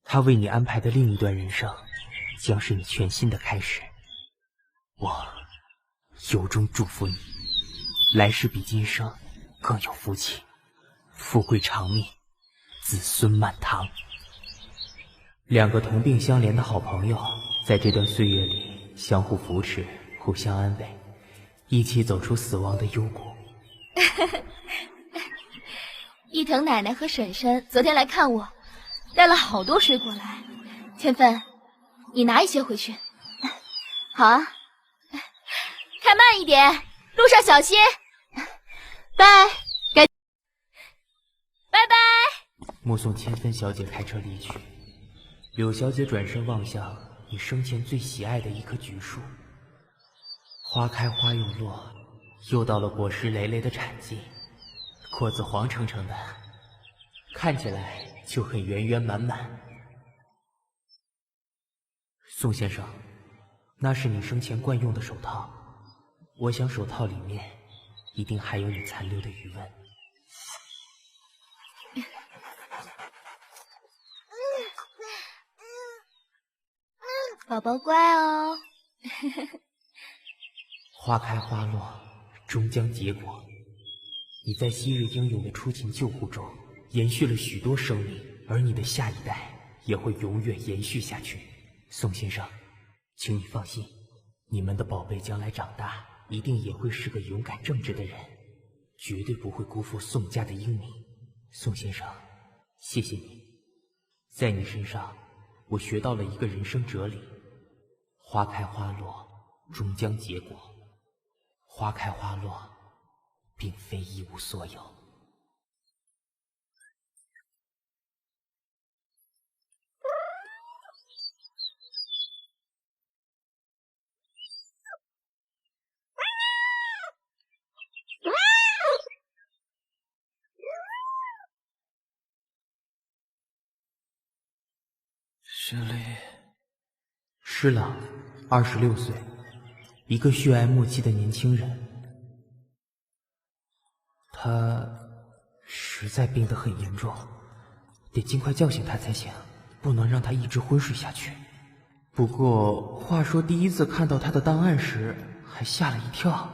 [SPEAKER 10] 他为你安排的另一段人生，将是你全新的开始。我由衷祝福你，来世比今生更有福气，富贵长命，子孙满堂。两个同病相怜的好朋友，在这段岁月里相互扶持，互相安慰，一起走出死亡的幽谷。
[SPEAKER 6] 伊藤奶奶和婶婶昨天来看我，带了好多水果来。千分，你拿一些回去。好啊，开慢一点，路上小心。拜拜。
[SPEAKER 10] 目送千分小姐开车离去，柳小姐转身望向你生前最喜爱的一棵橘树，花开花又落，又到了果实累累的产季，果子黄澄澄的，看起来就很圆圆满满。宋先生，那是你生前惯用的手套，我想手套里面一定还有你残留的余温。
[SPEAKER 6] 宝宝乖哦。
[SPEAKER 10] 花开花落，终将结果。你在昔日英勇的出勤救护中延续了许多生命，而你的下一代也会永远延续下去。宋先生，请你放心，你们的宝贝将来长大一定也会是个勇敢正直的人，绝对不会辜负宋家的英名。宋先生，谢谢你，在你身上我学到了一个人生哲理：花开花落，终将结果。花开花落，并非一无所有。
[SPEAKER 11] 雪莉，
[SPEAKER 10] 施朗，26岁，一个血爱莫及的年轻人。他实在病得很严重，得尽快叫醒他才行，不能让他一直昏睡下去。不过话说第一次看到他的档案时还吓了一跳，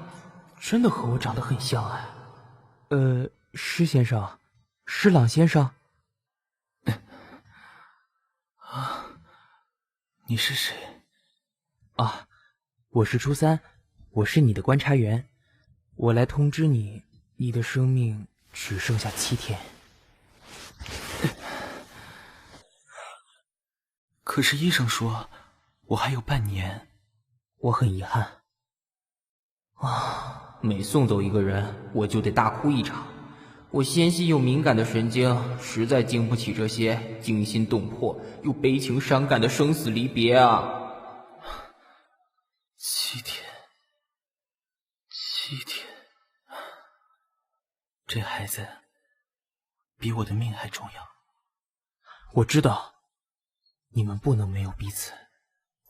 [SPEAKER 10] 真的和我长得很像啊。施先生，施朗先生。
[SPEAKER 15] 你是谁？
[SPEAKER 10] 啊，我是初三，我是你的观察员，我来通知你，你的生命只剩下7天。
[SPEAKER 15] 可是医生说我还有半年。
[SPEAKER 10] 我很遗憾。每送走一个人，我就得大哭一场。我纤细又敏感的神经实在经不起这些惊心动魄又悲情伤感的生死离别啊
[SPEAKER 15] ！7天，这孩子比我的命还重要。
[SPEAKER 10] 我知道，你们不能没有彼此。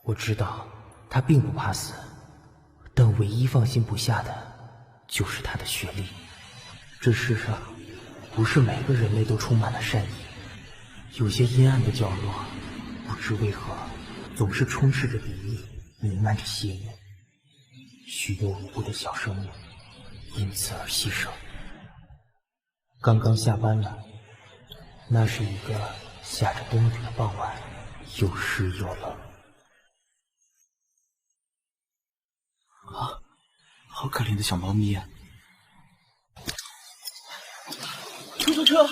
[SPEAKER 10] 我知道他并不怕死，但唯一放心不下的就是他的学历。这世上不是每个人类都充满了善意，有些阴暗的角落，不知为何总是充斥着敌意，弥漫着邪念。许多无辜的小生命因此而牺牲。刚刚下班了，那是一个下着冬雨的傍晚，又湿又冷。
[SPEAKER 15] 好可怜的小猫咪啊！出租车！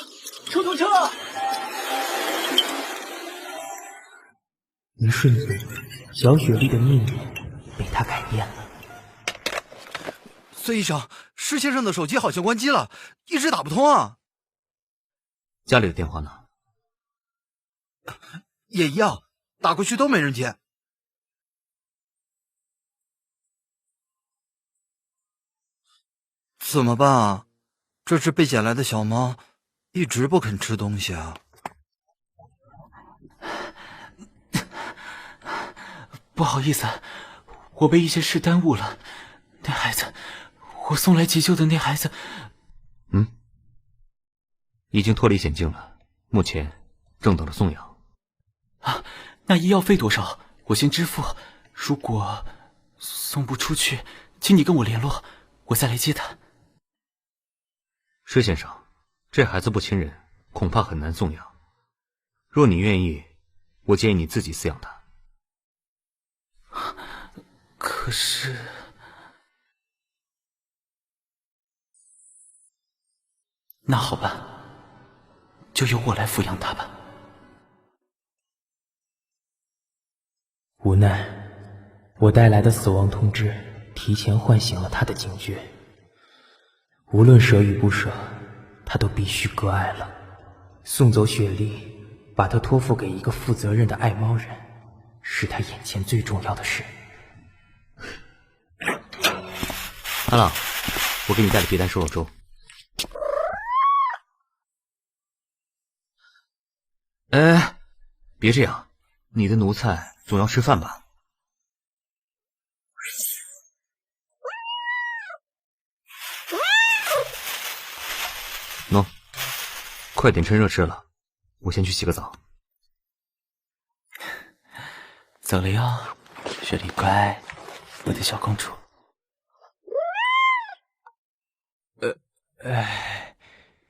[SPEAKER 10] 一瞬间，小雪莉的命运被他改变了。
[SPEAKER 16] 孙医生，施先生的手机好像关机了，一直打不通啊。
[SPEAKER 4] 家里的电话呢？
[SPEAKER 16] 也一样，打过去都没人接。怎么办啊？这只被捡来的小猫一直不肯吃东西啊。
[SPEAKER 15] 不好意思，我被一些事耽误了。那孩子，我送来急救的那孩子，
[SPEAKER 4] 已经脱离险境了，目前正等着送养。
[SPEAKER 15] 那医药费多少？我先支付。如果送不出去，请你跟我联络，我再来接他。
[SPEAKER 4] 施先生，这孩子不亲人，恐怕很难送养。若你愿意，我建议你自己饲养他。
[SPEAKER 15] 可是，那好吧，就由我来抚养他吧。
[SPEAKER 10] 无奈，我带来的死亡通知提前唤醒了他的警觉。无论舍与不舍，他都必须割爱了。送走雪莉，把她托付给一个负责任的爱猫人，是他眼前最重要的事。
[SPEAKER 4] 阿朗，我给你带了皮蛋瘦肉粥。别这样，你的奴才总要吃饭吧？喏，快点趁热吃了，我先去洗个澡。
[SPEAKER 15] 走了哟，雪莉乖，我的小公主。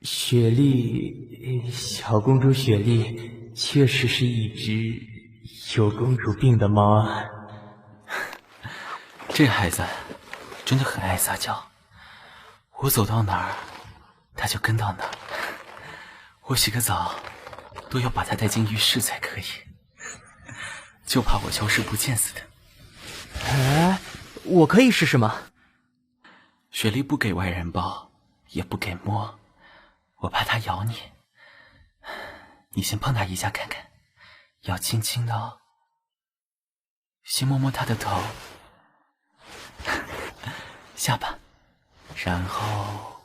[SPEAKER 10] 雪莉，小公主雪莉确实是一只有公主病的猫啊。
[SPEAKER 15] 这孩子真的很爱撒娇，我走到哪儿，他就跟到哪儿。我洗个澡都要把他带进浴室才可以，就怕我消失不见似的。
[SPEAKER 10] 我可以试试吗？
[SPEAKER 15] 雪莉不给外人抱，也不给摸，我怕它咬你。你先碰它一下看看，要轻轻的哦。先摸摸它的头，下巴，然后……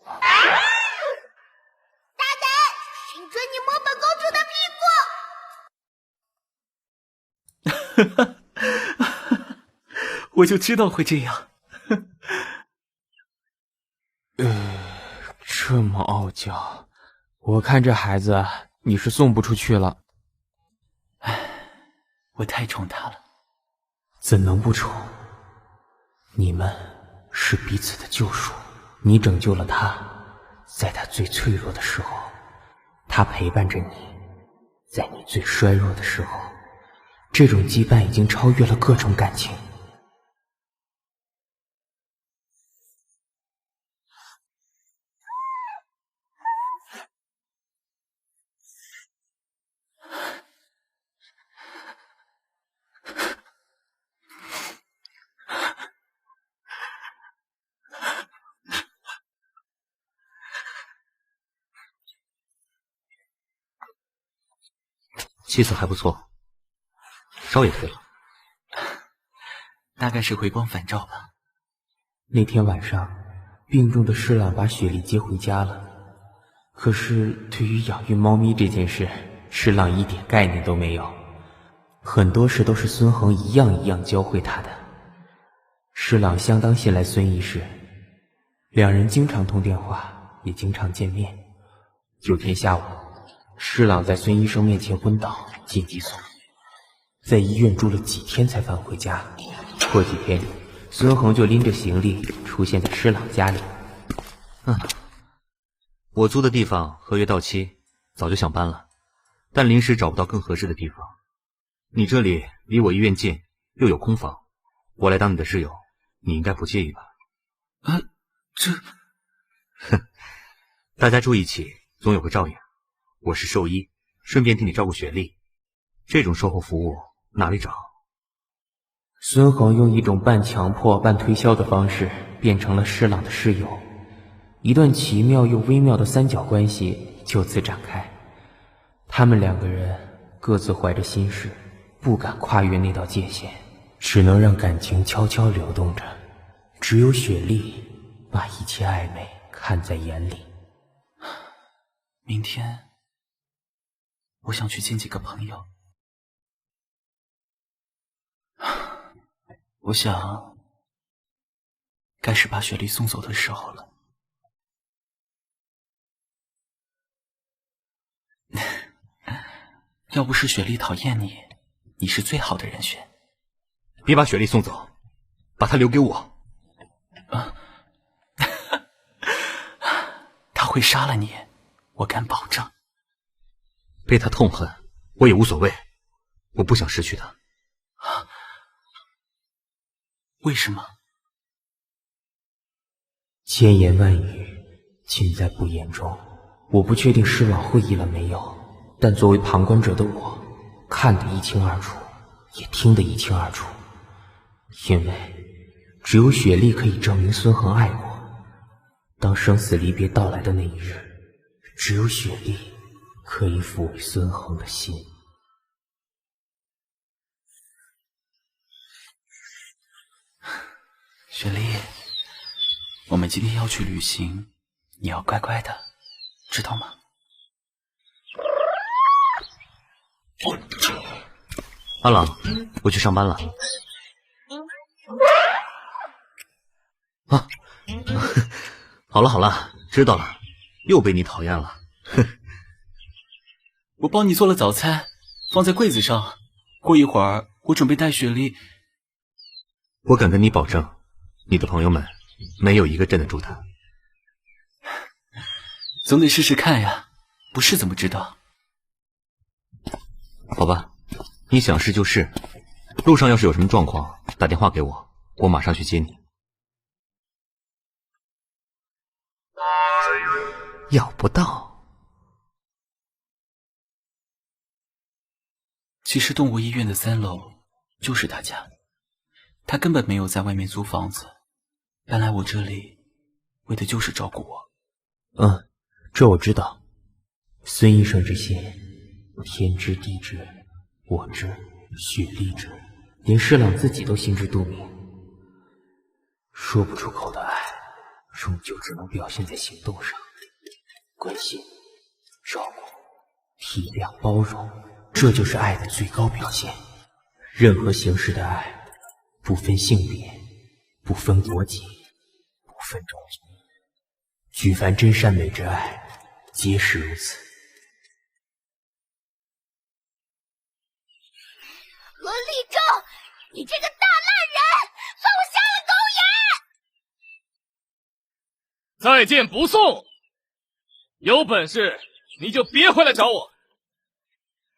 [SPEAKER 9] 大胆，请准你摸本公主的屁股！
[SPEAKER 15] 我就知道会这样。
[SPEAKER 1] 这么傲娇，我看这孩子你是送不出去了。
[SPEAKER 15] 我太宠他了。
[SPEAKER 10] 怎能不宠？你们是彼此的救赎，你拯救了他，在他最脆弱的时候，他陪伴着你，在你最衰弱的时候，这种羁绊已经超越了各种感情。
[SPEAKER 17] 气色还不错，烧也退了，
[SPEAKER 15] 大概是回光返照吧。
[SPEAKER 10] 那天晚上，病重的施朗把雪莉接回家了。可是对于养育猫咪这件事，施朗一点概念都没有，很多事都是孙恒一样一样教会他的。施朗相当信赖孙医师，两人经常通电话，也经常见面。有天下午，施朗在孙医生面前昏倒，紧急送医，在医院住了几天才返回家。过几天，孙恒就拎着行李出现在施朗家里。
[SPEAKER 17] 我租的地方合约到期，早就想搬了，但临时找不到更合适的地方。你这里离我医院近，又有空房，我来当你的室友，你应该不介意吧？大家住一起，总有个照应。我是兽医，顺便替你照顾雪莉，这种售后服务哪里找？
[SPEAKER 10] 孙恒用一种半强迫半推销的方式变成了施朗的室友，一段奇妙又微妙的三角关系就此展开。他们两个人各自怀着心事，不敢跨越那道界限，只能让感情悄悄流动着。只有雪莉把一切暧昧看在眼里。
[SPEAKER 15] 明天我想去见几个朋友，我想该是把雪莉送走的时候了。要不是雪莉讨厌你，你是最好的人选。
[SPEAKER 17] 别把雪莉送走，把她留给我。
[SPEAKER 15] 她会杀了你，我敢保证。
[SPEAKER 17] 被她痛恨，我也无所谓，我不想失去她。
[SPEAKER 15] 为什么？
[SPEAKER 10] 千言万语尽在不言中。我不确定施朗会意了没有，但作为旁观者的我，看得一清二楚，也听得一清二楚。因为只有雪莉可以证明孙恒爱我。当生死离别到来的那一日，只有雪莉可以抚慰孙恒的心。
[SPEAKER 15] 雪莉，我们今天要去旅行，你要乖乖的，知道吗？
[SPEAKER 17] 阿朗，我去上班了。好了好了，知道了，又被你讨厌了。
[SPEAKER 15] 我帮你做了早餐，放在柜子上。过一会儿，我准备带雪莉。
[SPEAKER 17] 我敢跟你保证，你的朋友们没有一个镇得住他。
[SPEAKER 15] 总得试试看呀，不试怎么知道？
[SPEAKER 17] 好吧，你想试就试。路上要是有什么状况，打电话给我，我马上去接你。要不到。
[SPEAKER 15] 其实动物医院的3楼就是他家，他根本没有在外面租房子，搬来我这里，为的就是照顾我。
[SPEAKER 10] 这我知道。孙医生这些天知地知，我知，雪莉知，连施朗自己都心知肚明。说不出口的爱，终究只能表现在行动上。关心、照顾、体谅、包容，这就是爱的最高表现。任何形式的爱，不分性别，不分国籍，不分种族，举凡真善美之爱，皆是如此。
[SPEAKER 9] 何立正，你这个大烂人，放我下了狗眼！
[SPEAKER 13] 再见不送！有本事你就别回来找我。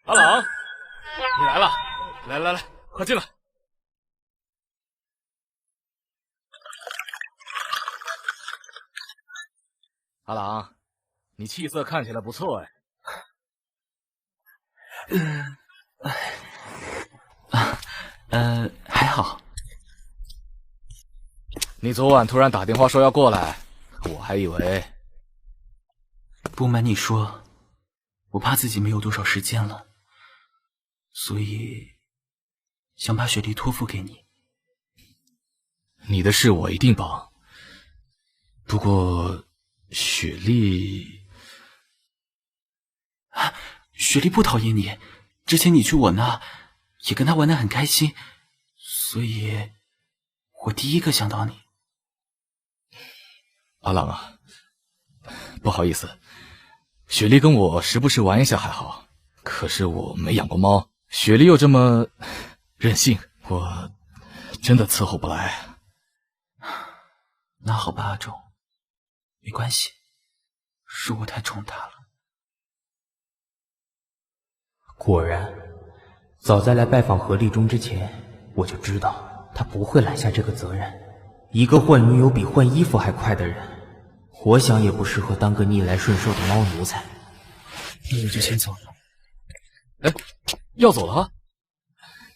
[SPEAKER 13] 阿朗，你来了，来，快进来。阿朗，你气色看起来不错
[SPEAKER 15] 哎。还好。
[SPEAKER 13] 你昨晚突然打电话说要过来，我还以为……
[SPEAKER 15] 不瞒你说，我怕自己没有多少时间了，所以想把雪莉托付给你。
[SPEAKER 13] 你的事我一定帮，不过雪莉……
[SPEAKER 15] 雪莉不讨厌你，之前你去我那也跟她玩得很开心，所以我第一个想到你。
[SPEAKER 13] 阿朗啊，不好意思，雪莉跟我时不时玩一下还好，可是我没养过猫，雪莉又这么任性，我真的伺候不来。
[SPEAKER 15] 那好吧，阿忠，没关系，是我太宠她了。
[SPEAKER 10] 果然，早在来拜访何立中之前，我就知道他不会揽下这个责任。一个换女友比换衣服还快的人，我想也不适合当个逆来顺受的猫奴才。
[SPEAKER 15] 那我就先走了。
[SPEAKER 13] 哎，要走了？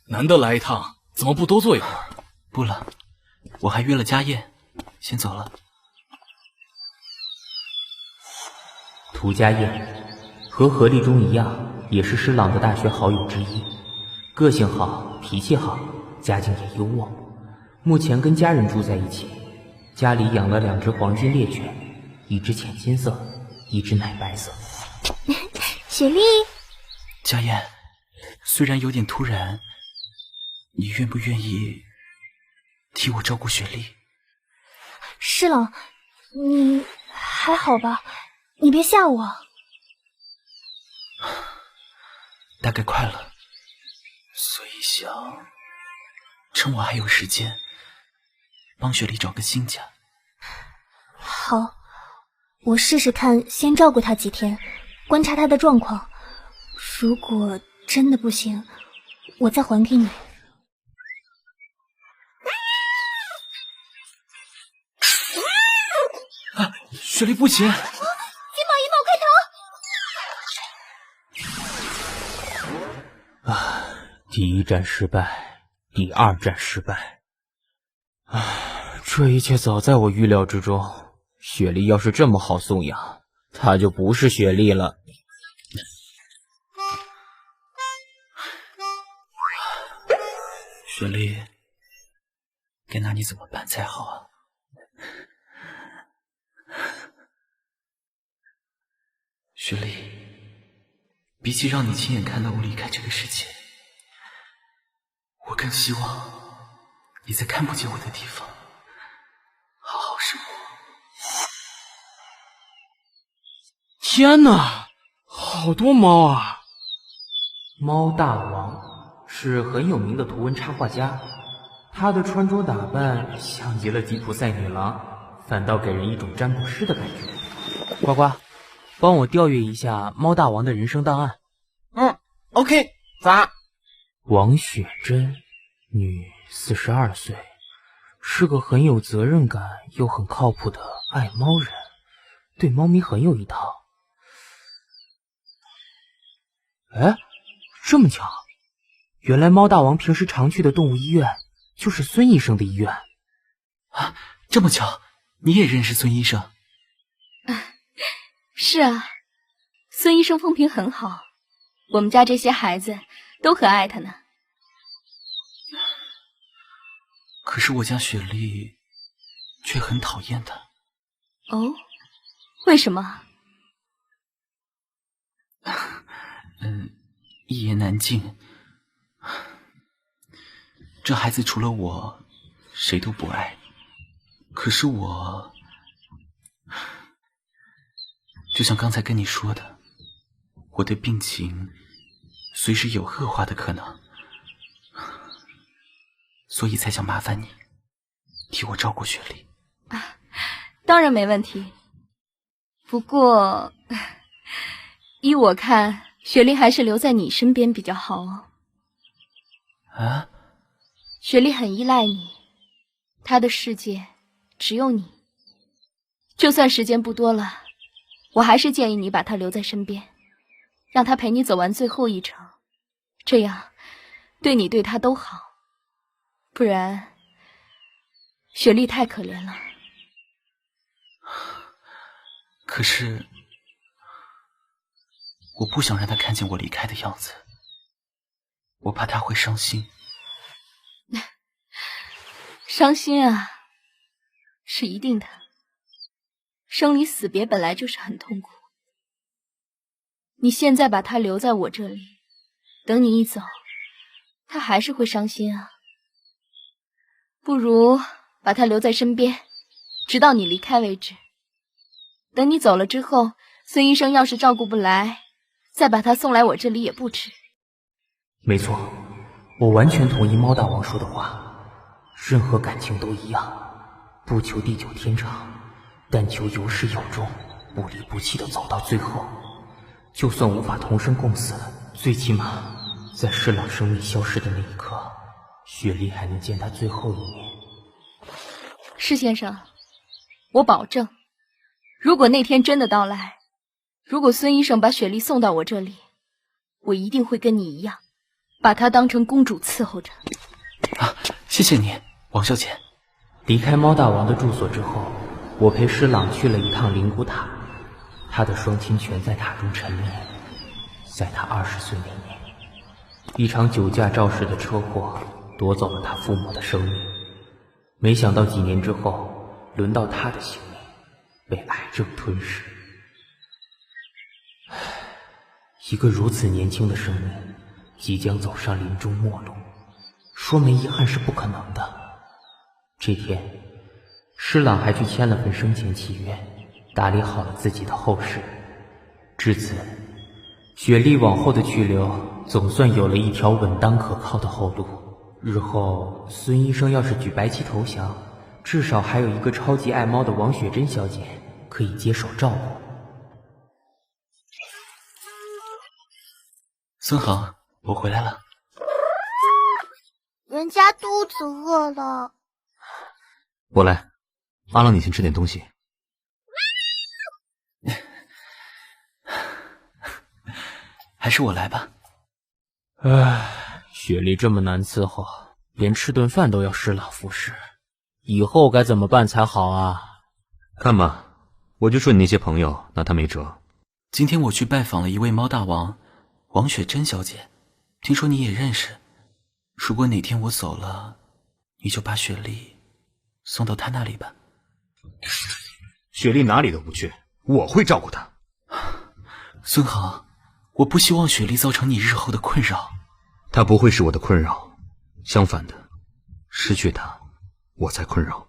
[SPEAKER 13] 难得来一趟，怎么不多坐一会儿？
[SPEAKER 15] 不了，我还约了家宴，先走了。
[SPEAKER 10] 涂家燕和何立中一样，也是施朗的大学好友之一，个性好，脾气好，家境也优渥。目前跟家人住在一起，家里养了2只黄金猎犬，一只浅金色，一只奶白色。
[SPEAKER 12] 雪莉，
[SPEAKER 15] 家燕，虽然有点突然，你愿不愿意替我照顾雪莉？
[SPEAKER 12] 施朗，你还好吧？你别吓我。
[SPEAKER 15] 大概快了，所以想趁我还有时间，帮雪莉找个新家。
[SPEAKER 12] 好，我试试看，先照顾她几天，观察她的状况。如果真的不行，我再还给你。
[SPEAKER 15] 啊，雪莉不行！
[SPEAKER 9] 金毛一毛
[SPEAKER 10] 快逃！第一战失败，第2战失败。这一切早在我预料之中。雪莉要是这么好送养，她就不是雪莉了。
[SPEAKER 15] 雪莉，该拿你怎么办才好啊？雪莉，比起让你亲眼看到我离开这个世界，我更希望你在看不见我的地方好好生活。
[SPEAKER 1] 天哪，好多猫啊！
[SPEAKER 10] 猫大王是很有名的图文插画家，他的穿着打扮像极了吉普赛女郎，反倒给人一种占卜师的感觉。
[SPEAKER 1] 呱呱，帮我调阅一下猫大王的人生档案。
[SPEAKER 3] OK， 咋？
[SPEAKER 10] 王雪珍，女，42岁，是个很有责任感又很靠谱的爱猫人，对猫咪很有一套。哎，这么巧，原来猫大王平时常去的动物医院就是孙医生的医院。
[SPEAKER 15] 啊，这么巧，你也认识孙医生？
[SPEAKER 6] 是啊，孙医生风评很好，我们家这些孩子都很爱他呢。
[SPEAKER 15] 可是我家雪莉却很讨厌他。
[SPEAKER 6] 哦，为什么？
[SPEAKER 15] 一言难尽。这孩子除了我，谁都不爱。可是我就像刚才跟你说的，我的病情随时有恶化的可能，所以才想麻烦你替我照顾雪莉。
[SPEAKER 6] 当然没问题。不过，依我看，雪莉还是留在你身边比较好哦。
[SPEAKER 15] 啊？
[SPEAKER 6] 雪莉很依赖你，她的世界只有你。就算时间不多了，我还是建议你把她留在身边，让她陪你走完最后一程，这样对你对她都好。不然，雪莉太可怜了。
[SPEAKER 15] 可是，我不想让她看见我离开的样子，我怕她会伤心。
[SPEAKER 6] 伤心啊，是一定的。生离死别本来就是很痛苦。你现在把她留在我这里，等你一走，她还是会伤心啊。不如把她留在身边，直到你离开为止。等你走了之后，孙医生要是照顾不来，再把她送来我这里也不迟。
[SPEAKER 10] 没错，我完全同意猫大王说的话。任何感情都一样，不求地久天长，但求有始有终，不离不弃地走到最后。就算无法同生共死，最起码在施朗生命消失的那一刻，雪莉还能见他最后一面。
[SPEAKER 6] 施先生，我保证，如果那天真的到来，如果孙医生把雪莉送到我这里，我一定会跟你一样，把她当成公主伺候着。
[SPEAKER 15] 谢谢你，王小姐。
[SPEAKER 10] 离开猫大王的住所之后，我陪施朗去了一趟灵骨塔。他的双亲全在塔中沉眠。在他20岁那年，一场酒驾肇事的车祸夺走了他父母的生命。没想到几年之后，轮到他的性命被癌症吞噬。一个如此年轻的生命即将走上临终末路，说没遗憾是不可能的。这天，施朗还去签了份生前契约，打理好了自己的后事。至此，雪莉往后的去留总算有了一条稳当可靠的后路。日后孙医生要是举白旗投降，至少还有一个超级爱猫的王雪珍小姐可以接手照顾。
[SPEAKER 15] 孙恒，我回来了。
[SPEAKER 9] 人家肚子饿了。
[SPEAKER 17] 我来，阿郎，你先吃点东西。
[SPEAKER 15] 还是我来吧。
[SPEAKER 10] 唉，雪莉这么难伺候，连吃顿饭都要施朗服侍，以后该怎么办才好啊？
[SPEAKER 17] 看吧，我就说你那些朋友拿他没辙。
[SPEAKER 15] 今天我去拜访了一位猫大王，王雪珍小姐，听说你也认识。如果哪天我走了，你就把雪莉送到她那里吧。
[SPEAKER 17] 雪莉哪里都不去，我会照顾她。
[SPEAKER 15] 孙恒，我不希望雪莉造成你日后的困扰。
[SPEAKER 17] 她不会是我的困扰，相反的，失去她，我才困扰。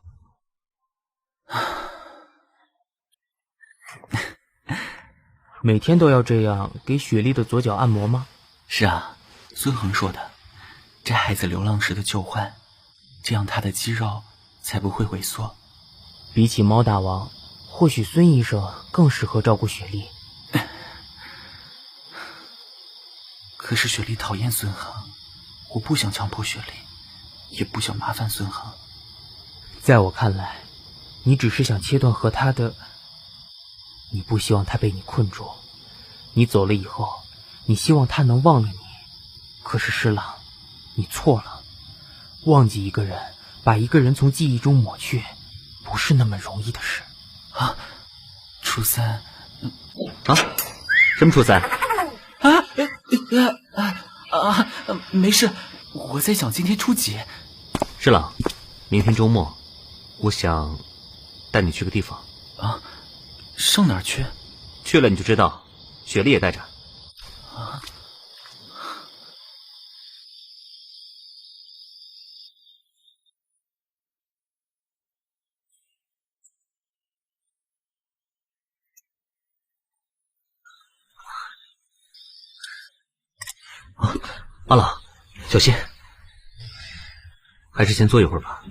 [SPEAKER 10] 每天都要这样给雪莉的左脚按摩吗？
[SPEAKER 15] 是啊，孙恒说的，这孩子流浪时的旧患，这样他的肌肉才不会萎缩。
[SPEAKER 10] 比起猫大王，或许孙医生更适合照顾雪莉。
[SPEAKER 15] 可是雪莉讨厌孙恒，我不想强迫雪莉，也不想麻烦孙恒。
[SPEAKER 10] 在我看来，你只是想切断和他的，你不希望他被你困住。你走了以后，你希望他能忘了你。可是施朗，你错了。忘记一个人，把一个人从记忆中抹去，不是那么容易的事。
[SPEAKER 15] 啊，初三，
[SPEAKER 17] 什么初三？
[SPEAKER 15] 没事，我在想今天初几。
[SPEAKER 17] 施朗，明天周末，我想带你去个地方。
[SPEAKER 15] 啊，上哪儿去？
[SPEAKER 17] 去了你就知道，雪莉也带着。
[SPEAKER 15] 啊。
[SPEAKER 17] 阿朗，小心，还是先坐一会儿吧。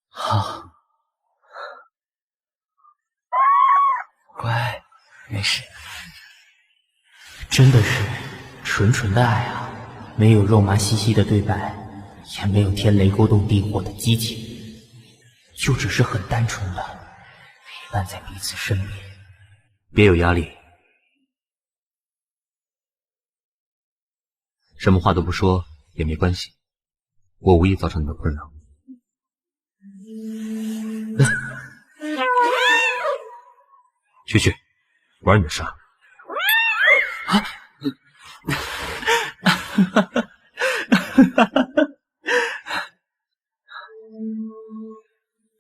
[SPEAKER 15] 好，乖，没事。
[SPEAKER 1] 真的是纯纯的爱啊，没有肉麻兮兮的对白，也没有天雷勾动地火的激情，就只是很单纯的陪伴在彼此身边。
[SPEAKER 17] 别有压力，什么话都不说也没关系，我无意造成你的困扰。去，玩你的沙。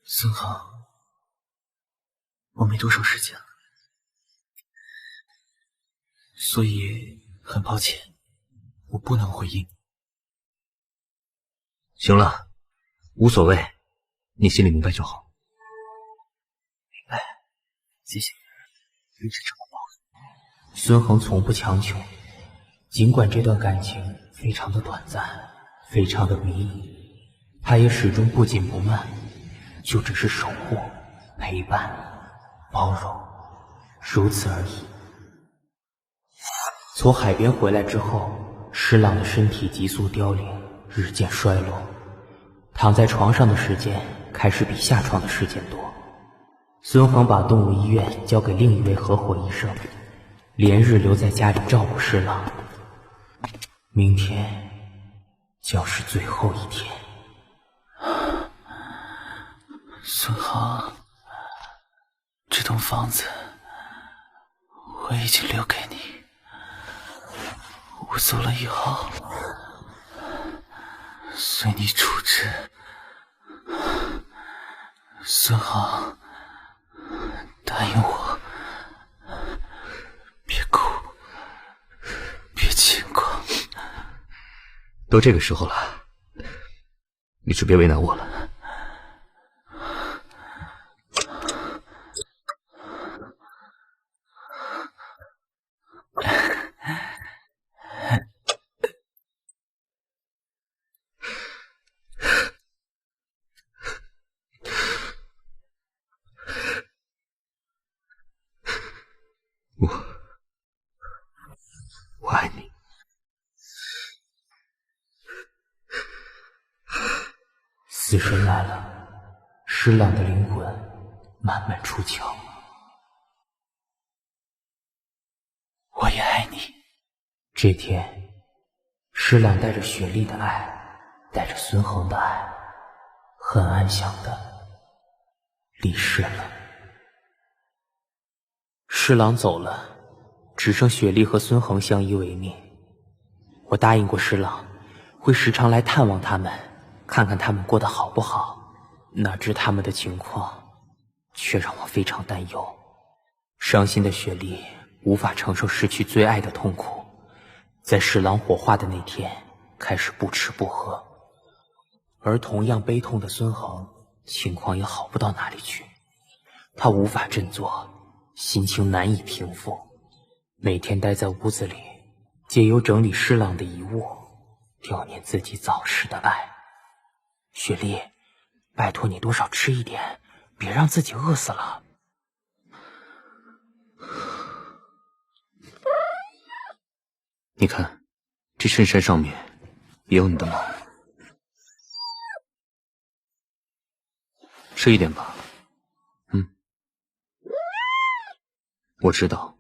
[SPEAKER 15] 孙恒，我没多少时间了，所以很抱歉，我不能回应。
[SPEAKER 17] 行了，无所谓，你心里明白就好。
[SPEAKER 15] 明白，谢谢，一直这么包容。
[SPEAKER 1] 孙恒从不强求，尽管这段感情非常的短暂，非常的迷你，他也始终不紧不慢，就只是守护、陪伴、包容，如此而已。从海边回来之后，施朗的身体急速凋零，日渐衰落，躺在床上的时间开始比下床的时间多。孙恒把动物医院交给另一位合伙医生，连日留在家里照顾施朗。明天将是最后一天。
[SPEAKER 15] 孙恒，这栋房子我已经留给你，我走了以后随你处置。孙恒，答应我，别哭，别牵挂。
[SPEAKER 17] 都这个时候了，你就别为难我了。我爱你。
[SPEAKER 1] 死神来了，施朗的灵魂慢慢出窍。
[SPEAKER 15] 我也爱你。
[SPEAKER 1] 这天，施朗带着雪莉的爱，带着孙恒的爱，很安详的离世了。施朗走了，只剩雪莉和孙恒相依为命。我答应过施朗，会时常来探望他们，看看他们过得好不好。哪知他们的情况却让我非常担忧。伤心的雪莉无法承受失去最爱的痛苦，在施朗火化的那天开始不吃不喝。而同样悲痛的孙恒情况也好不到哪里去，他无法振作，心情难以平复，每天待在屋子里，借由整理施朗的遗物，悼念自己早逝的爱。雪莉，拜托你多少吃一点，别让自己饿死了。
[SPEAKER 17] 你看，这衬衫上面也有你的毛。吃一点吧。我知道，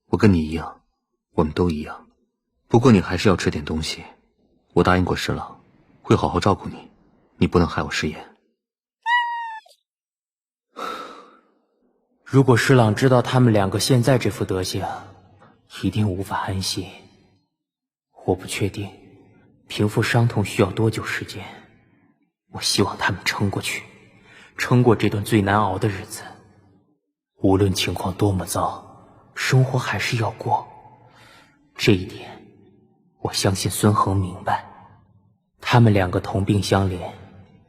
[SPEAKER 17] 我跟你一样，我们都一样。不过你还是要吃点东西。我答应过施朗，会好好照顾你，你不能害我食言。
[SPEAKER 1] 如果施朗知道他们两个现在这副德行，一定无法安心。我不确定平复伤痛需要多久时间，我希望他们撑过去，撑过这段最难熬的日子。无论情况多么糟，生活还是要过。这一点我相信孙恒明白。他们两个同病相怜，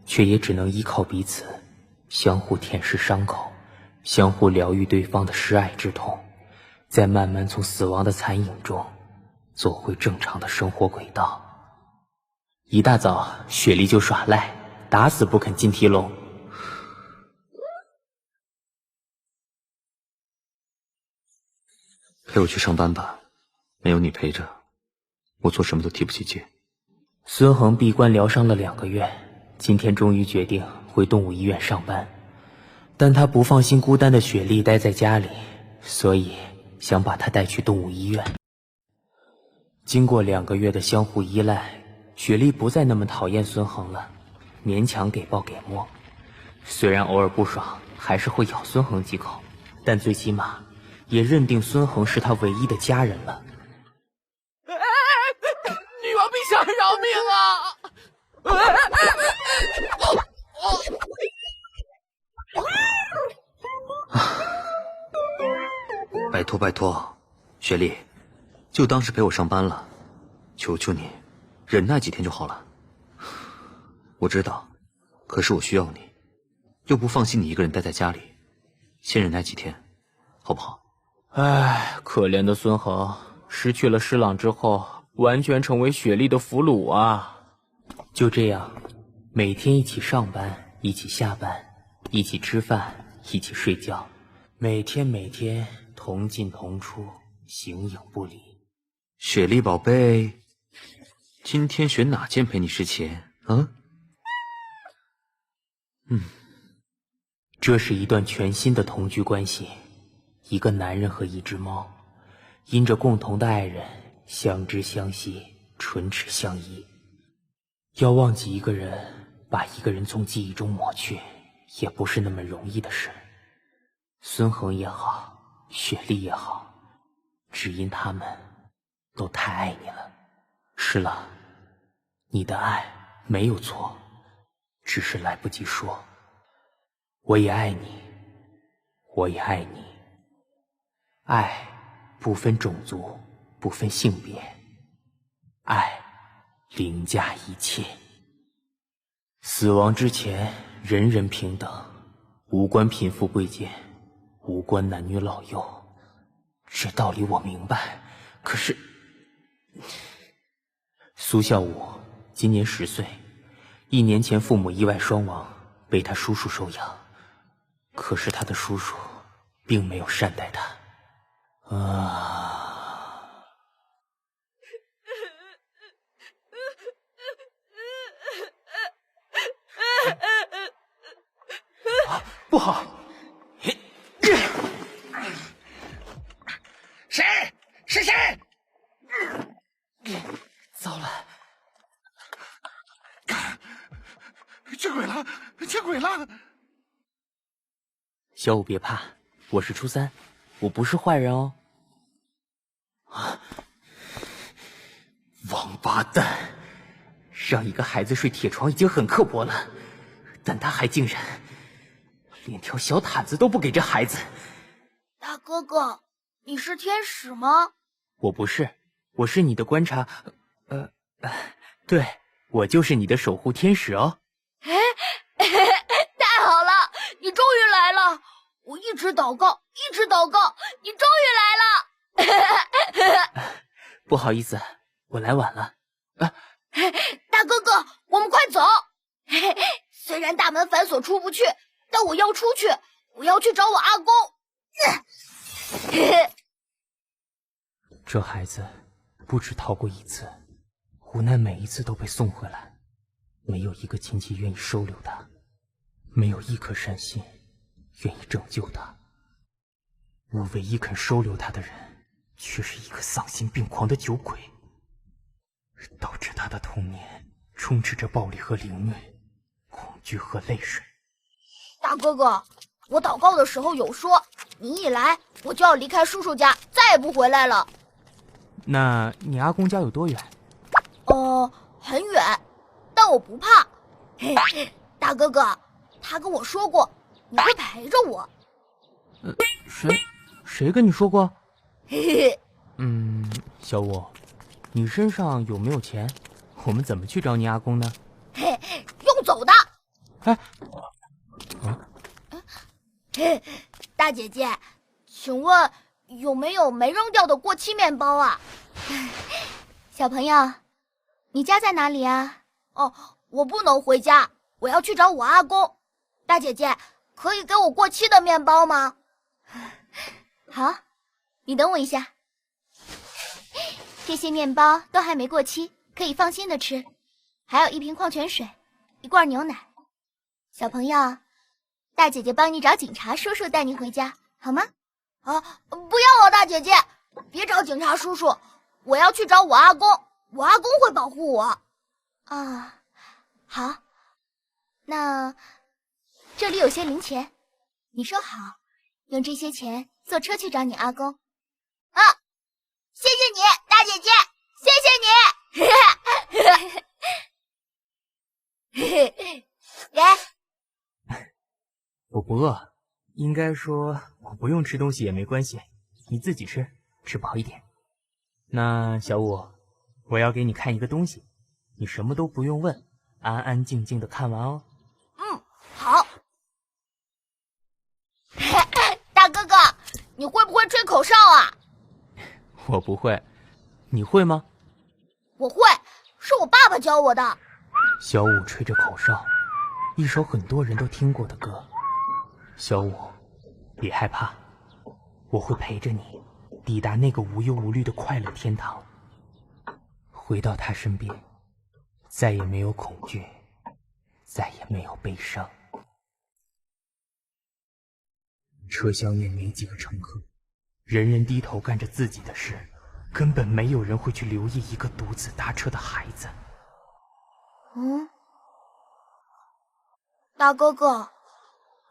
[SPEAKER 1] 却也只能依靠彼此，相互舔舐伤口，相互疗愈对方的失爱之痛，再慢慢从死亡的残影中走回正常的生活轨道。一大早，雪莉就耍赖，打死不肯进提笼。
[SPEAKER 17] 陪我去上班吧，没有你陪着，我做什么都提不起劲。
[SPEAKER 1] 孙恒闭关疗伤了2个月，今天终于决定回动物医院上班，但他不放心孤单的雪莉待在家里，所以想把她带去动物医院。经过2个月的相互依赖，雪莉不再那么讨厌孙恒了，勉强给抱给摸。虽然偶尔不爽，还是会咬孙恒几口，但最起码也认定孙恒是他唯一的家人了。
[SPEAKER 13] 女王陛下饶命啊！
[SPEAKER 17] 拜托拜托，雪莉，就当是陪我上班了，求求你，忍耐几天就好了。我知道，可是我需要你，又不放心你一个人待在家里，先忍耐几天，好不好？
[SPEAKER 1] 唉，可怜的孙恒，失去了施朗之后，完全成为雪莉的俘虏啊！就这样，每天一起上班，一起下班，一起吃饭，一起睡觉，每天同进同出，形影不离。
[SPEAKER 17] 雪莉宝贝，今天选哪件陪你侍前啊？
[SPEAKER 1] 这是一段全新的同居关系，一个男人和一只猫，因着共同的爱人，相知相惜，唇齿相依。要忘记一个人，把一个人从记忆中抹去，也不是那么容易的事。孙恒也好，雪莉也好，只因他们都太爱你了。是了，你的爱没有错，只是来不及说。我也爱你，我也爱你。爱不分种族，不分性别，爱凌驾一切。死亡之前，人人平等，无关贫富贵贱，无关男女老幼。这道理我明白，可是苏孝武今年10岁，1年前父母意外双亡，被他叔叔收养。可是他的叔叔并没有善待他。不好！
[SPEAKER 14] 谁？是谁？
[SPEAKER 1] 糟了！
[SPEAKER 2] 见鬼了！见鬼了！
[SPEAKER 1] 小五别怕，我是初3，我不是坏人哦。王八蛋！让一个孩子睡铁床已经很刻薄了，但他还竟然连条小毯子都不给这孩子。
[SPEAKER 6] 大哥哥，你是天使吗？
[SPEAKER 1] 我不是，我是你的观察，对，我就是你的守护天使哦。
[SPEAKER 6] 太好了，你终于来了！我一直祷告，你终于来了！
[SPEAKER 1] 不好意思，我来晚了。
[SPEAKER 6] 大哥哥，我们快走！虽然大门反锁出不去，但我要出去，我要去找我阿公。
[SPEAKER 1] 这孩子不止逃过一次，无奈每一次都被送回来，没有一个亲戚愿意收留他，没有一颗善心愿意拯救他。我唯一肯收留他的人，却是一个丧心病狂的酒鬼，导致他的童年充斥着暴力和凌虐，恐惧和泪水。
[SPEAKER 6] 大哥哥，我祷告的时候有说，你一来我就要离开叔叔家，再也不回来了。
[SPEAKER 1] 那你阿公家有多远？
[SPEAKER 6] 很远，但我不怕。大哥哥，他跟我说过你会陪着我。
[SPEAKER 1] 谁跟你说过？小五，你身上有没有钱？我们怎么去找你阿公呢？
[SPEAKER 6] 用走的。大姐姐，请问有没有没扔掉的过期面包啊？小朋友，你家在哪里啊？哦，我不能回家，我要去找我阿公。大姐姐，可以给我过期的面包吗？好，你等我一下。这些面包都还没过期，可以放心的吃。还有一瓶矿泉水，1罐牛奶。小朋友，大姐姐帮你找警察叔叔带你回家，好吗？啊，不要啊，大姐姐，别找警察叔叔，我要去找我阿公，我阿公会保护我。啊，好，那这里有些零钱，你收好，用这些钱坐车去找你阿公。啊，谢谢你，大姐姐，谢谢你。给。
[SPEAKER 1] 我不饿，应该说我不用吃东西也没关系，你自己吃，吃饱一点。那小五，我要给你看一个东西，你什么都不用问，安安静静的看完哦。
[SPEAKER 6] 好。大哥哥，你会不会吹口哨啊？
[SPEAKER 1] 我不会，你会吗？
[SPEAKER 6] 我会，是我爸爸教我的。
[SPEAKER 1] 小五吹着口哨，一首很多人都听过的歌。小五，别害怕，我会陪着你抵达那个无忧无虑的快乐天堂，回到他身边，再也没有恐惧，再也没有悲伤。车厢内没几个乘客，人人低头干着自己的事，根本没有人会去留意一个独自搭车的孩子。
[SPEAKER 6] 大哥哥，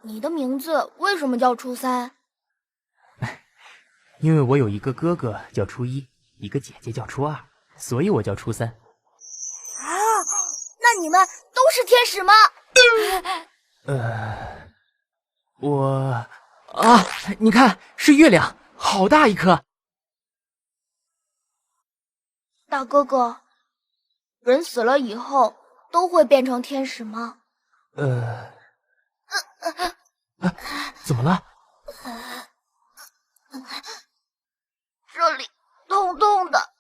[SPEAKER 6] 你的名字为什么叫初三？
[SPEAKER 1] 因为我有一个哥哥叫初一，一个姐姐叫初二，所以我叫初三。
[SPEAKER 6] 啊，那你们都是天使吗？
[SPEAKER 1] 你看，是月亮，好大一颗。
[SPEAKER 6] 大哥哥，人死了以后都会变成天使吗？
[SPEAKER 1] 怎么了？
[SPEAKER 6] 这里痛痛的。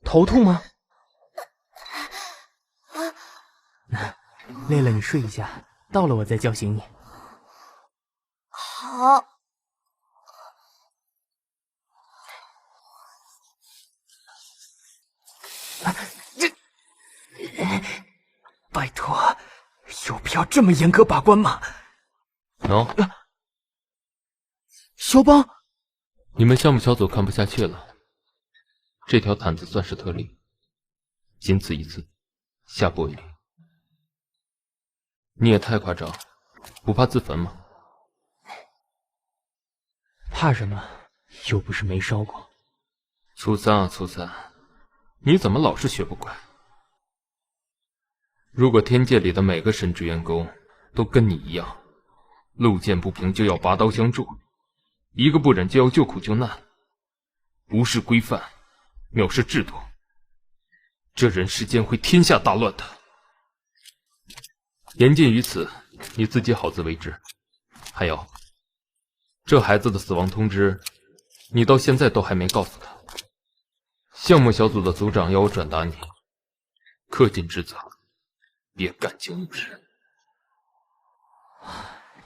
[SPEAKER 1] 头痛吗？累了你睡一下，到了我再叫醒你。
[SPEAKER 6] 好。
[SPEAKER 1] 拜托，有必要这么严格把关吗？肖邦，
[SPEAKER 18] 你们项目小组看不下去了，这条毯子算是特例，仅此一次，下不为例。你也太夸张，不怕自焚吗？
[SPEAKER 1] 怕什么？又不是没烧过。
[SPEAKER 18] 初三啊，初三，你怎么老是学不乖？如果天界里的每个神职员工都跟你一样，路见不平就要拔刀相助，一个不忍就要救苦救难，无视规范，藐视制度，这人世间会天下大乱的。言尽于此，你自己好自为之。还有，这孩子的死亡通知，你到现在都还没告诉他。项目小组的组长要我转达你，恪尽职责，别干惊误事。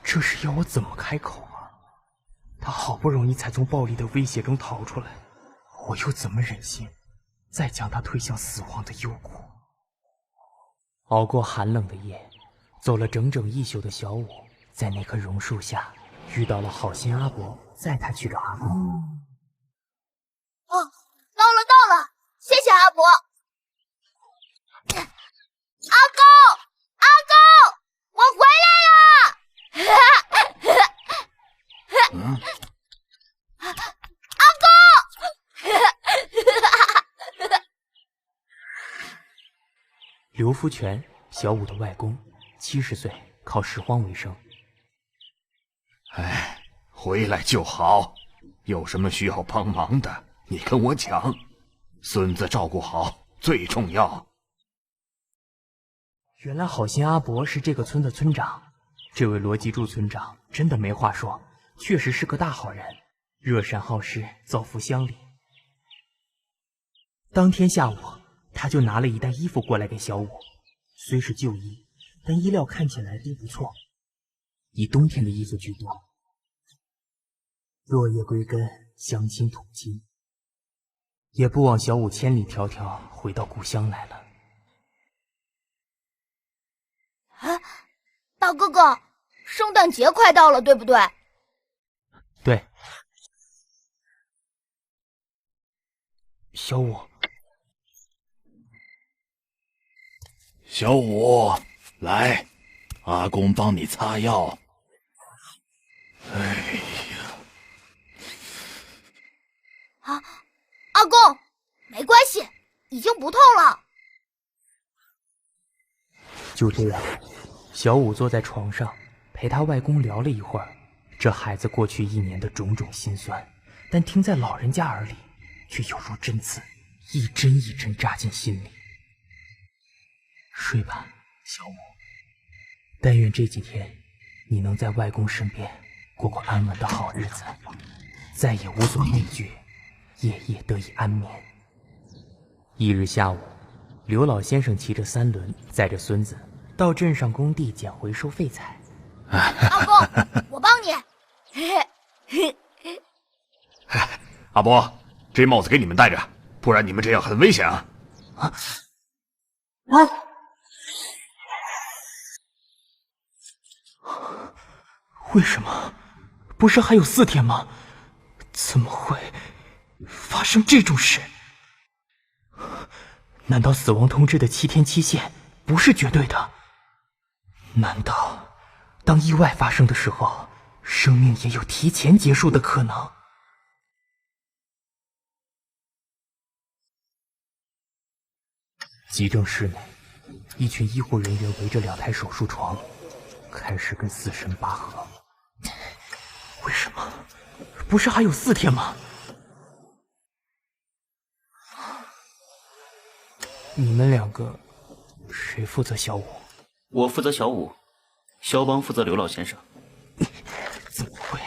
[SPEAKER 1] 这是要我怎么开口啊？他好不容易才从暴力的威胁中逃出来，我又怎么忍心再将他推向死亡的幽谷？熬过寒冷的夜，走了整整1宿的小五，在那棵榕树下遇到了好心阿伯，载他去找阿公。
[SPEAKER 6] 到了，谢谢阿伯。阿公，我回来了。阿公。
[SPEAKER 1] 刘福全，小五的外公，70岁，靠拾荒为生。
[SPEAKER 2] 哎，回来就好，有什么需要帮忙的，你跟我讲。孙子照顾好最重要。
[SPEAKER 1] 原来好心阿伯是这个村的村长，这位罗吉柱村长真的没话说，确实是个大好人，热善好施，造福乡里。当天下午，他就拿了一袋衣服过来给小五，虽是旧衣，但衣料看起来都不错，以冬天的衣服居多。落叶归根，乡亲土亲，也不枉小五千里迢迢回到故乡来了。
[SPEAKER 6] 啊，大哥哥，圣诞节快到了，对不对？
[SPEAKER 1] 对。小五，
[SPEAKER 19] 小五，来，阿公帮你擦药。哎呀，
[SPEAKER 6] 啊，阿公，没关系，已经不痛了。
[SPEAKER 1] 就这样，小五坐在床上陪他外公聊了一会儿，这孩子过去1年的种种心酸，但听在老人家耳里，却犹如针刺，一针一针扎进心里。睡吧，小五。但愿这几天你能在外公身边过过安稳的好日子，再也无所畏惧，夜夜得以安眠。1日下午，刘老先生骑着3轮，载着孙子到镇上工地捡回收废材。
[SPEAKER 6] 阿公，我帮你。
[SPEAKER 19] 阿伯，这帽子给你们戴着，不然你们这样很危险啊！
[SPEAKER 1] 为什么？不是还有4天吗？怎么会发生这种事？难道死亡通知的7天期限不是绝对的？难道当意外发生的时候，生命也有提前结束的可能？急诊室内，一群医护人员围着2台手术床，开始跟死神拔河。为什么？不是还有4天吗？你们2个谁负责小五？
[SPEAKER 4] 我负责小五，肖邦负责刘老先生。
[SPEAKER 1] 怎么会？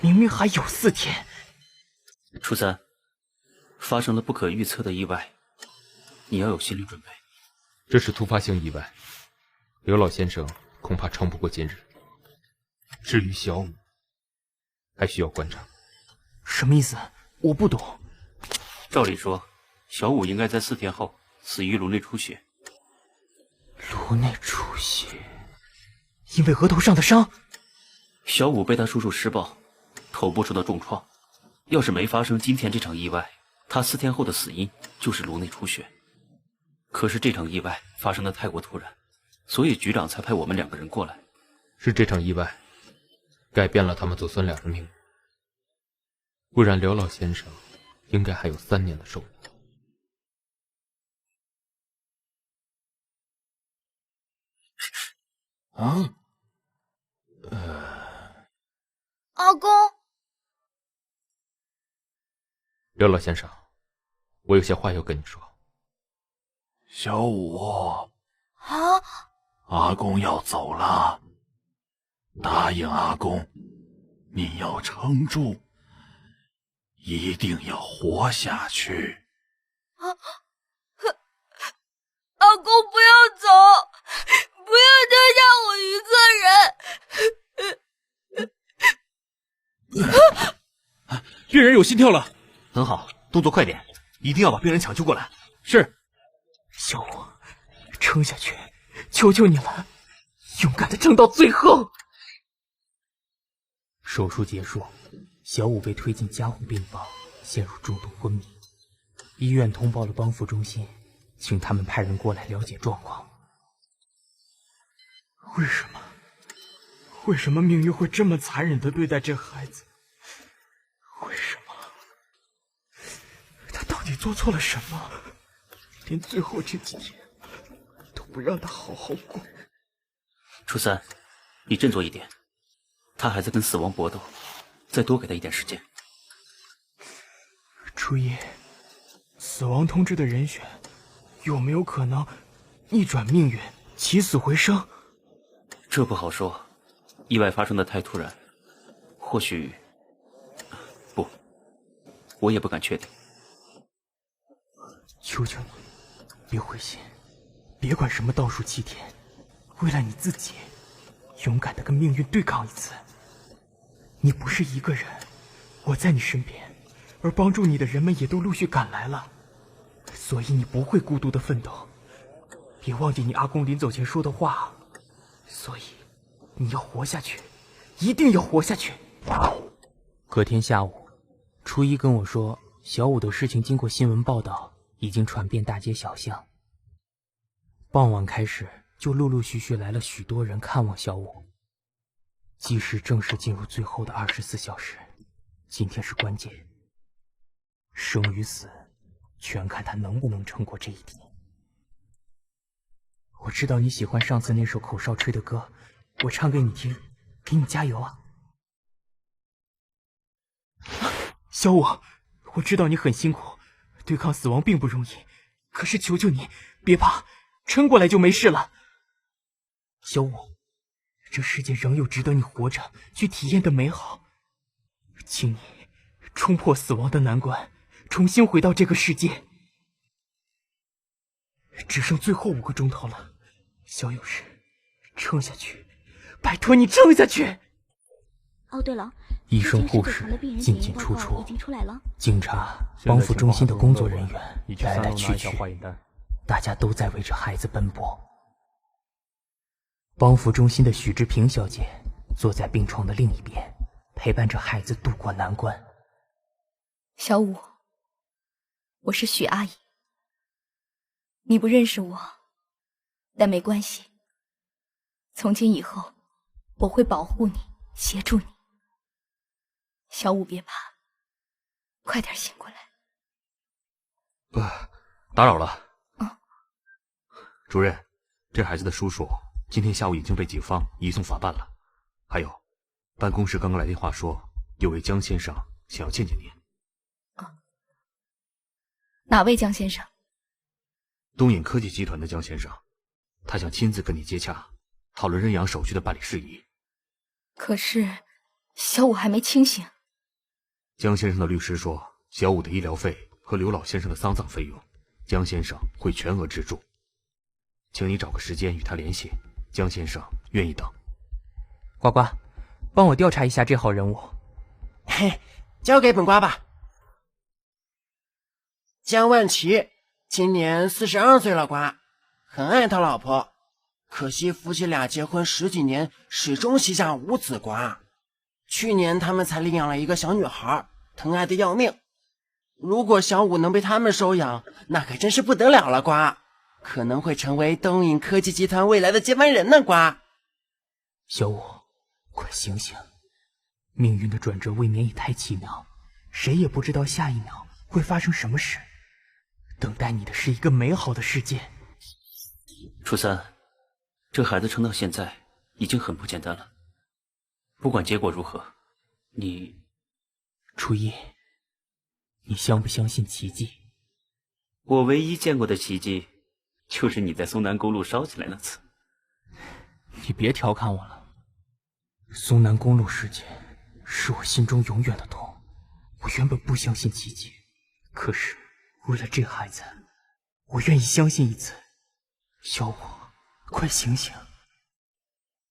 [SPEAKER 1] 明明还有4天。
[SPEAKER 4] 初三，发生了不可预测的意外，你要有心理准备。
[SPEAKER 18] 这是突发性意外，刘老先生恐怕撑不过今日。至于小五，还需要观察。
[SPEAKER 1] 什么意思？我不懂。
[SPEAKER 4] 照理说，小五应该在4天后死于颅内出血。
[SPEAKER 1] 颅内出血？因为额头上的伤？
[SPEAKER 4] 小五被他叔叔施暴，头部受到重创。要是没发生今天这场意外，他4天后的死因就是颅内出血。可是这场意外发生的太过突然，所以局长才派我们2个人过来。
[SPEAKER 18] 是这场意外改变了他们祖孙俩的命运，不然刘老先生应该还有3年的寿命。
[SPEAKER 19] 啊？
[SPEAKER 6] 阿公，
[SPEAKER 18] 刘老先生，我有些话要跟你说。
[SPEAKER 19] 小五，
[SPEAKER 6] 啊，
[SPEAKER 19] 阿公要走了，答应阿公，你要撑住，一定要活下去。
[SPEAKER 6] 阿公不要走，不要丢下我一个人。
[SPEAKER 17] 病人有心跳了，很好，动作快点，一定要把病人抢救过来。是。
[SPEAKER 1] 小五，撑下去，求求你了，勇敢的撑到最后。手术结束，小五被推进加护病房，陷入重度昏迷。医院通报了帮扶中心，请他们派人过来了解状况。为什么？为什么命运会这么残忍的对待这孩子？为什么？他到底做错了什么？连最后这几天都不让他好好过。
[SPEAKER 4] 初三，你振作一点，他还在跟死亡搏斗，再多给他一点时间。
[SPEAKER 1] 初一，死亡通知的人选有没有可能逆转命运，起死回生？
[SPEAKER 4] 这不好说，意外发生的太突然，或许不，我也不敢确定。
[SPEAKER 1] 求求你，别灰心，别管什么倒数7天，为了你自己，勇敢的跟命运对抗一次。你不是一个人，我在你身边，而帮助你的人们也都陆续赶来了，所以你不会孤独的奋斗。别忘记你阿公临走前说的话，所以你要活下去，一定要活下去。隔天下午，初一跟我说，小五的事情经过新闻报道，已经传遍大街小巷。傍晚开始，就陆陆续续来了许多人看望小五。计时正式进入最后的24小时，今天是关键，生与死，全看他能不能撑过这一天。我知道你喜欢上次那首口哨吹的歌，我唱给你听，给你加油啊！小五，我知道你很辛苦，对抗死亡并不容易，可是求求你，别怕，撑过来就没事了。小五，这世界仍有值得你活着去体验的美好，请你冲破死亡的难关，重新回到这个世界。只剩最后5个钟头了，小勇士，撑下去，拜托你撑下去！
[SPEAKER 6] 哦，对了，
[SPEAKER 1] 医生、护士进进出出，警察、帮扶中心的工作人员来来去去，大家都在为着孩子奔波。帮扶中心的许志平小姐坐在病床的另一边，陪伴着孩子度过难关。
[SPEAKER 6] 小五，我是许阿姨。你不认识我，但没关系。从今以后，我会保护你，协助你。小五别怕，快点醒过来。
[SPEAKER 17] 打扰了。主任，这孩子的叔叔今天下午已经被警方移送法办了。还有，办公室刚刚来电话说，有位江先生想要见见您。
[SPEAKER 6] 哪位江先生？
[SPEAKER 17] 东影科技集团的江先生，他想亲自跟你接洽，讨论认养手续的办理事宜。
[SPEAKER 6] 可是小五还没清醒。
[SPEAKER 17] 江先生的律师说，小五的医疗费和刘老先生的丧葬费用，江先生会全额资助。请你找个时间与他联系，江先生愿意等。
[SPEAKER 1] 呱呱，帮我调查一下这号人物。
[SPEAKER 3] 嘿，交给本瓜吧。江万奇，今年42岁了，瓜，很爱他老婆，可惜夫妻俩结婚10几年，始终膝下无子，瓜。去年他们才领养了一个小女孩，疼爱的要命。如果小五能被他们收养，那可真是不得了了，瓜，可能会成为东影科技集团未来的接班人呢，瓜。
[SPEAKER 1] 小五，快醒醒！命运的转折未免也太奇妙，谁也不知道下一秒会发生什么事。等待你的是一个美好的世界。
[SPEAKER 4] 初三，这孩子撑到现在已经很不简单了。不管结果如何，你……
[SPEAKER 1] 初一，你相不相信奇迹？
[SPEAKER 4] 我唯一见过的奇迹，就是你在松南公路烧起来那次。
[SPEAKER 1] 你别调侃我了。松南公路事件是我心中永远的痛。我原本不相信奇迹，可是为了这孩子，我愿意相信一次。小五，快醒醒，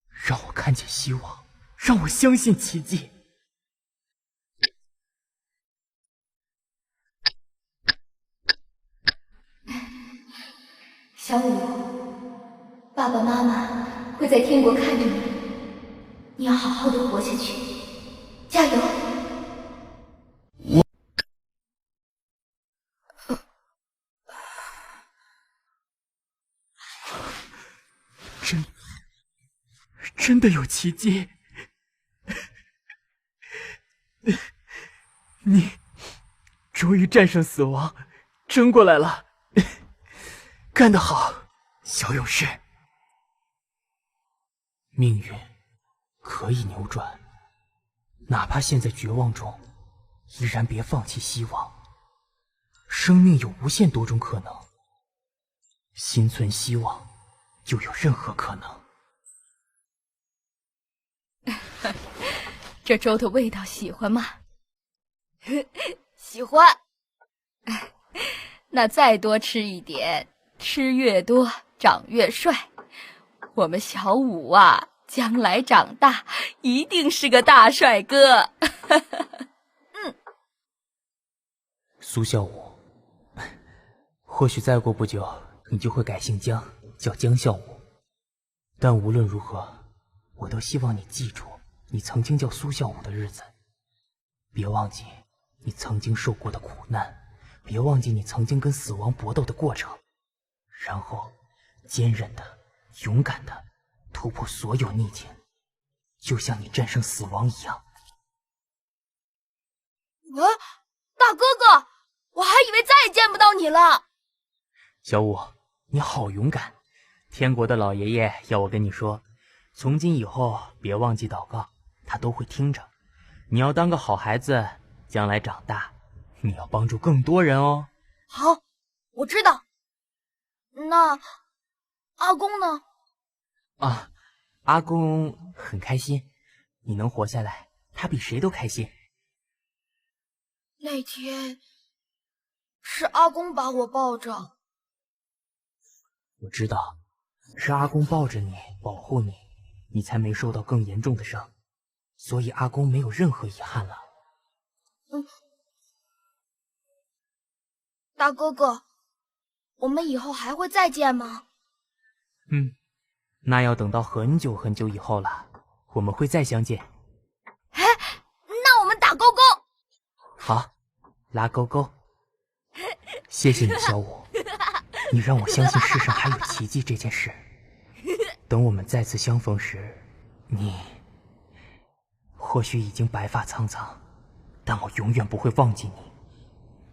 [SPEAKER 1] 让我看见希望，让我相信奇迹。
[SPEAKER 6] 小五，爸爸妈妈会在天国看着你，你要好好的活下去，加油！
[SPEAKER 1] 真的有奇迹！你终于战胜死亡，撑过来了，干得好，小勇士！命运可以扭转，哪怕陷在绝望中，依然别放弃希望。生命有无限多种可能，心存希望，就有任何可能。
[SPEAKER 6] 这粥的味道喜欢吗？喜欢。那再多吃一点，吃越多长越帅。我们小武啊，将来长大一定是个大帅哥。
[SPEAKER 1] 苏小武，或许再过不久，你就会改姓江，叫江孝武。但无论如何，我都希望你记住你曾经叫苏孝武的日子。别忘记你曾经受过的苦难，别忘记你曾经跟死亡搏斗的过程，然后坚韧的、勇敢的突破所有逆境，就像你战胜死亡一样。
[SPEAKER 6] 大哥哥，我还以为再也见不到你了。
[SPEAKER 1] 小武，你好勇敢！天国的老爷爷要我跟你说，从今以后别忘记祷告，他都会听着。你要当个好孩子，将来长大，你要帮助更多人哦。
[SPEAKER 6] 好，我知道。那阿公呢？
[SPEAKER 1] 啊，阿公很开心，你能活下来，他比谁都开心。
[SPEAKER 6] 那天是阿公把我抱着。
[SPEAKER 1] 我知道，是阿公抱着你，保护你，你才没受到更严重的伤，所以阿公没有任何遗憾了。
[SPEAKER 6] 大哥哥，我们以后还会再见吗？
[SPEAKER 1] 那要等到很久很久以后了，我们会再相见。
[SPEAKER 6] 那我们打勾勾。
[SPEAKER 1] 好，拉勾勾。谢谢你，小武，你让我相信世上还有奇迹这件事。等我们再次相逢时，你或许已经白发苍苍，但我永远不会忘记你。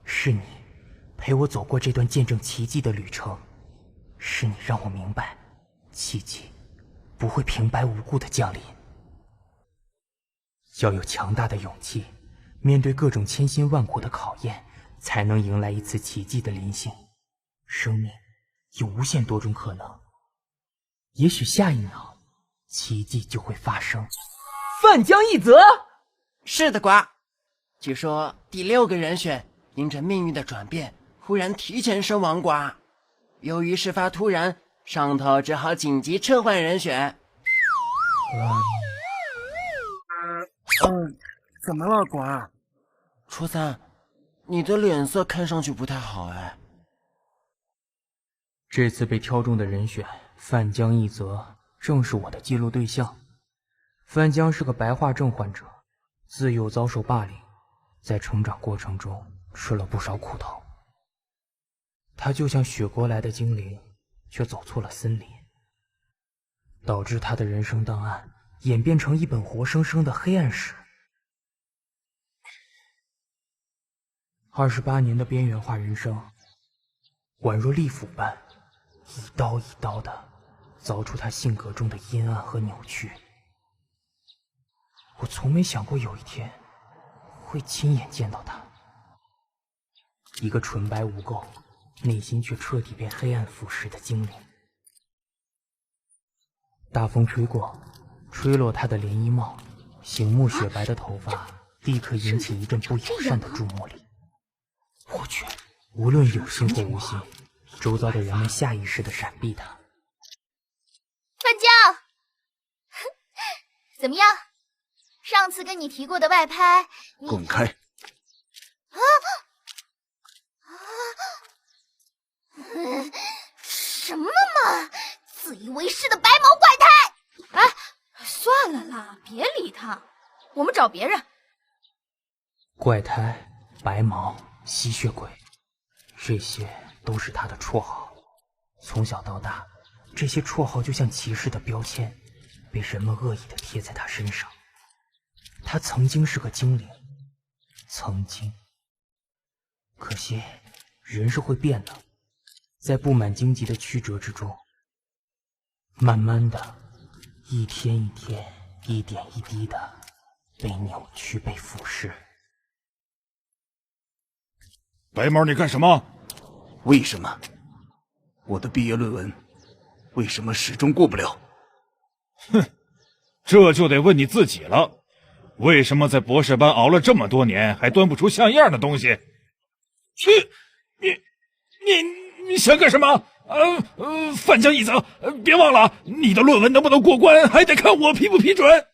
[SPEAKER 1] 是你陪我走过这段见证奇迹的旅程，是你让我明白，奇迹不会平白无故的降临。要有强大的勇气，面对各种千辛万苦的考验，才能迎来一次奇迹的临幸。生命有无限多种可能，也许下一秒奇迹就会发生。
[SPEAKER 3] 范江一泽，是的，瓜。据说第6个人选因着命运的转变，忽然提前身亡瓜。由于事发突然，上头只好紧急撤换人选。怎么了，瓜？初三，你的脸色看上去不太好哎。
[SPEAKER 1] 这次被挑中的人选范江一泽，正是我的记录对象。范江是个白化症患者，自幼遭受霸凌，在成长过程中吃了不少苦头。他就像雪国来的精灵，却走错了森林，导致他的人生档案演变成一本活生生的黑暗史。28年的边缘化人生，宛若利斧般，一刀一刀的凿出他性格中的阴暗和扭曲。我从没想过有一天会亲眼见到他，一个纯白无垢，内心却彻底被黑暗腐蚀的精灵。大风吹过，吹落他的连衣帽，醒目雪白的头发立刻引起一阵不友善的注目礼。我去，无论有心或无心，周遭的人们下意识地闪避他。
[SPEAKER 9] 范江，怎么样？上次跟你提过的外拍，
[SPEAKER 2] 滚开！
[SPEAKER 9] 什么嘛！自以为是的白毛怪胎！
[SPEAKER 6] 哎，算了啦，别理他，我们找别人。
[SPEAKER 1] 怪胎、白毛、吸血鬼，这些都是他的绰号。从小到大，这些绰号就像歧视的标签，被人们恶意地贴在他身上。他曾经是个精灵，曾经。可惜，人是会变的，在布满荆棘的曲折之中，慢慢的，一天一天，一点一滴的被扭曲、被腐蚀。
[SPEAKER 19] 白毛，你干什么？
[SPEAKER 2] 为什么？我的毕业论文为什么始终过不了？
[SPEAKER 8] 哼，这就得问你自己了。为什么在博士班熬了这么多年，还端不出像样的东西？去，你想干什么？范江一泽，别忘了，你的论文能不能过关，还得看我批不批准。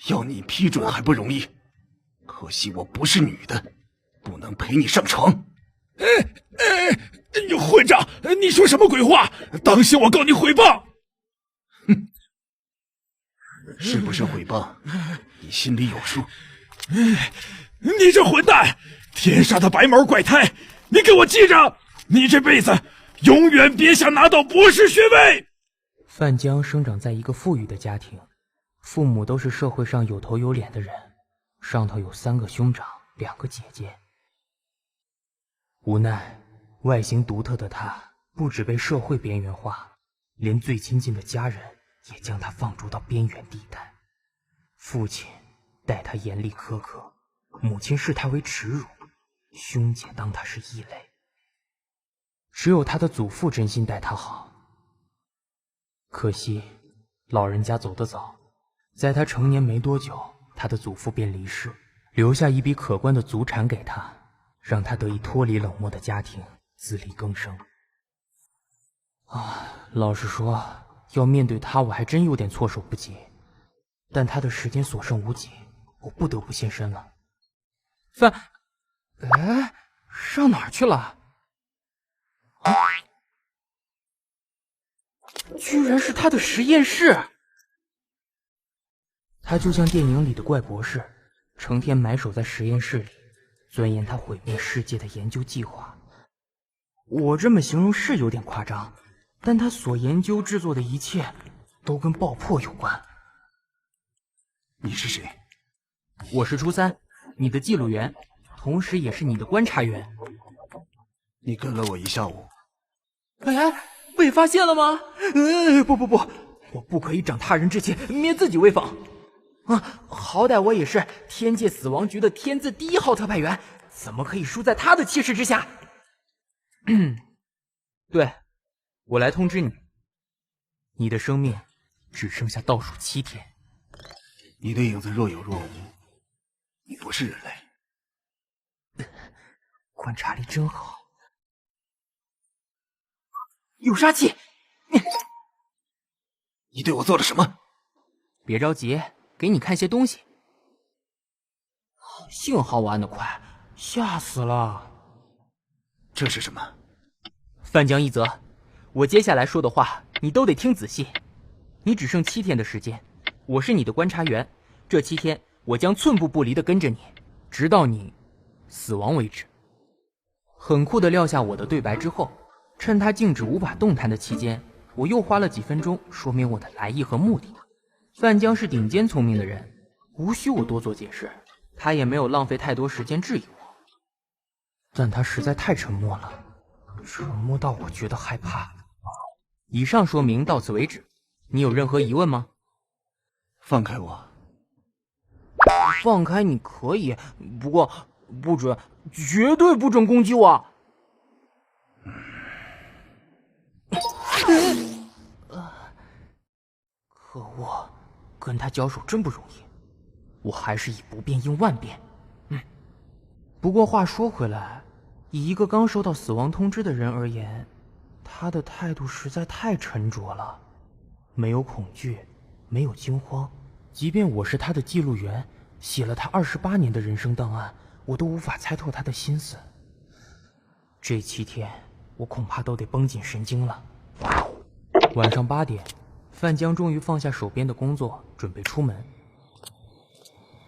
[SPEAKER 19] 要你批准还不容易，可惜我不是女的，不能陪你上床。
[SPEAKER 8] 混账！你说什么鬼话？当心我告你诽谤！
[SPEAKER 19] 哼，是不是诽谤，你心里有数。
[SPEAKER 8] 你这混蛋，天杀的白毛怪胎！你给我记着，你这辈子永远别想拿到博士学位。
[SPEAKER 1] 范江生长在一个富裕的家庭，父母都是社会上有头有脸的人，上头有3个兄长，2个姐姐。无奈外形独特的他不只被社会边缘化，连最亲近的家人也将他放逐到边缘地带。父亲待他严厉苛刻，母亲视他为耻辱，兄姐当他是异类。只有他的祖父真心待他好。可惜老人家走得早，在他成年没多久，他的祖父便离世，留下一笔可观的祖产给他，让他得以脱离冷漠的家庭，自力更生。老实说，要面对他，我还真有点措手不及。但他的时间所剩无几，我不得不现身了。上哪儿去了？居然是他的实验室！他就像电影里的怪博士，成天埋首在实验室里，钻研他毁灭世界的研究计划。我这么形容是有点夸张，但他所研究制作的一切都跟爆破有关。
[SPEAKER 19] 你是谁？
[SPEAKER 1] 我是初3，你的记录员，同时也是你的观察员。
[SPEAKER 19] 你跟了我1下午。
[SPEAKER 1] 被发现了吗？不，我不可以长他人志气，免自己威风。好歹我也是天界死亡局的天字第1号特派员，怎么可以输在他的气势之下？对，我来通知你，你的生命只剩下倒数7天。
[SPEAKER 19] 你的影子若有若无，你不是人类。
[SPEAKER 1] 观察力真好。有杀气！
[SPEAKER 19] 你对我做了什么？
[SPEAKER 1] 别着急，给你看些东西。幸好我按得快，吓死了。
[SPEAKER 19] 这是什么？
[SPEAKER 1] 范江一泽，我接下来说的话你都得听仔细。你只剩7天的时间，我是你的观察员，这7天我将寸步不离地跟着你，直到你死亡为止。很酷地撂下我的对白之后，趁他静止无法动弹的期间，我又花了几分钟说明我的来意和目的。范江是顶尖聪明的人，无需我多做解释，他也没有浪费太多时间质疑我。但他实在太沉默了，沉默到我觉得害怕。以上说明到此为止，你有任何疑问吗？
[SPEAKER 19] 放开我。
[SPEAKER 1] 放开你可以，不过不准，绝对不准攻击我。可恶，跟他交手真不容易，我还是以不变应万变。不过话说回来，以一个刚收到死亡通知的人而言，他的态度实在太沉着了，没有恐惧，没有惊慌，即便我是他的记录员，写了他28年的人生档案，我都无法猜透他的心思。这7天，我恐怕都得绷紧神经了。晚上8点，范江终于放下手边的工作，准备出门。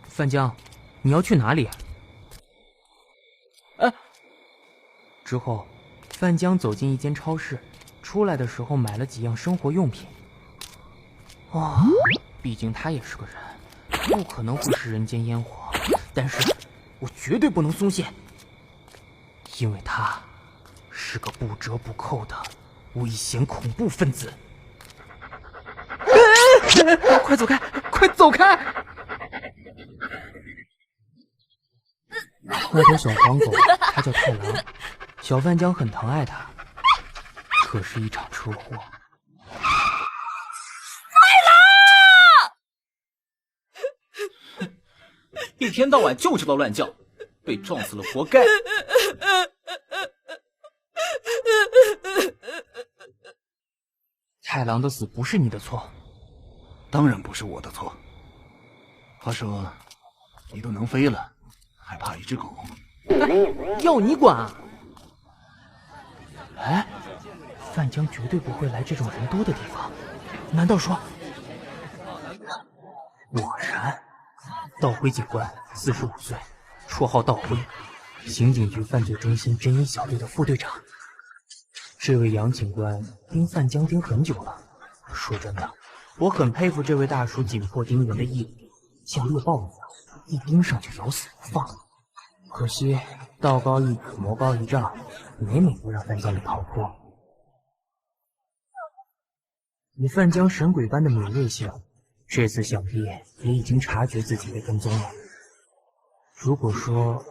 [SPEAKER 1] 范江，你要去哪里？之后，范江走进一间超市，出来的时候买了几样生活用品。毕竟他也是个人，不可能会是人间烟火，但是我绝对不能松懈，因为他是个不折不扣的危险恐怖分子。快走开，快走开！那条小黄狗，它叫太郎，小范江很疼爱它，可是一场车祸。
[SPEAKER 20] 一天到晚就知道乱叫，被撞死了活该。
[SPEAKER 1] 太郎的死不是你的错。
[SPEAKER 16] 当然不是我的错。话说，你都能飞了，还怕一只狗？
[SPEAKER 1] 要你管啊！哎，范江绝对不会来这种人多的地方。难道说……果然，道辉警官，45岁，绰号道辉，刑警局犯罪中心侦缉小队的副队长。这位杨警官盯范江盯很久了。说真的，我很佩服这位大叔紧迫盯人的毅力，像猎豹一样，一盯上就咬死不放。可惜道高一尺，魔高一丈，每每都让范江给逃脱。以范江神鬼般的敏锐性，这次想必也已经察觉自己被跟踪了。如果说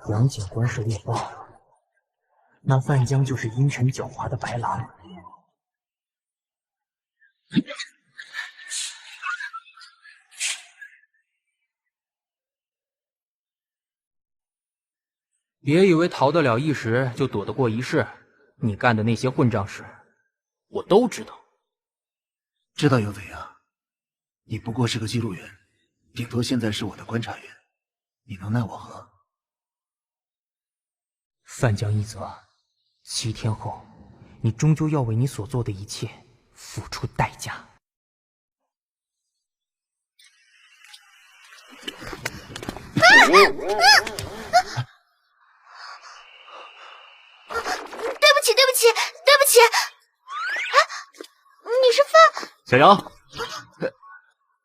[SPEAKER 1] 杨警官是猎豹，那范江就是阴沉狡猾的白狼。别以为逃得了一时就躲得过一世，你干的那些混账事，我都知道。
[SPEAKER 16] 知道又怎样？你不过是个记录员，顶多现在是我的观察员，你能奈我何？
[SPEAKER 1] 范江一则，7天后，你终究要为你所做的一切付出代价。
[SPEAKER 6] 对不起！啊，你是范
[SPEAKER 17] 小杨，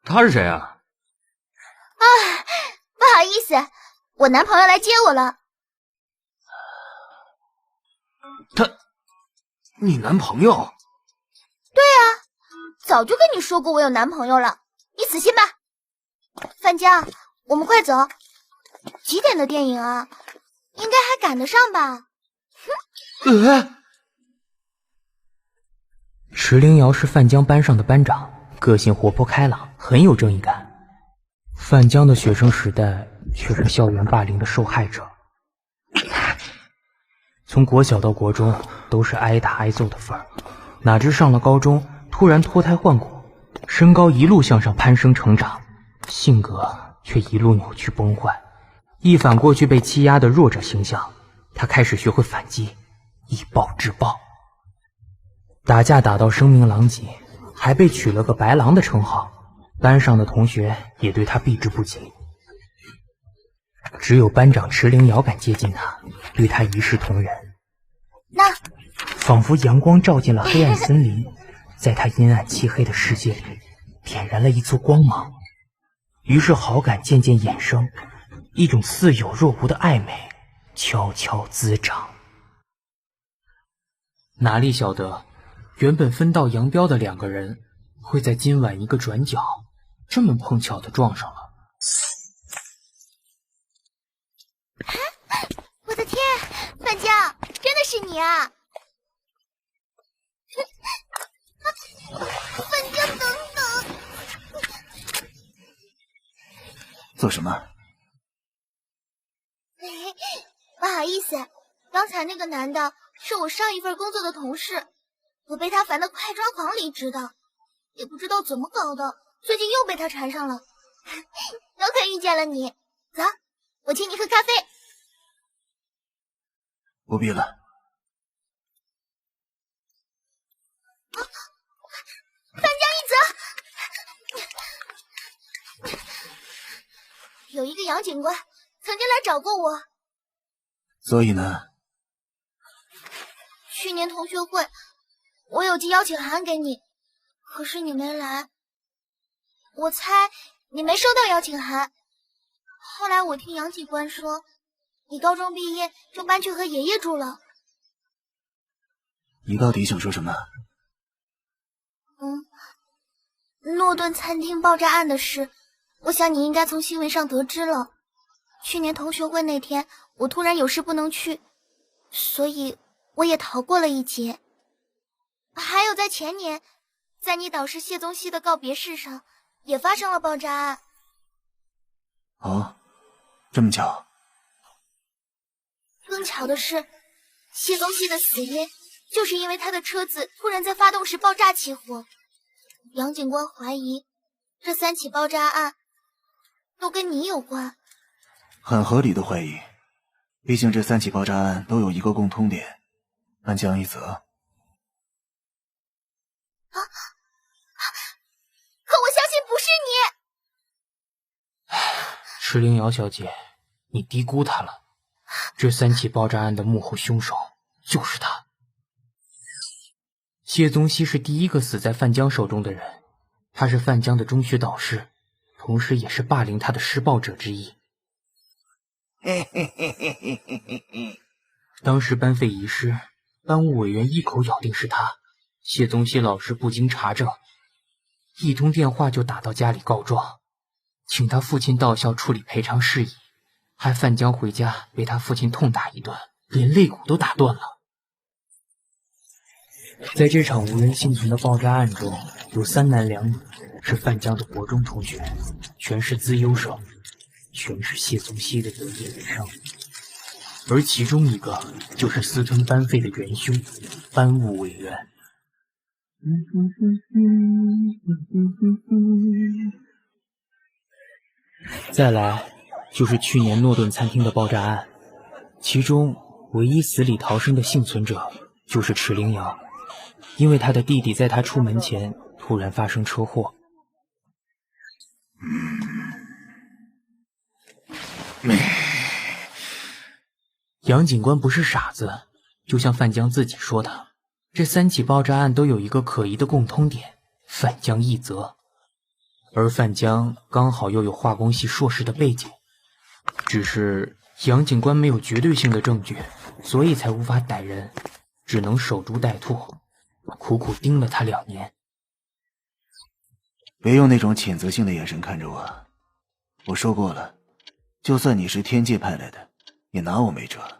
[SPEAKER 17] 他是谁啊？
[SPEAKER 6] 啊，不好意思，我男朋友来接我了。
[SPEAKER 16] 你男朋友？
[SPEAKER 6] 对啊，早就跟你说过我有男朋友了，你死心吧。范江，我们快走。几点的电影啊？应该还赶得上吧？
[SPEAKER 1] 池灵瑶是范江班上的班长，个性活泼开朗，很有正义感。范江的学生时代却是校园霸凌的受害者，从国小到国中都是挨打挨揍的份儿，哪知上了高中突然脱胎换骨，身高一路向上攀升成长，性格却一路扭曲崩坏，一反过去被欺压的弱者形象，他开始学会反击，以暴制暴。打架打到声名狼藉，还被取了个白狼的称号，班上的同学也对他避之不及。只有班长池灵瑶敢接近他，对他一视同仁。
[SPEAKER 6] 那
[SPEAKER 1] 仿佛阳光照进了黑暗森林，在他阴暗漆黑的世界里点燃了一簇光芒。于是好感渐渐衍生，一种似有若无的暧昧悄悄滋长。哪里晓得原本分道扬镳的两个人，会在今晚一个转角，这么碰巧的撞上了。
[SPEAKER 6] 我的天，范江，真的是你啊！范江，等等！
[SPEAKER 16] 做什么？
[SPEAKER 6] 不好意思，刚才那个男的是我上一份工作的同事。我被他烦得快抓狂离职的，也不知道怎么搞的，最近又被他缠上了。多亏遇见了你，走，我请你喝咖啡。
[SPEAKER 16] 不必了。
[SPEAKER 6] 范江一则，有一个杨警官曾经来找过我。
[SPEAKER 16] 所以呢？
[SPEAKER 6] 去年同学会。我有寄邀请函给你，可是你没来。我猜你没收到邀请函。后来我听杨警官说，你高中毕业就搬去和爷爷住了。
[SPEAKER 16] 你到底想说什么？
[SPEAKER 6] 诺顿餐厅爆炸案的事，我想你应该从新闻上得知了。去年同学会那天，我突然有事不能去，所以我也逃过了一劫。还有在前年，在你导师谢宗熙的告别式上，也发生了爆炸案。
[SPEAKER 16] 哦，这么巧？
[SPEAKER 9] 更巧的是，谢宗熙的死因就是因为他的车子突然在发动时爆炸起火。杨警官怀疑这3起爆炸案都跟你有关。
[SPEAKER 16] 很合理的怀疑，毕竟这3起爆炸案都有一个共通点：范江一泽。
[SPEAKER 9] 可我相信不是你。
[SPEAKER 1] 池灵瑶小姐，你低估他了。这3起爆炸案的幕后凶手就是他。谢宗熙是第一个死在范江手中的人，他是范江的中学导师，同时也是霸凌他的施暴者之一。当时班费遗失，班务委员一口咬定是他。谢宗熙老师不经查证，一通电话就打到家里告状，请他父亲到校处理赔偿事宜，害范江回家被他父亲痛打一顿，连肋骨都打断了。在这场无人幸存的爆炸案中，有3男2女，是范江的国中同学，全是资优生，全是谢宗熙的得意门生。而其中一个就是私吞班费的元凶，班务委员。再来就是去年诺顿餐厅的爆炸案，其中唯一死里逃生的幸存者就是池灵瑶，因为他的弟弟在他出门前突然发生车祸。杨警官不是傻子，就像范江自己说的，这3起爆炸案都有一个可疑的共通点：范江一责。而范江刚好又有化工系硕士的背景，只是杨警官没有绝对性的证据，所以才无法逮人，只能守株待兔，苦苦盯了他2年。
[SPEAKER 16] 别用那种谴责性的眼神看着我，我说过了，就算你是天界派来的，也拿我没辙。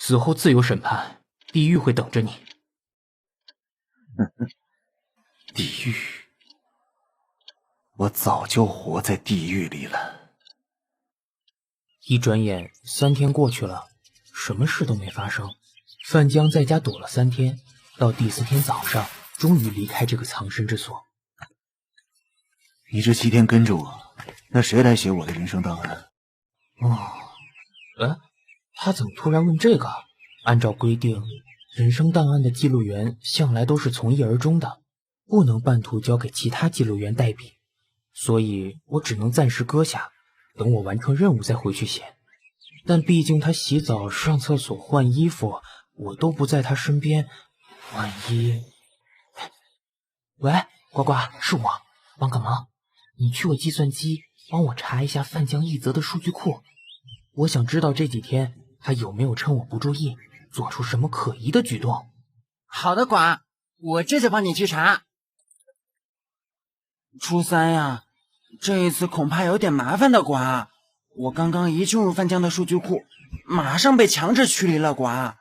[SPEAKER 1] 死后自有审判，地狱会等着你。
[SPEAKER 16] 地狱？我早就活在地狱里了。
[SPEAKER 1] 一转眼3天过去了，什么事都没发生。范江在家躲了3天，到第4天早上，终于离开这个藏身之所。
[SPEAKER 16] 你这7天跟着我，那谁来写我的人生档案？
[SPEAKER 1] 他怎么突然问这个？按照规定，人生档案的记录员向来都是从一而终的，不能半途交给其他记录员代笔，所以我只能暂时搁下，等我完成任务再回去写。但毕竟他洗澡、上厕所、换衣服，我都不在他身边，万一……喂，呱呱，是我，帮个忙，你去我计算机帮我查一下范江一泽的数据库，我想知道这几天他有没有趁我不注意做出什么可疑的举动。
[SPEAKER 3] 好的，寡，我这就帮你去查。初3呀，这一次恐怕有点麻烦的，寡。我刚刚一进入范江的数据库，马上被强制驱离了，寡。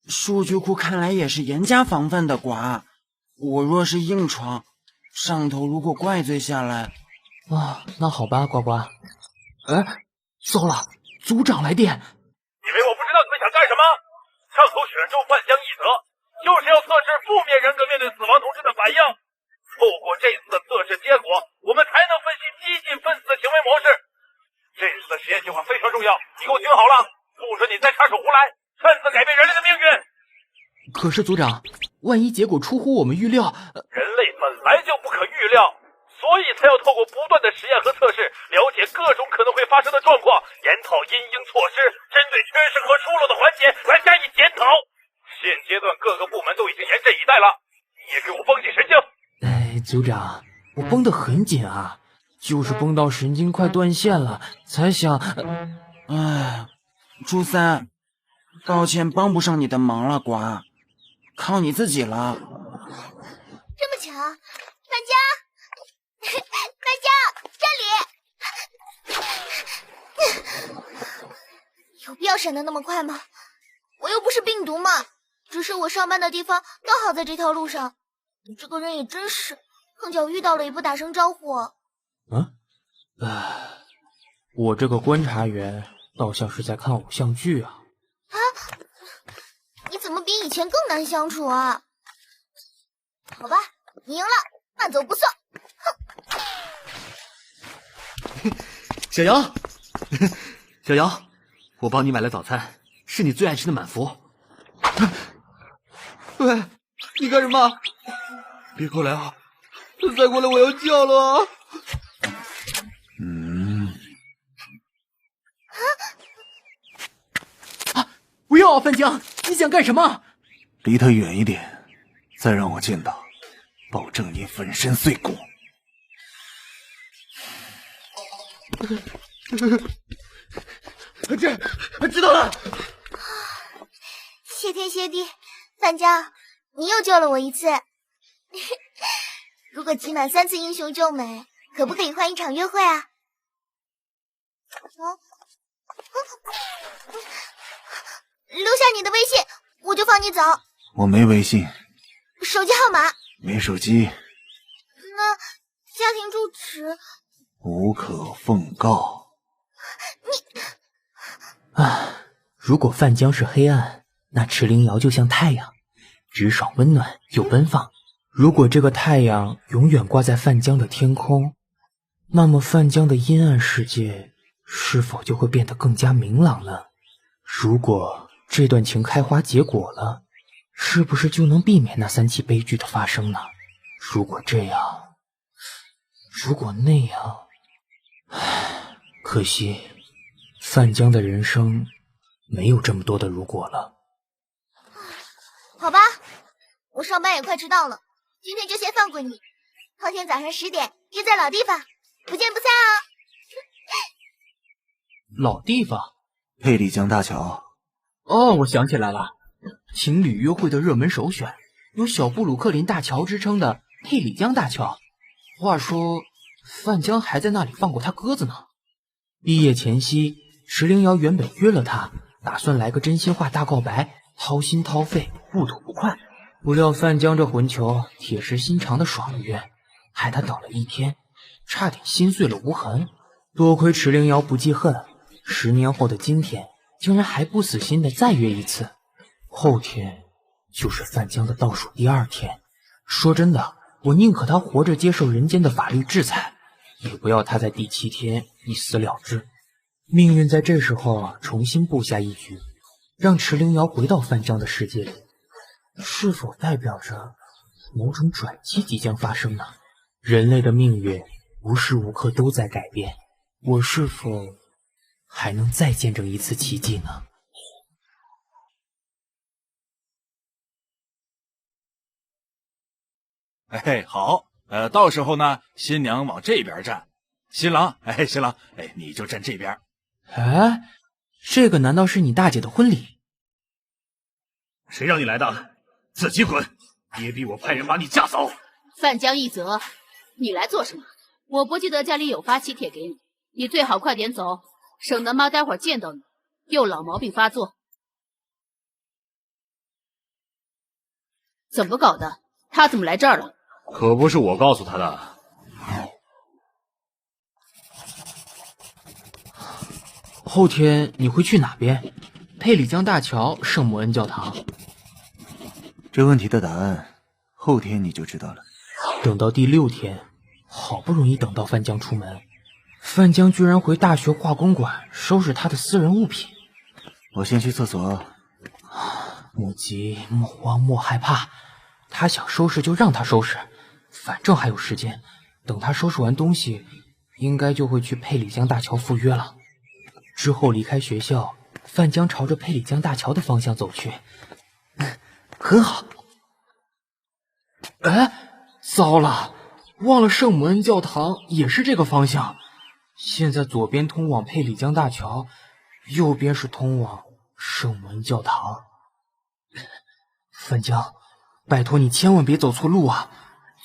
[SPEAKER 3] 数据库看来也是严加防范的，寡。我若是硬闯，上头如果怪罪下来……
[SPEAKER 1] 那好吧，呱呱。糟了，组长来电。
[SPEAKER 8] 以为我不知道你们想干什么？上头选中范江一泽，就是要测试负面人格面对死亡同志的反应。透过这次的测试结果，我们才能分析激进分子的行为模式。这次的实验计划非常重要，你给我听好了，不准你再插手胡来，擅自改变人类的命运。
[SPEAKER 1] 可是组长，万一结果出乎我们预料……
[SPEAKER 8] 人类本来就不可预料，所以才要透过不断的实验和测试，了解各种可能会发生的状况，研讨因应措施，针对缺失和疏漏的环节来加以检讨。现阶段各个部门都已经严阵以待了，你也给我绷紧神经。
[SPEAKER 1] 组长，我绷得很紧啊，就是绷到神经快断线了，才想……
[SPEAKER 3] 初3，抱歉帮不上你的忙了，寡，靠你自己了。
[SPEAKER 9] 这么巧，范江，这里，有必要闪得那么快吗？我又不是病毒嘛，只是我上班的地方刚好在这条路上。你这个人也真是，碰巧遇到了也不打声招呼。
[SPEAKER 1] 我这个观察员倒像是在看偶像剧啊！
[SPEAKER 9] 啊，你怎么比以前更难相处啊？好吧，你赢了，慢走不送。
[SPEAKER 17] 小姚，小姚，我帮你买了早餐，是你最爱吃的满福。
[SPEAKER 14] 喂，你干什么？别过来啊！再过来我要叫了啊！
[SPEAKER 1] 不要啊，范江，你想干什么？
[SPEAKER 16] 离他远一点，再让我见到，保证你粉身碎骨。
[SPEAKER 14] 知道了。
[SPEAKER 9] 谢天谢地，范江，你又救了我一次。如果集满3次英雄救美，可不可以换一场约会啊？留下你的微信，我就放你走。
[SPEAKER 16] 我没微信，
[SPEAKER 9] 手机号码
[SPEAKER 16] 没手机，
[SPEAKER 9] 那家庭住址
[SPEAKER 16] 无可奉告。
[SPEAKER 1] 如果范江是黑暗，那池灵瑶就像太阳，直爽温暖又奔放。如果这个太阳永远挂在范江的天空，那么范江的阴暗世界是否就会变得更加明朗了？如果这段情开花结果了，是不是就能避免那3起悲剧的发生呢？如果这样，如果那样，可惜范江的人生没有这么多的如果了。
[SPEAKER 9] 好吧，我上班也快迟到了，今天就先放过你。后天早上10点约在老地方，不见不散哦。
[SPEAKER 1] 老地方，
[SPEAKER 16] 佩里江大桥。
[SPEAKER 1] 哦，我想起来了，情侣约会的热门首选，有小布鲁克林大桥之称的佩里江大桥。话说，范江还在那里放过他鸽子呢。毕业前夕，池灵瑶原本约了他，打算来个真心话大告白，掏心掏肺，不吐不快。不料范江这混球铁石心肠的爽约，害他等了1天，差点心碎了无痕。多亏池灵瑶不记恨，10年后的今天，竟然还不死心的再约一次。后天就是范江的倒数第2天。说真的，我宁可他活着接受人间的法律制裁，也不要他在第7天一死了之。命运在这时候重新布下一局，让池灵瑶回到范江的世界里，是否代表着某种转机即将发生呢？人类的命运无时无刻都在改变，我是否还能再见证一次奇迹呢？
[SPEAKER 8] 哎，好，到时候呢，新娘往这边站，新郎，新郎，你就站这边。
[SPEAKER 1] 哎，这个难道是你大姐的婚礼？
[SPEAKER 16] 谁让你来的？自己滚！别逼我派人把你架走。
[SPEAKER 21] 范江一泽，你来做什么？我不记得家里有发喜帖给你，你最好快点走，省得妈待会儿见到你又老毛病发作。怎么搞的？他怎么来这儿了？
[SPEAKER 19] 可不是我告诉他的。
[SPEAKER 1] 后天你会去哪边？佩里江大桥、圣母恩教堂。
[SPEAKER 16] 这问题的答案，后天你就知道了。
[SPEAKER 1] 等到第6天，好不容易等到范江出门，范江居然回大学化工馆收拾他的私人物品。
[SPEAKER 16] 我先去厕所。
[SPEAKER 1] 莫急莫慌莫害怕，他想收拾就让他收拾，反正还有时间。等他收拾完东西，应该就会去佩里江大桥赴约了。之后离开学校，范江朝着佩里江大桥的方向走去。很好。哎，糟了，忘了圣母恩教堂也是这个方向。现在左边通往佩里江大桥，右边是通往圣母恩教堂。范江，拜托你千万别走错路啊！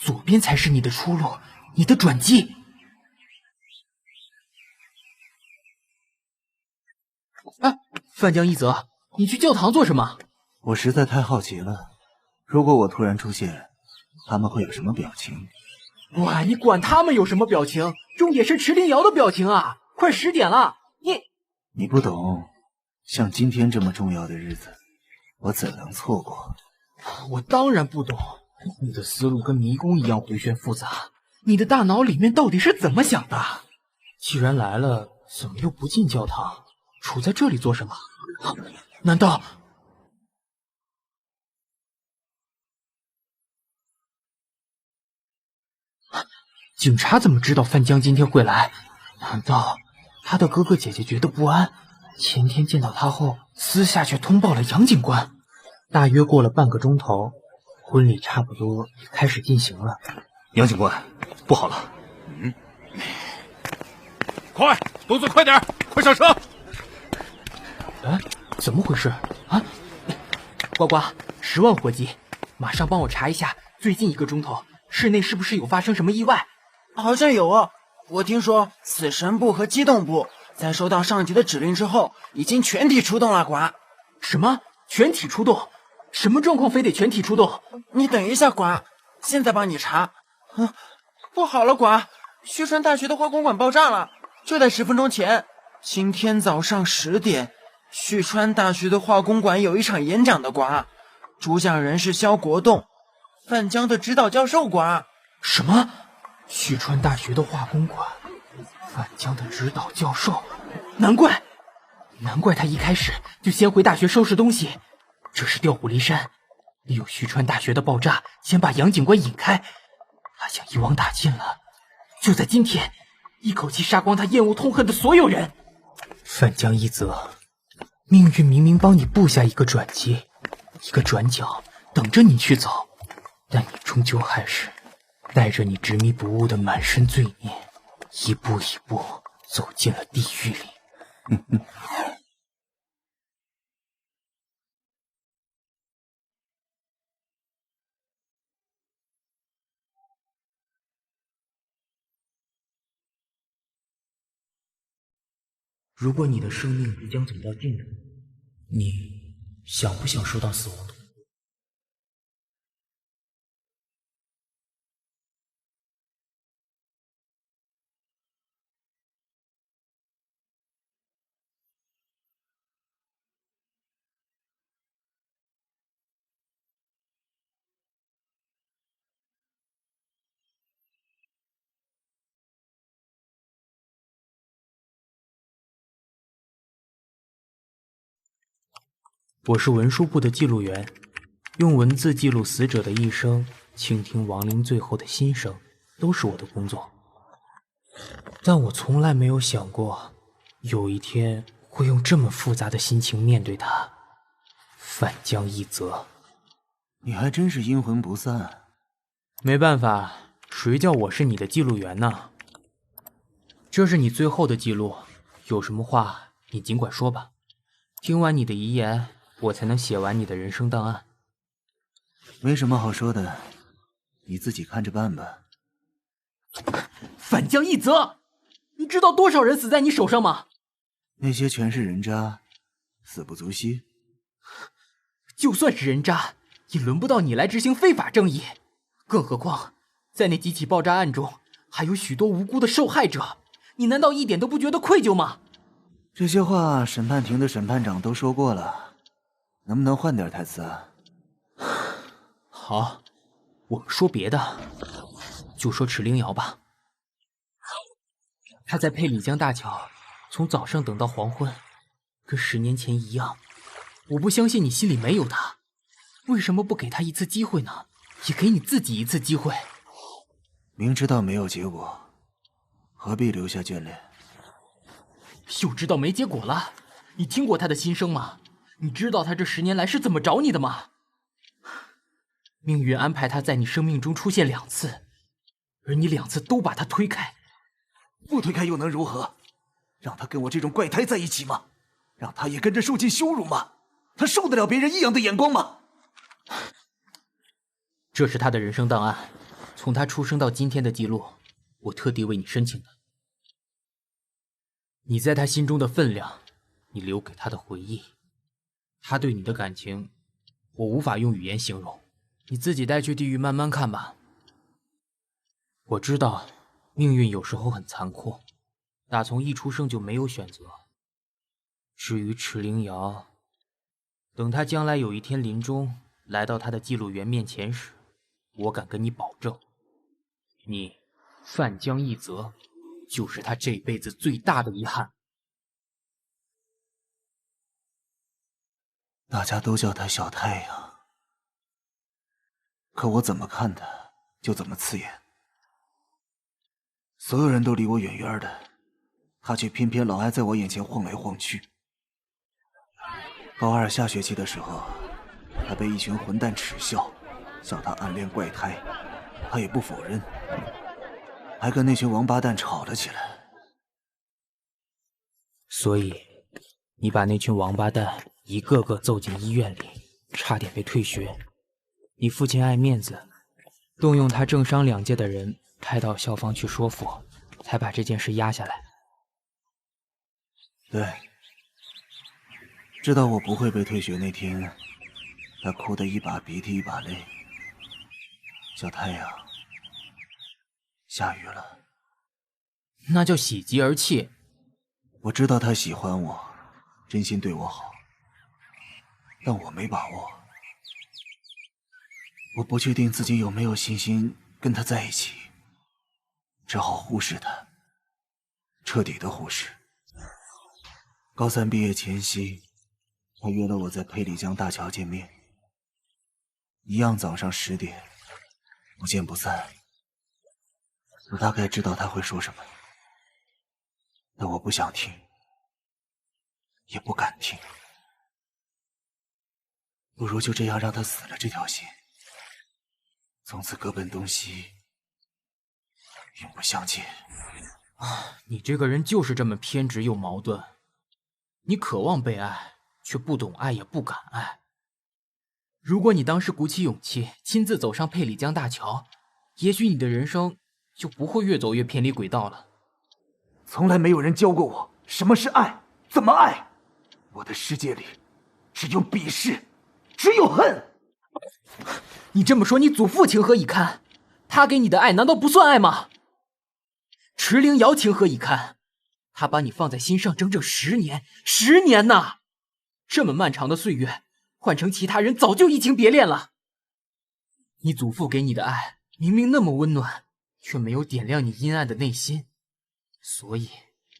[SPEAKER 1] 左边才是你的出路，你的转机。哎，范江一泽，你去教堂做什么？
[SPEAKER 16] 我实在太好奇了，如果我突然出现，他们会有什么表情？
[SPEAKER 1] 哇，你管他们有什么表情，重点是池灵瑶的表情啊！快10点了，
[SPEAKER 16] 你不懂，像今天这么重要的日子，我怎能错过？
[SPEAKER 1] 我当然不懂，你的思路跟迷宫一样回旋复杂，你的大脑里面到底是怎么想的？既然来了，怎么又不进教堂？杵在这里做什么？难道……警察怎么知道范江今天会来？难道他的哥哥姐姐觉得不安，前天见到他后，私下却通报了杨警官？大约过了半个钟头，婚礼差不多也开始进行了。
[SPEAKER 17] 杨警官，不好了！
[SPEAKER 8] 快，动作快点，快上车！
[SPEAKER 1] 哎，怎么回事啊？呱呱，10万火急，马上帮我查一下，最近1个钟头室内是不是有发生什么意外？
[SPEAKER 3] 好像有啊，我听说死神部和机动部在收到上级的指令之后，已经全体出动了。呱，
[SPEAKER 1] 什么？全体出动？什么状况非得全体出动？
[SPEAKER 3] 你等一下，呱，现在帮你查。不好了，呱，旭川大学的化工馆爆炸了，就在10分钟前。今天早上10点，旭川大学的化工馆有一场演讲的。呱，主讲人是萧国栋，范江的指导教授。呱，
[SPEAKER 1] 什么？旭川大学的化工馆，范江的指导教授，难怪他一开始就先回大学收拾东西，这是调虎离山，利用旭川大学的爆炸，先把杨警官引开。他想一网打尽了，就在今天，一口气杀光他厌恶痛恨的所有人。范江一泽，命运明明帮你布下一个转机，一个转角，等着你去走，但你终究还是带着你执迷不悟的满身罪孽，一步一步走进了地狱里。如果你的生命即将走到尽头，你想不想收到死亡通知？我是文书部的记录员，用文字记录死者的一生，倾听亡灵最后的心声，都是我的工作。但我从来没有想过，有一天会用这么复杂的心情面对他。范江一泽，
[SPEAKER 16] 你还真是阴魂不散。
[SPEAKER 1] 没办法，谁叫我是你的记录员呢？这是你最后的记录，有什么话你尽管说吧。听完你的遗言，我才能写完你的人生档案。
[SPEAKER 16] 没什么好说的，你自己看着办吧。
[SPEAKER 1] 范江一泽，你知道多少人死在你手上吗？
[SPEAKER 16] 那些全是人渣，死不足惜。
[SPEAKER 1] 就算是人渣，也轮不到你来执行非法正义。更何况，在那几起爆炸案中，还有许多无辜的受害者，你难道一点都不觉得愧疚吗？
[SPEAKER 16] 这些话审判庭的审判长都说过了，能不能换点台词啊？
[SPEAKER 1] 好，我们说别的，就说池灵瑶吧。他在佩里江大桥从早上等到黄昏，跟10年前一样。我不相信你心里没有他，为什么不给他一次机会呢？也给你自己一次机会。
[SPEAKER 16] 明知道没有结果，何必留下眷恋？
[SPEAKER 1] 又知道没结果了，你听过他的心声吗？你知道他这10年来是怎么找你的吗？命运安排他在你生命中出现2次，而你2次都把他推开。
[SPEAKER 16] 不推开又能如何？让他跟我这种怪胎在一起吗？让他也跟着受尽羞辱吗？他受得了别人异样的眼光吗？
[SPEAKER 1] 这是他的人生档案，从他出生到今天的记录，我特地为你申请的。你在他心中的分量，你留给他的回忆，他对你的感情，我无法用语言形容，你自己带去地狱慢慢看吧。我知道，命运有时候很残酷，打从一出生就没有选择。至于池灵瑶，等他将来有一天临终来到他的记录员面前时，我敢跟你保证，你范江一泽就是他这辈子最大的遗憾。
[SPEAKER 16] 大家都叫他小太阳，可我怎么看他就怎么刺眼。所有人都离我远远的，他却偏偏老爱在我眼前晃来晃去。高二下学期的时候，他被一群混蛋耻笑，笑他暗恋怪胎，他也不否认，还跟那群王八蛋吵了起来。
[SPEAKER 1] 所以，你把那群王八蛋一个个揍进医院里，差点被退学。你父亲爱面子，动用他政商两界的人派到校方去说服，才把这件事压下来。
[SPEAKER 16] 对，知道我不会被退学那天，他哭得一把鼻涕一把泪。小太阳，下雨了。
[SPEAKER 1] 那叫喜极而泣。
[SPEAKER 16] 我知道他喜欢我，真心对我好，但我没把握。我不确定自己有没有信心跟他在一起，只好忽视他，彻底的忽视。高三毕业前夕，他约了我在佩里江大桥见面，一样早上10点，不见不散。我大概知道他会说什么，但我不想听，也不敢听。不如就这样让他死了这条心，从此各奔东西，永不相见。
[SPEAKER 1] 你这个人就是这么偏执又矛盾。你渴望被爱，却不懂爱，也不敢爱。如果你当时鼓起勇气，亲自走上佩里江大桥，也许你的人生就不会越走越偏离轨道了。
[SPEAKER 16] 从来没有人教过我什么是爱，怎么爱。我的世界里只有鄙视，只有恨。
[SPEAKER 1] 你这么说，你祖父情何以堪？他给你的爱难道不算爱吗？池灵瑶情何以堪？他把你放在心上整整10年，10年呐！这么漫长的岁月，换成其他人早就移情别恋了。你祖父给你的爱明明那么温暖，却没有点亮你阴暗的内心，所以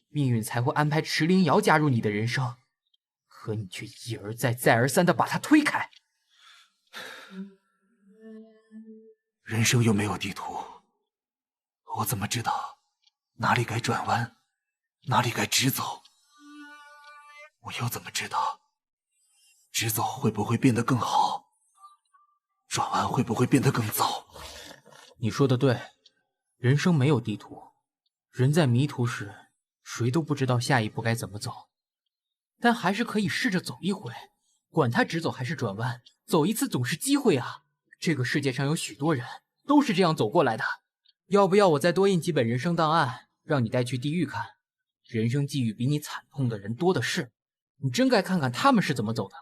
[SPEAKER 1] 命运才会安排池灵瑶加入你的人生，可你却一而再再而三地把她推开。
[SPEAKER 16] 人生又没有地图，我怎么知道哪里该转弯，哪里该直走？我又怎么知道直走会不会变得更好，转弯会不会变得更糟？
[SPEAKER 1] 你说的对，人生没有地图，人在迷途时，谁都不知道下一步该怎么走，但还是可以试着走一回，管他直走还是转弯，走一次总是机会啊！这个世界上有许多人都是这样走过来的。要不要我再多印几本人生档案，让你带去地狱看？人生际遇比你惨痛的人多的是，你真该看看他们是怎么走的。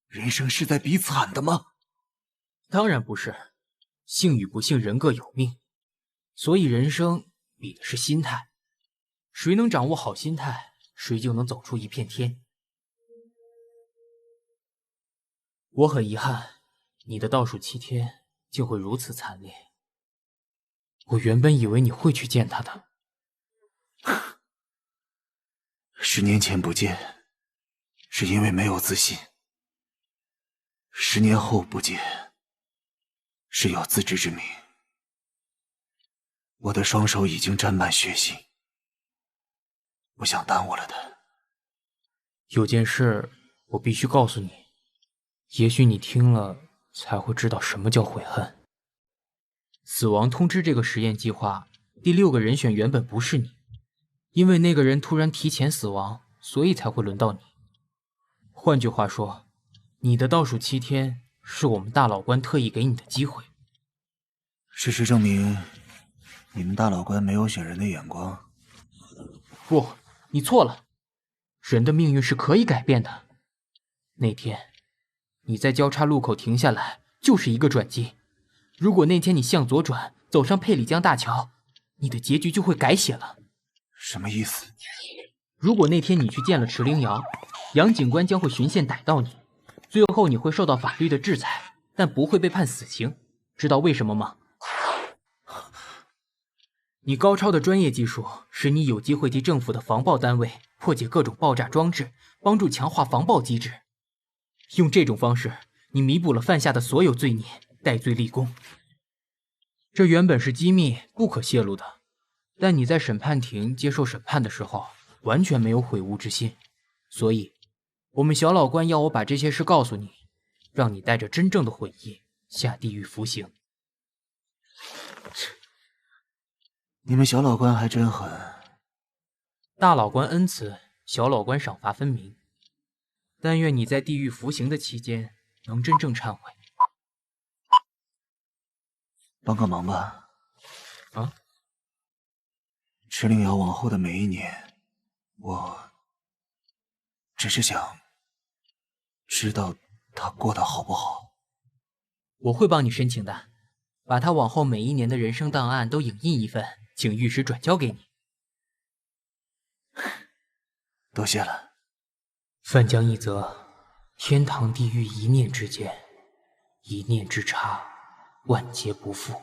[SPEAKER 16] 人生是在比惨的吗？
[SPEAKER 1] 当然不是，幸与不幸人各有命，所以人生比的是心态。谁能掌握好心态，谁就能走出一片天。我很遗憾，你的倒数7天就会如此惨烈。我原本以为你会去见他的。
[SPEAKER 16] 10年前不见，是因为没有自信；10年后不见，是有自知之明。我的双手已经沾满血腥，不想耽误了他。
[SPEAKER 1] 有件事我必须告诉你，也许你听了才会知道什么叫悔恨。死亡通知这个实验计划，第6个人选原本不是你，因为那个人突然提前死亡，所以才会轮到你。换句话说，你的倒数7天是我们大老官特意给你的机会。
[SPEAKER 16] 事实证明，你们大老官没有选人的眼光。
[SPEAKER 1] 不，你错了，人的命运是可以改变的。那天你在交叉路口停下来，就是一个转机。如果那天你向左转，走上佩里江大桥，你的结局就会改写了。
[SPEAKER 16] 什么意思？
[SPEAKER 1] 如果那天你去见了池灵瑶，杨警官将会循线逮到你，最后你会受到法律的制裁，但不会被判死刑。知道为什么吗？你高超的专业技术使你有机会替政府的防爆单位破解各种爆炸装置，帮助强化防爆机制。用这种方式，你弥补了犯下的所有罪孽，戴罪立功。这原本是机密，不可泄露的，但你在审判庭接受审判的时候，完全没有悔悟之心，所以，我们小老官要我把这些事告诉你，让你带着真正的悔意下地狱服刑。
[SPEAKER 16] 你们小老官还真狠。
[SPEAKER 1] 大老官恩慈，小老官赏罚分明。但愿你在地狱服刑的期间能真正忏悔。
[SPEAKER 16] 帮个忙吧。
[SPEAKER 1] 啊？
[SPEAKER 16] 池灵瑶往后的每一年，我只是想知道她过得好不好。
[SPEAKER 1] 我会帮你申请的，把她往后每一年的人生档案都影印一份，请御史转交给你。
[SPEAKER 16] 多谢了。
[SPEAKER 10] 范江一则，天堂地狱一念之间，一念之差，万劫不复。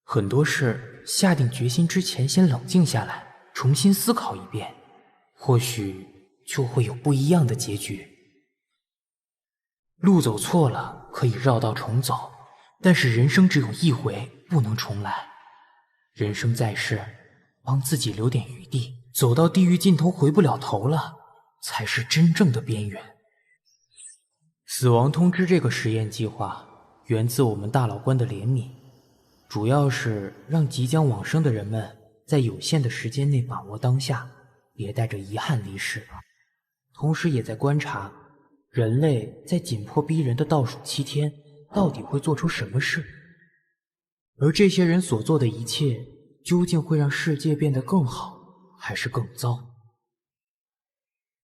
[SPEAKER 10] 很多事下定决心之前，先冷静下来，重新思考一遍，或许就会有不一样的结局。路走错了，可以绕道重走，但是人生只有一回，不能重来。人生在世，帮自己留点余地，走到地狱尽头回不了头了，才是真正的边缘。死亡通知这个实验计划源自我们大老官的怜悯，主要是让即将往生的人们在有限的时间内把握当下，别带着遗憾离世。同时也在观察人类在紧迫逼人的倒数7天到底会做出什么事，而这些人所做的一切究竟会让世界变得更好还是更糟。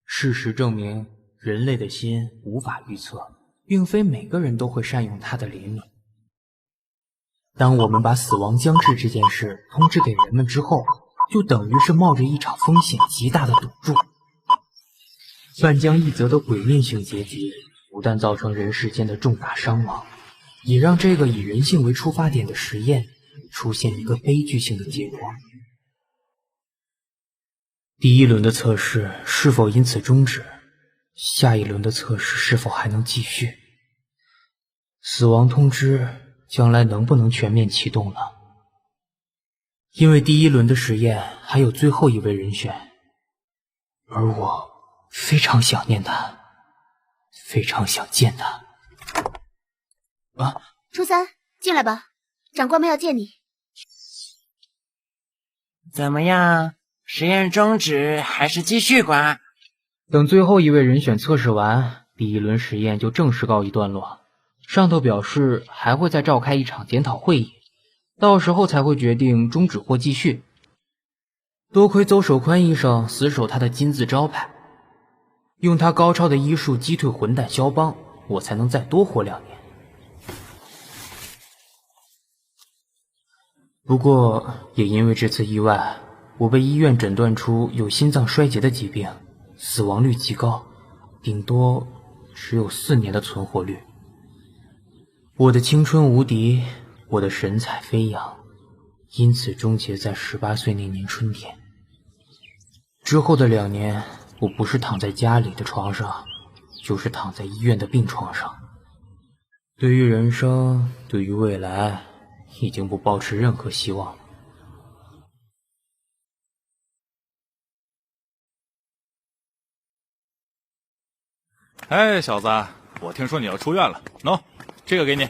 [SPEAKER 10] 事实证明，人类的心无法预测，并非每个人都会善用他的怜悯。当我们把死亡将至这件事通知给人们之后，就等于是冒着一场风险极大的赌注。范江一则的毁灭性结局不但造成人世间的重大伤亡，也让这个以人性为出发点的实验出现一个悲剧性的结果。第一轮的测试是否因此终止？下一轮的测试是否还能继续？死亡通知将来能不能全面启动了？因为第一轮的实验还有最后一位人选，而我非常想念他，非常想见他。
[SPEAKER 9] 初三，进来吧，长官们要见你。
[SPEAKER 3] 怎么样？实验终止还是继续管？
[SPEAKER 1] 等最后一位人选测试完，第一轮实验就正式告一段落。上头表示还会再召开一场检讨会议，到时候才会决定终止或继续。多亏邹守宽医生死守他的金字招牌，用他高超的医术击退混蛋肖邦，我才能再多活2年。不过也因为这次意外，我被医院诊断出有心脏衰竭的疾病，死亡率极高，顶多只有4年的存活率。我的青春无敌，我的神采飞扬，因此终结在18岁那年春天。之后的2年，我不是躺在家里的床上，就是躺在医院的病床上。对于人生，对于未来，已经不抱持任何希望了。
[SPEAKER 8] 哎，小子，我听说你要出院了，喏，这个给你。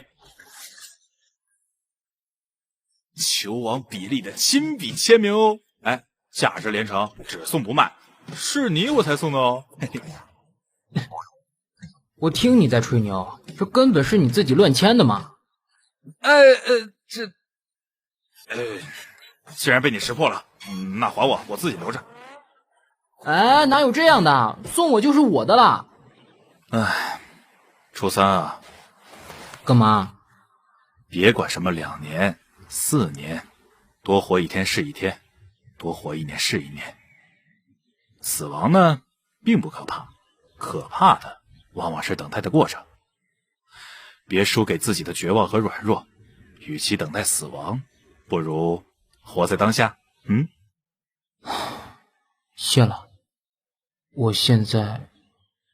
[SPEAKER 8] 球王比利的亲笔签名哦，哎，价值连城，只送不卖，是你我才送的哦。嘿嘿。
[SPEAKER 1] 我听你在吹牛，这根本是你自己乱签的嘛。
[SPEAKER 8] 既然被你识破了，那还我，我自己留着。
[SPEAKER 1] 哎，哪有这样的？送我就是我的啦。
[SPEAKER 8] 哎，初三啊，
[SPEAKER 1] 干嘛？
[SPEAKER 8] 别管什么2年、4年，多活1天是1天。多活1年是1年。死亡呢，并不可怕，可怕的往往是等待的过程。别输给自己的绝望和软弱，与其等待死亡，不如活在当下。
[SPEAKER 1] 谢了，我现在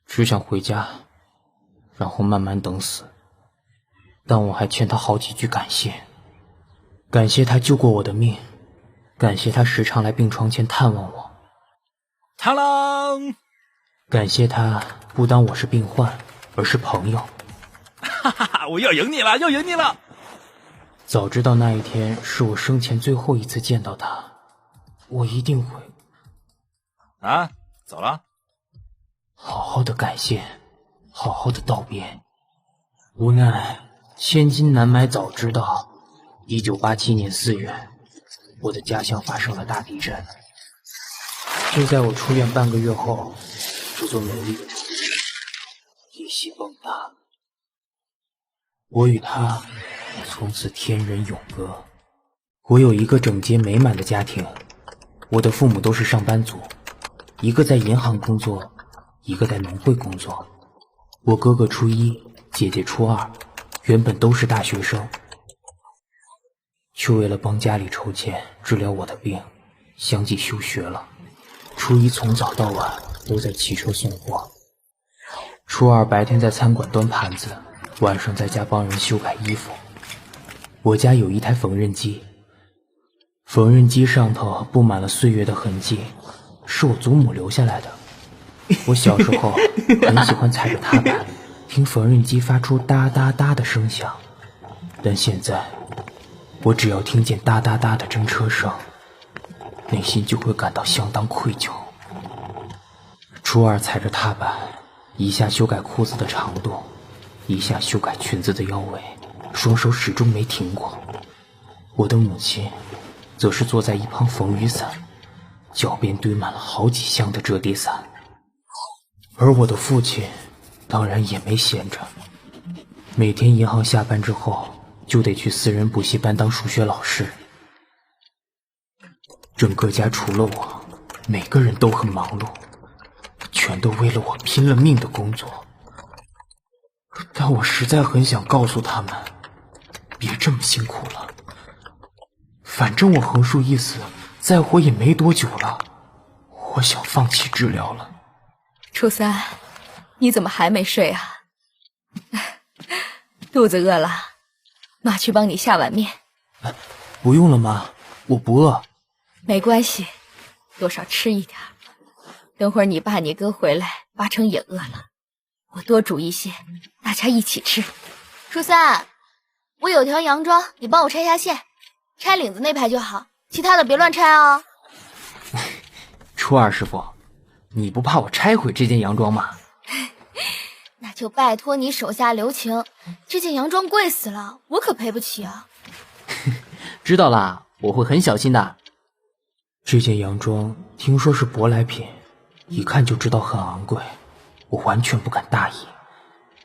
[SPEAKER 1] 只想回家，然后慢慢等死。但我还欠他好几句感谢，感谢他救过我的命，感谢他时常来病床前探望我，
[SPEAKER 8] 螳螂，
[SPEAKER 1] 感谢他不当我是病患，而是朋友。
[SPEAKER 8] 哈哈哈！我要赢你了，要赢你了！
[SPEAKER 1] 早知道那一天是我生前最后一次见到他，我一定会
[SPEAKER 8] 走了，
[SPEAKER 1] 好好的感谢，好好的道别。无奈千金难买早知道，1987年4月，我的家乡发生了大地震。就在我出院半个月后，这座美丽的城市一夕崩塌。我与他从此天人永隔。我有一个整洁美满的家庭，我的父母都是上班族，一个在银行工作，一个在农会工作。我哥哥初1，姐姐初2，原本都是大学生，却为了帮家里筹钱治疗我的病，相继休学了。初1从早到晚都在骑车送货，初2白天在餐馆端盘子，晚上在家帮人修改衣服。我家有一台缝纫机，缝纫机上头布满了岁月的痕迹，是我祖母留下来的。我小时候很喜欢踩着踏板，听缝纫机发出哒哒哒的声响，但现在我只要听见哒哒哒的真车声，内心就会感到相当愧疚。初2踩着踏板，一下修改裤子的长度，一下修改裙子的腰围，双手始终没停过。我的母亲则是坐在一旁缝雨伞，脚边堆满了好几箱的折叠伞。而我的父亲当然也没闲着，每天银行下班之后就得去私人补习班当数学老师。整个家除了我，每个人都很忙碌，全都为了我拼了命的工作。但我实在很想告诉他们，别这么辛苦了。反正我横竖一死，再活也没多久了。我想放弃治疗了。
[SPEAKER 6] 初3，你怎么还没睡啊？肚子饿了，妈去帮你下碗面。
[SPEAKER 1] 不用了妈，我不饿。
[SPEAKER 6] 没关系，多少吃一点。等会儿你爸你哥回来，八成也饿了，我多煮一些，大家一起吃。
[SPEAKER 9] 初3，我有条洋装，你帮我拆下线，拆领子那排就好，其他的别乱拆哦。
[SPEAKER 1] 初2师傅，你不怕我拆毁这件洋装吗？
[SPEAKER 9] 那就拜托你手下留情，这件洋装贵死了，我可赔不起啊。
[SPEAKER 1] 知道啦，我会很小心的。这件洋装听说是舶来品，一看就知道很昂贵，我完全不敢大意。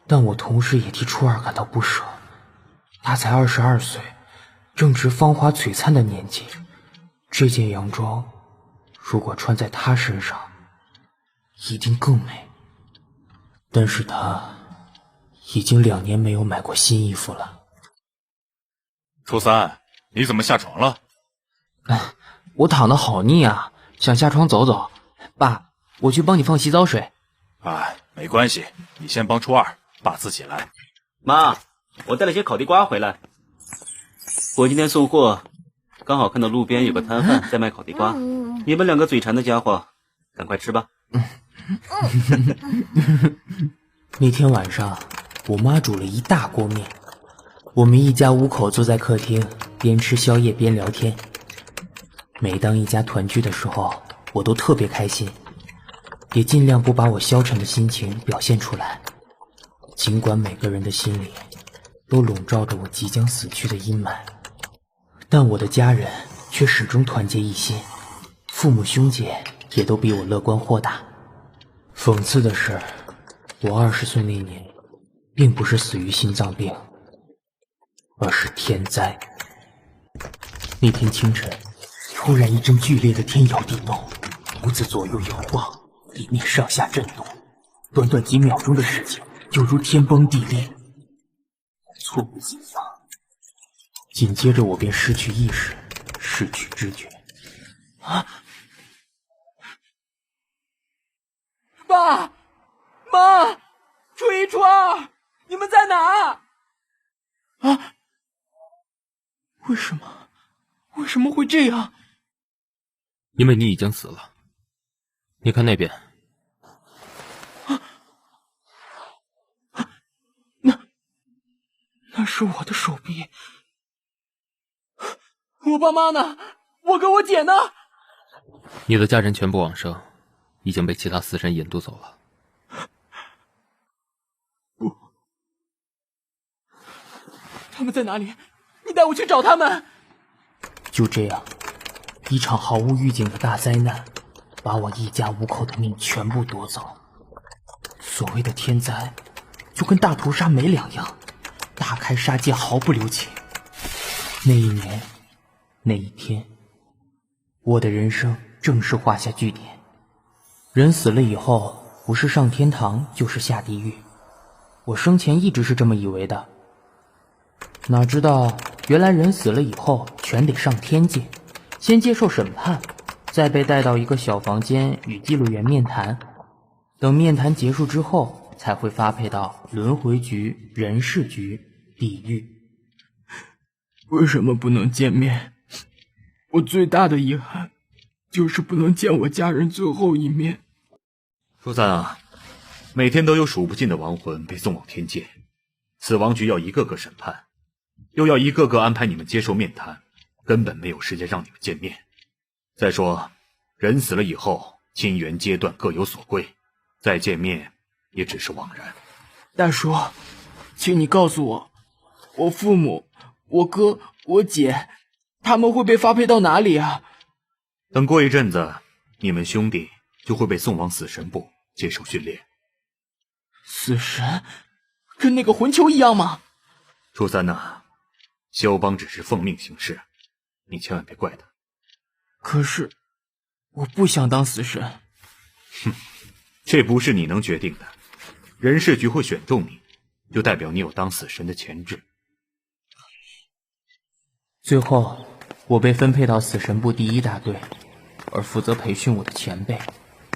[SPEAKER 1] 但我同时也替初2感到不舍，他才22岁，正值芳华璀璨的年纪。这件洋装如果穿在他身上，一定更美。但是他已经2年没有买过新衣服了。
[SPEAKER 8] 初3，你怎么下床了？
[SPEAKER 1] 我躺得好腻啊，想下床走走。爸，我去帮你放洗澡水。
[SPEAKER 8] 没关系，你先帮初2，爸自己来。
[SPEAKER 4] 妈，我带了些烤地瓜回来。我今天送货，刚好看到路边有个摊贩在卖烤地瓜。你们2个嘴馋的家伙，赶快吃吧。
[SPEAKER 1] 那天晚上，我妈煮了一大锅面，我们一家5口坐在客厅，边吃宵夜边聊天。每当一家团聚的时候，我都特别开心，也尽量不把我消沉的心情表现出来。尽管每个人的心里都笼罩着我即将死去的阴霾，但我的家人却始终团结一心，父母兄姐也都比我乐观豁达。讽刺的是，我20岁那年并不是死于心脏病，而是天灾。那天清晨，突然一阵剧烈的天摇地动，屋子左右摇晃，地面上下震动，短短几秒钟的时间，就如天崩地裂，猝不及防。紧接着我便失去意识，失去知觉。啊！
[SPEAKER 14] 爸妈，初一初二，你们在哪？
[SPEAKER 1] 啊！为什么会这样？
[SPEAKER 18] 因为你已经死了。你看那边。
[SPEAKER 1] 那是我的手臂。
[SPEAKER 14] 我爸妈呢？我哥我姐呢？
[SPEAKER 18] 你的家人全部往生，已经被其他死神引渡走了。
[SPEAKER 14] 不，他们在哪里？你带我去找他们。
[SPEAKER 1] 就这样，一场毫无预警的大灾难，把我一家五口的命全部夺走。所谓的天灾，就跟大屠杀没两样，大开杀戒，毫不留情。那一年，那一天，我的人生正式画下句点。人死了以后，不是上天堂就是下地狱，我生前一直是这么以为的。哪知道原来人死了以后全得上天界，先接受审判，再被带到一个小房间与记录员面谈，等面谈结束之后才会发配到轮回局、人事局、地狱。
[SPEAKER 14] 为什么不能见面？我最大的遗憾就是不能见我家人最后一面。
[SPEAKER 17] 初三啊，每天都有数不尽的亡魂被送往天界，死亡局要一个个审判，又要一个个安排你们接受面谈，根本没有时间让你们见面。再说，人死了以后，亲缘阶段各有所归，再见面也只是枉然。
[SPEAKER 14] 大叔，请你告诉我，我父母、我哥、我姐，他们会被发配到哪里啊？
[SPEAKER 17] 等过一阵子，你们兄弟就会被送往死神部接受训练。
[SPEAKER 14] 死神跟那个魂球一样吗？
[SPEAKER 17] 初三啊，肖邦只是奉命行事，你千万别怪他。
[SPEAKER 14] 可是我不想当死神。
[SPEAKER 17] 哼，这不是你能决定的。人事局会选中你，就代表你有当死神的潜质。
[SPEAKER 1] 最后，我被分配到死神部第1大队，而负责培训我的前辈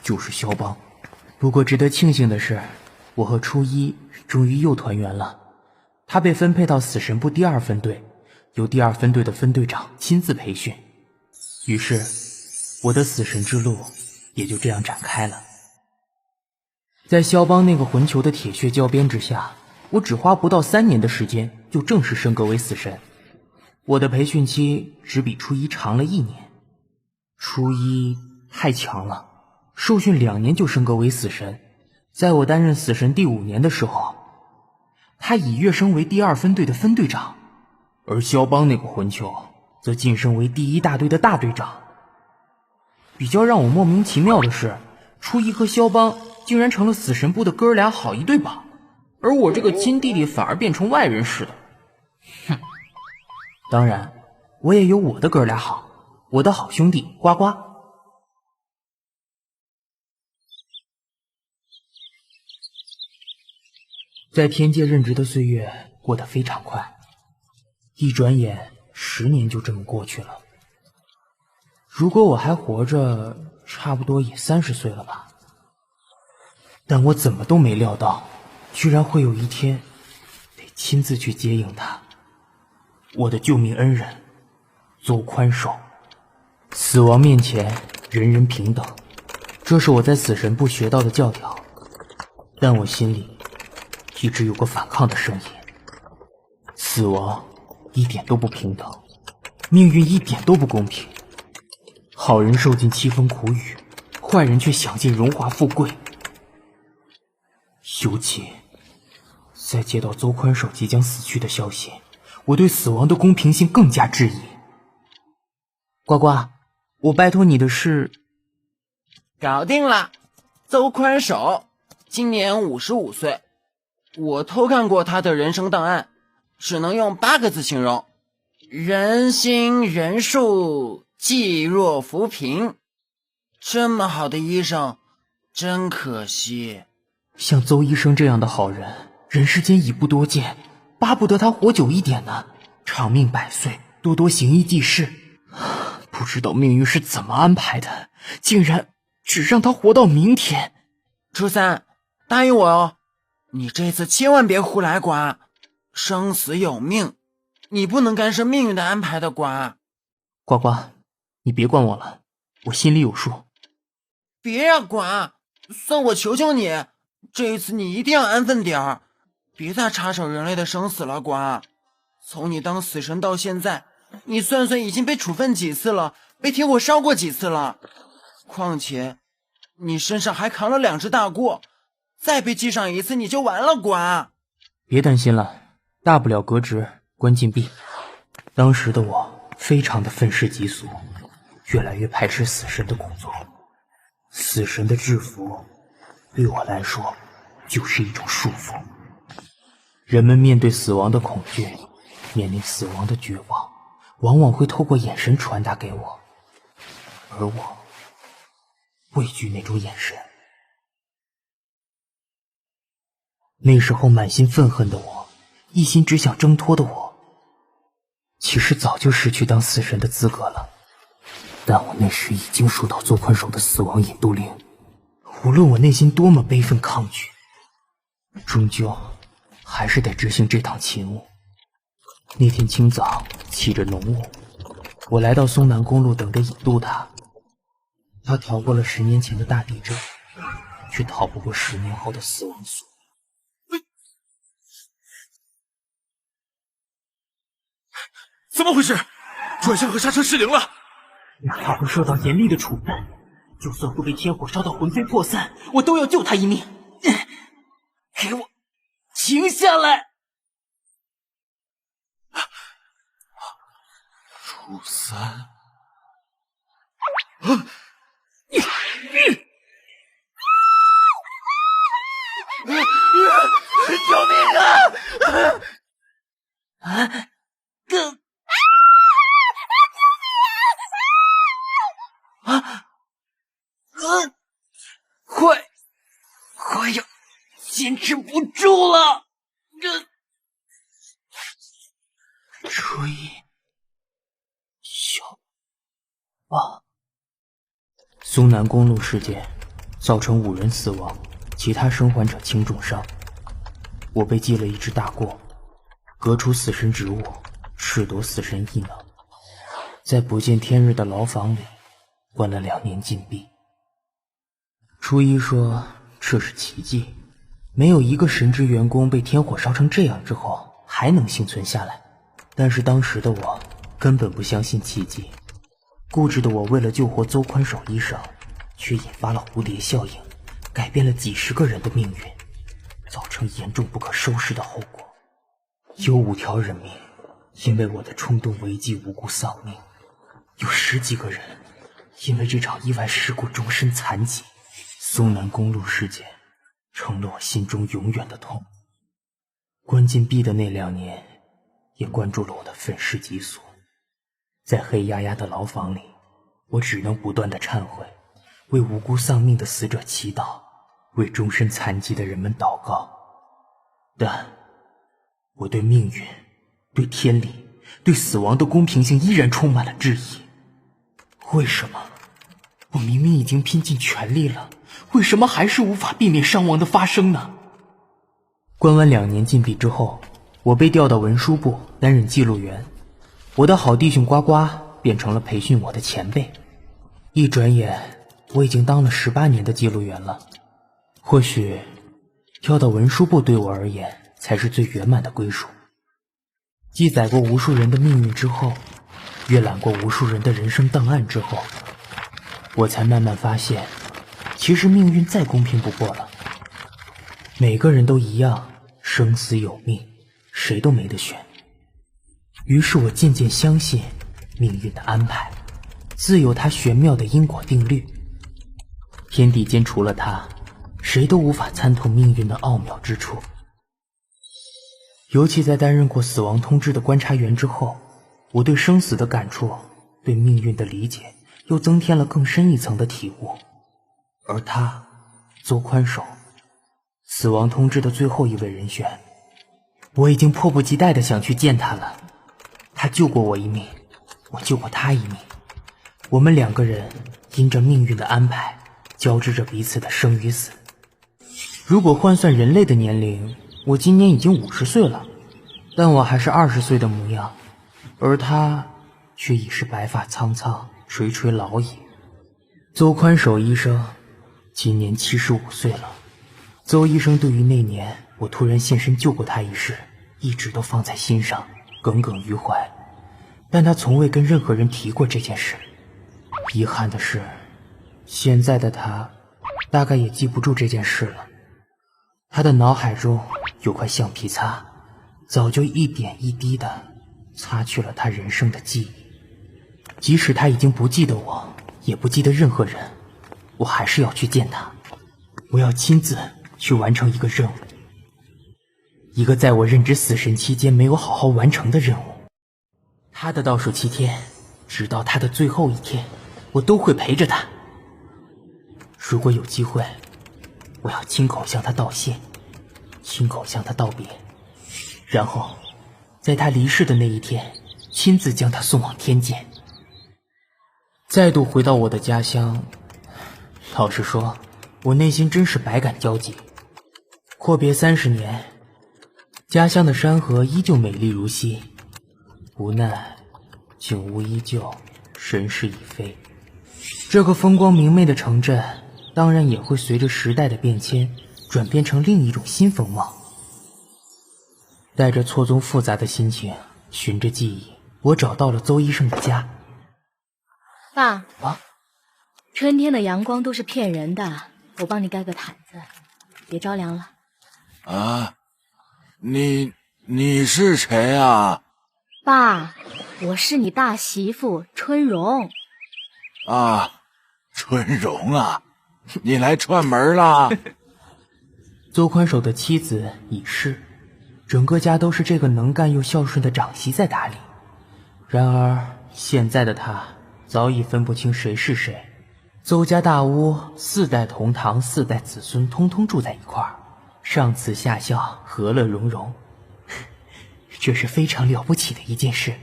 [SPEAKER 1] 就是肖邦。不过值得庆幸的是，我和初一终于又团圆了。他被分配到死神部第2分队，由第2分队的分队长亲自培训。于是，我的死神之路也就这样展开了。在肖邦那个魂球的铁血教鞭之下，我只花不到3年的时间就正式升格为死神。我的培训期只比初一长了1年，初一太强了，受训2年就升格为死神。在我担任死神第5年的时候，他已跃升为第2分队的分队长，而肖邦那个魂球则晋升为第1大队的大队长。比较让我莫名其妙的是，初一和肖邦竟然成了死神部的哥俩好一对吧，而我这个亲弟弟反而变成外人似的。哼！当然，我也有我的哥俩好，我的好兄弟呱呱。在天界任职的岁月过得非常快，一转眼10年就这么过去了。如果我还活着，差不多也30岁了吧。但我怎么都没料到，居然会有一天得亲自去接应他。我的救命恩人邹宽守。死亡面前人人平等，这是我在死神部学到的教条，但我心里一直有个反抗的声音。死亡一点都不平等，命运一点都不公平。好人受尽凄风苦雨，坏人却享尽荣华富贵。尤其在接到邹宽守即将死去的消息，我对死亡的公平性更加质疑。呱呱，我拜托你的事
[SPEAKER 3] 搞定了。邹宽守今年55岁，我偷看过他的人生档案，只能用8个字形容：人心人术济弱扶贫。这么好的医生，真可惜。
[SPEAKER 1] 像邹医生这样的好人，人世间已不多见，巴不得他活久一点呢，长命百岁，多多行医济世。不知道命运是怎么安排的，竟然只让他活到明天。
[SPEAKER 3] 初三，答应我哦，你这次千万别胡来呱，生死有命，你不能干涉命运的安排的呱。
[SPEAKER 1] 呱呱，你别管我了，我心里有数。
[SPEAKER 3] 别呀呱，算我求求你，这一次你一定要安分点儿，别再插手人类的生死了呱。从你当死神到现在，你算算已经被处分几次了，被天火烧过几次了。况且你身上还扛了2只大过，再被记上一次你就完了呱。
[SPEAKER 1] 别担心了，大不了革职关禁闭。当时的我非常的愤世嫉俗，越来越排斥死神的工作。死神的制服对我来说就是一种束缚。人们面对死亡的恐惧，面临死亡的绝望，往往会透过眼神传达给我，而我畏惧那种眼神。那时候满心愤恨的我，一心只想挣脱的我，其实早就失去当死神的资格了。但我那时已经收到邹宽守的死亡引渡令，无论我内心多么悲愤抗拒，终究还是得执行这趟勤务。那天清早起着浓雾，我来到松南公路等着引渡他。他逃过了10年前的大地震，却逃不过10年后的死亡锁。
[SPEAKER 19] 怎么回事？转向和刹车失灵了。
[SPEAKER 1] 哪怕会受到严厉的处分，就算会被天火烧到魂飞魄散，我都要救他一命。给我停下来！
[SPEAKER 19] 初三，
[SPEAKER 11] 救命啊！
[SPEAKER 1] 快要坚持不住了！初一，小王，松南公路事件造成5人死亡，其他生还者轻重伤。我被记了1只大过，革除死神职务，褫夺死神异能，在不见天日的牢房里关了2年禁闭。初一说这是奇迹，没有一个神职员工被天火烧成这样之后还能幸存下来。但是当时的我根本不相信奇迹，固执的我为了救活邹宽守医生，却引发了蝴蝶效应，改变了几十个人的命运，造成严重不可收拾的后果。有5条人命因为我的冲动危机无辜丧命，有10几个人因为这场意外事故终身残疾。松南公路事件成了我心中永远的痛。关禁闭的那2年也关注了我的愤世嫉俗。在黑压压的牢房里，我只能不断的忏悔，为无辜丧命的死者祈祷，为终身残疾的人们祷告。但我对命运、对天理、对死亡的公平性依然充满了质疑。为什么我明明已经拼尽全力了，为什么还是无法避免伤亡的发生呢？关完2年禁闭之后，我被调到文书部担任记录员，我的好弟兄呱呱变成了培训我的前辈。一转眼我已经当了18年的记录员了。或许调到文书部对我而言才是最圆满的归属。记载过无数人的命运之后，阅览过无数人的人生档案之后，我才慢慢发现，其实命运再公平不过了。每个人都一样，生死有命，谁都没得选。于是我渐渐相信命运的安排，自有它玄妙的因果定律。天地间除了它，谁都无法参透命运的奥妙之处。尤其在担任过死亡通知的观察员之后，我对生死的感触对命运的理解又增添了更深一层的体悟。而他，邹宽守，死亡通知的最后一位人选，我已经迫不及待地想去见他了。他救过我一命，我救过他一命，我们2个人因着命运的安排，交织着彼此的生与死。如果换算人类的年龄，我今年已经50岁了，但我还是20岁的模样，而他却已是白发苍苍，垂垂老矣。邹宽守医生今年75岁了。邹医生对于那年我突然现身救过他一事，一直都放在心上，耿耿于怀，但他从未跟任何人提过这件事。遗憾的是，现在的他大概也记不住这件事了。他的脑海中有块橡皮擦，早就一点一滴地擦去了他人生的记忆。即使他已经不记得我，也不记得任何人，我还是要去见他。我要亲自去完成一个任务，一个在我任职死神期间没有好好完成的任务。他的倒数7天，直到他的最后一天，我都会陪着他。如果有机会，我要亲口向他道谢，亲口向他道别，然后在他离世的那一天，亲自将他送往天界。再度回到我的家乡，老实说，我内心真是百感交集。阔别30年，家乡的山河依旧美丽如昔，无奈景物依旧，人事已非。这个风光明媚的城镇，当然也会随着时代的变迁，转变成另一种新风貌。带着错综复杂的心情，循着记忆，我找到了邹医生的家。
[SPEAKER 6] 爸，
[SPEAKER 1] 啊，
[SPEAKER 6] 春天的阳光都是骗人的，我帮你盖个毯子，别着凉了。
[SPEAKER 19] 啊，你是谁啊？
[SPEAKER 6] 爸，我是你大媳妇春荣。
[SPEAKER 19] 啊，春荣啊，你来串门啦？
[SPEAKER 1] 邹宽守的妻子已逝，整个家都是这个能干又孝顺的长媳在打理。然而现在的他早已分不清谁是谁。邹家大屋4代同堂，4代子孙通通住在一块儿，上慈下孝，和乐融融，这是非常了不起的一件事。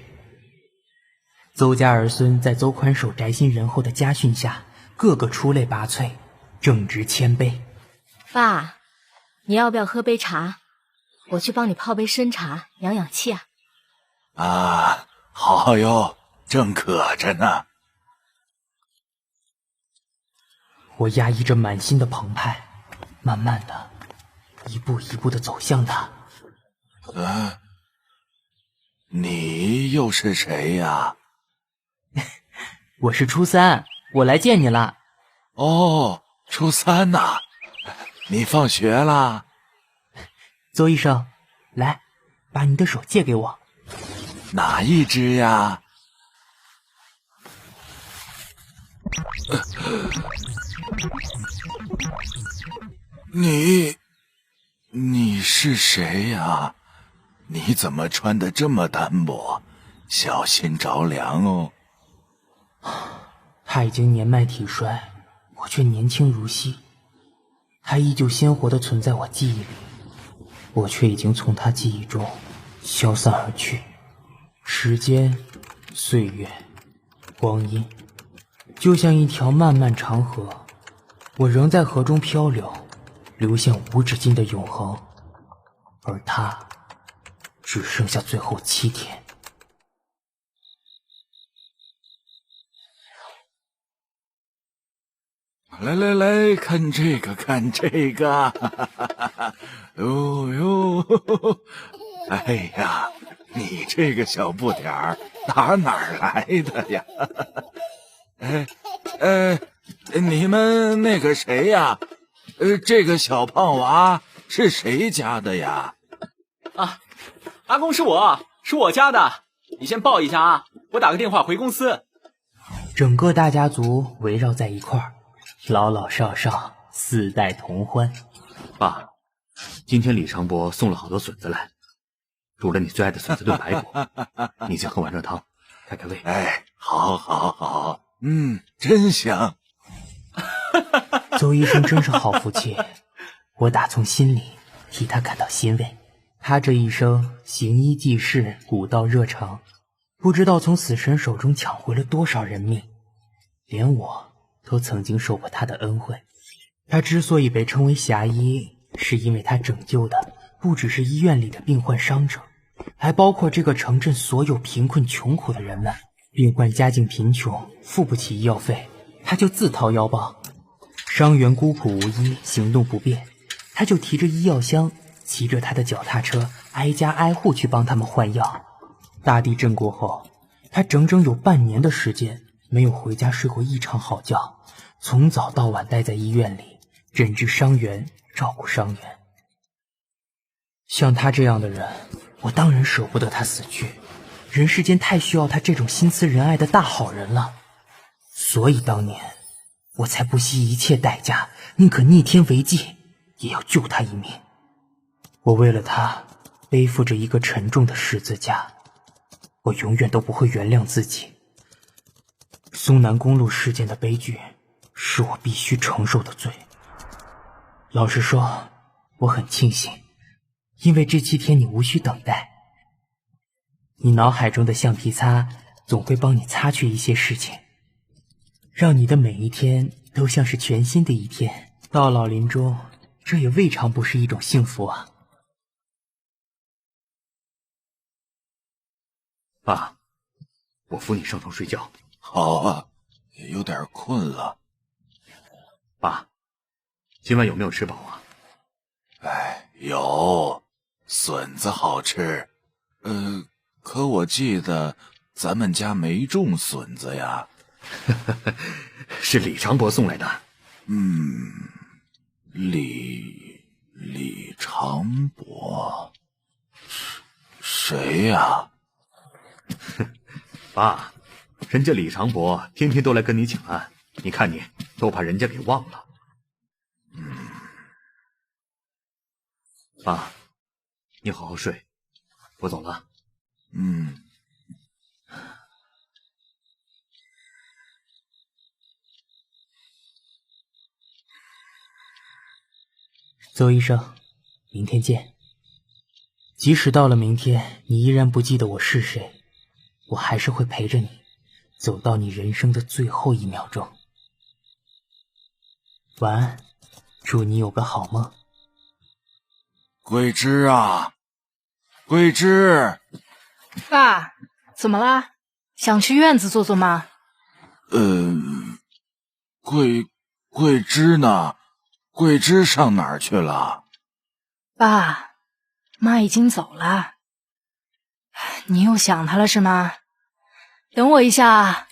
[SPEAKER 1] 邹家儿孙在邹宽守宅心仁厚的家训下，个个出类拔萃，正直谦卑。
[SPEAKER 6] 爸，你要不要喝杯茶？我去帮你泡杯参茶，养养气啊。
[SPEAKER 19] 啊，好哟，正渴着呢。
[SPEAKER 1] 我压抑着满心的澎湃，慢慢的，一步一步的走向他。
[SPEAKER 19] 你又是谁呀？
[SPEAKER 1] 我是初三，我来见你了。
[SPEAKER 19] 哦，初三呐，你放学啦？
[SPEAKER 1] 邹医生，来，把你的手借给我。
[SPEAKER 19] 哪一只呀？你是谁呀？你怎么穿得这么单薄？小心着凉哦。
[SPEAKER 1] 他已经年迈体衰，我却年轻如昔。他依旧鲜活地存在我记忆里，我却已经从他记忆中消散而去。时间、岁月、光阴，就像一条漫漫长河，我仍在河中漂流，流向无止境的永恒，而他只剩下最后7天。
[SPEAKER 19] 来，看这个，看这个，哟，哎呀，你这个小不点儿哪儿来的呀？你们那个谁呀？这个小胖娃是谁家的呀？
[SPEAKER 20] 啊，阿公是我家的，你先抱一下啊，我打个电话回公司。
[SPEAKER 1] 整个大家族围绕在一块儿，老老少少4代同欢。
[SPEAKER 17] 爸，今天李长伯送了好多笋子来，煮了你最爱的笋子炖排骨，你先喝碗热汤，开开胃。
[SPEAKER 19] 哎，好，好，好，真香。
[SPEAKER 1] 邹医生真是好福气，我打从心里替他感到欣慰。他这一生行医济世，古道热肠，不知道从死神手中抢回了多少人命，连我都曾经受过他的恩惠。他之所以被称为侠医，是因为他拯救的不只是医院里的病患伤者，还包括这个城镇所有贫困穷苦的人们。病患家境贫穷，付不起医药费，他就自掏腰包；伤员孤苦无依，行动不便，他就提着医药箱，骑着他的脚踏车，挨家挨户去帮他们换药。大地震过后，他整整有半年的时间没有回家睡过一场好觉，从早到晚待在医院里，诊治伤员，照顾伤员。像他这样的人，我当然舍不得他死去，人世间太需要他这种心慈仁爱的大好人了，所以当年我才不惜一切代价，宁可逆天为继，也要救他一命。我为了他背负着一个沉重的十字架，我永远都不会原谅自己。松南公路事件的悲剧是我必须承受的罪。老实说，我很庆幸，因为这7天你无需等待。你脑海中的橡皮擦总会帮你擦去一些事情，让你的每一天都像是全新的一天。到老临终，这也未尝不是一种幸福啊。
[SPEAKER 17] 爸，我扶你上床睡觉。
[SPEAKER 19] 好啊，也有点困了。
[SPEAKER 17] 爸，今晚有没有吃饱啊？
[SPEAKER 19] 有，笋子好吃。可我记得咱们家没种笋子呀。
[SPEAKER 17] 是李长伯送来的。
[SPEAKER 19] 李长伯，谁呀？
[SPEAKER 17] 爸，人家李长伯天天都来跟你请安，你看你都把人家给忘了。爸，你好好睡，我走了。
[SPEAKER 1] 邹医生，明天见。即使到了明天，你依然不记得我是谁，我还是会陪着你，走到你人生的最后1秒钟。晚安，祝你有个好梦。
[SPEAKER 19] 桂枝啊，桂枝！
[SPEAKER 7] 爸，怎么啦？想去院子坐坐吗？
[SPEAKER 19] 桂枝呢？桂枝上哪儿去了？
[SPEAKER 7] 爸，妈已经走了。你又想她了是吗？等我一下啊。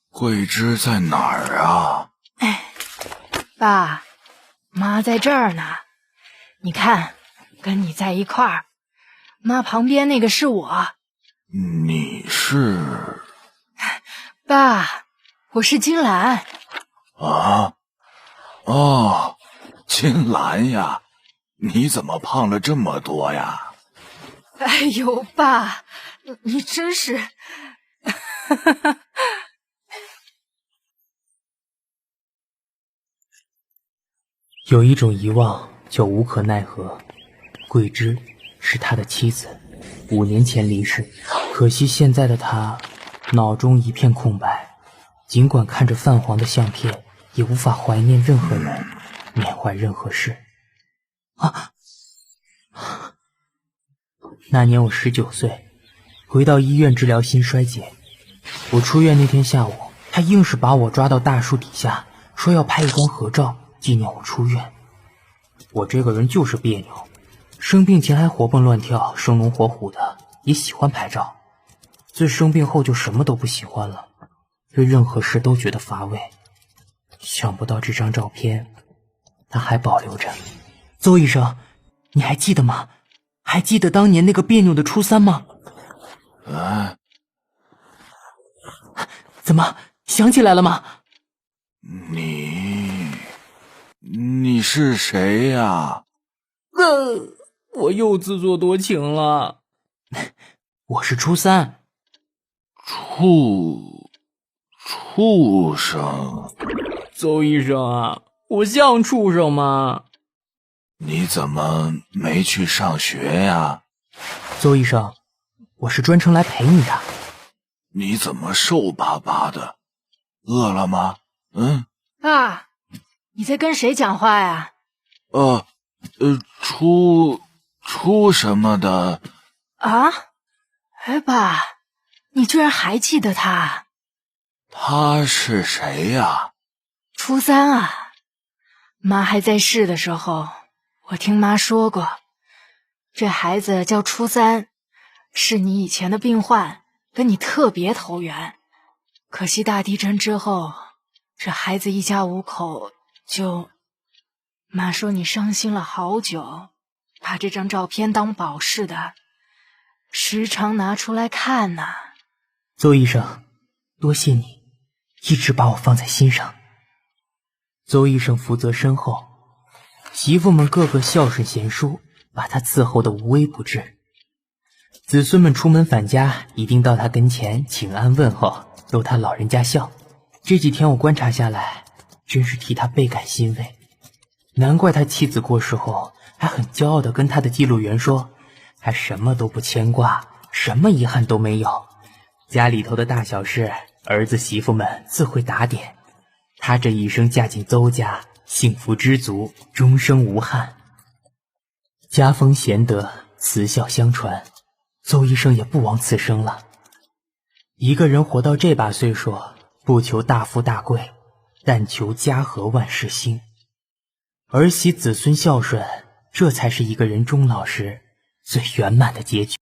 [SPEAKER 19] 桂枝在哪儿啊？
[SPEAKER 7] 爸，妈在这儿呢。你看，跟你在一块儿。妈旁边那个是我。
[SPEAKER 19] 你是？
[SPEAKER 7] 爸，我是金兰。
[SPEAKER 19] 啊？哦，金兰呀，你怎么胖了这么多呀？
[SPEAKER 7] 哎呦，爸，你真是……
[SPEAKER 1] 有一种遗忘叫无可奈何。桂枝是他的妻子，5年前离世，可惜现在的他脑中一片空白，尽管看着泛黄的相片，也无法怀念任何人，缅怀任何事。那年我19岁，回到医院治疗心衰竭。我出院那天下午，他硬是把我抓到大树底下，说要拍一张合照纪念我出院。我这个人就是别扭，生病前还活蹦乱跳，生龙活虎的，也喜欢拍照。自生病后就什么都不喜欢了，对任何事都觉得乏味。想不到这张照片他还保留着。邹医生，你还记得吗？还记得当年那个别扭的初3吗？怎么想起来了吗？
[SPEAKER 19] 你是谁呀？
[SPEAKER 1] 我又自作多情了。我是初三。
[SPEAKER 19] 畜生？
[SPEAKER 14] 邹医生啊，我像畜生吗？
[SPEAKER 19] 你怎么没去上学呀？
[SPEAKER 1] 邹医生，我是专程来陪你的。
[SPEAKER 19] 你怎么瘦巴巴的？饿了吗？
[SPEAKER 7] 爸，你在跟谁讲话呀？
[SPEAKER 19] 出什么的？
[SPEAKER 7] 啊？哎，爸，你居然还记得他？
[SPEAKER 19] 他是谁呀？
[SPEAKER 7] 初三啊。妈还在世的时候，我听妈说过，这孩子叫初三，是你以前的病患，跟你特别投缘。可惜大地震之后，这孩子一家5口就……妈说你伤心了好久，把这张照片当宝似的，时常拿出来看呢。
[SPEAKER 1] 邹医生，多谢你，一直把我放在心上。邹医生福泽深厚，媳妇们个个孝顺贤淑，把他伺候得无微不至。子孙们出门返家，一定到他跟前请安问候，逗他老人家笑。这几天我观察下来，真是替他倍感欣慰。难怪他妻子过世后，还很骄傲地跟他的记录员说，他什么都不牵挂，什么遗憾都没有。家里头的大小事，儿子媳妇们自会打点。他这一生嫁进邹家，幸福知足，终生无憾。家风贤德，慈孝相传，邹医生也不枉此生了。一个人活到这把岁数，不求大富大贵，但求家和万事兴。儿媳子孙孝顺，这才是一个人终老时最圆满的结局。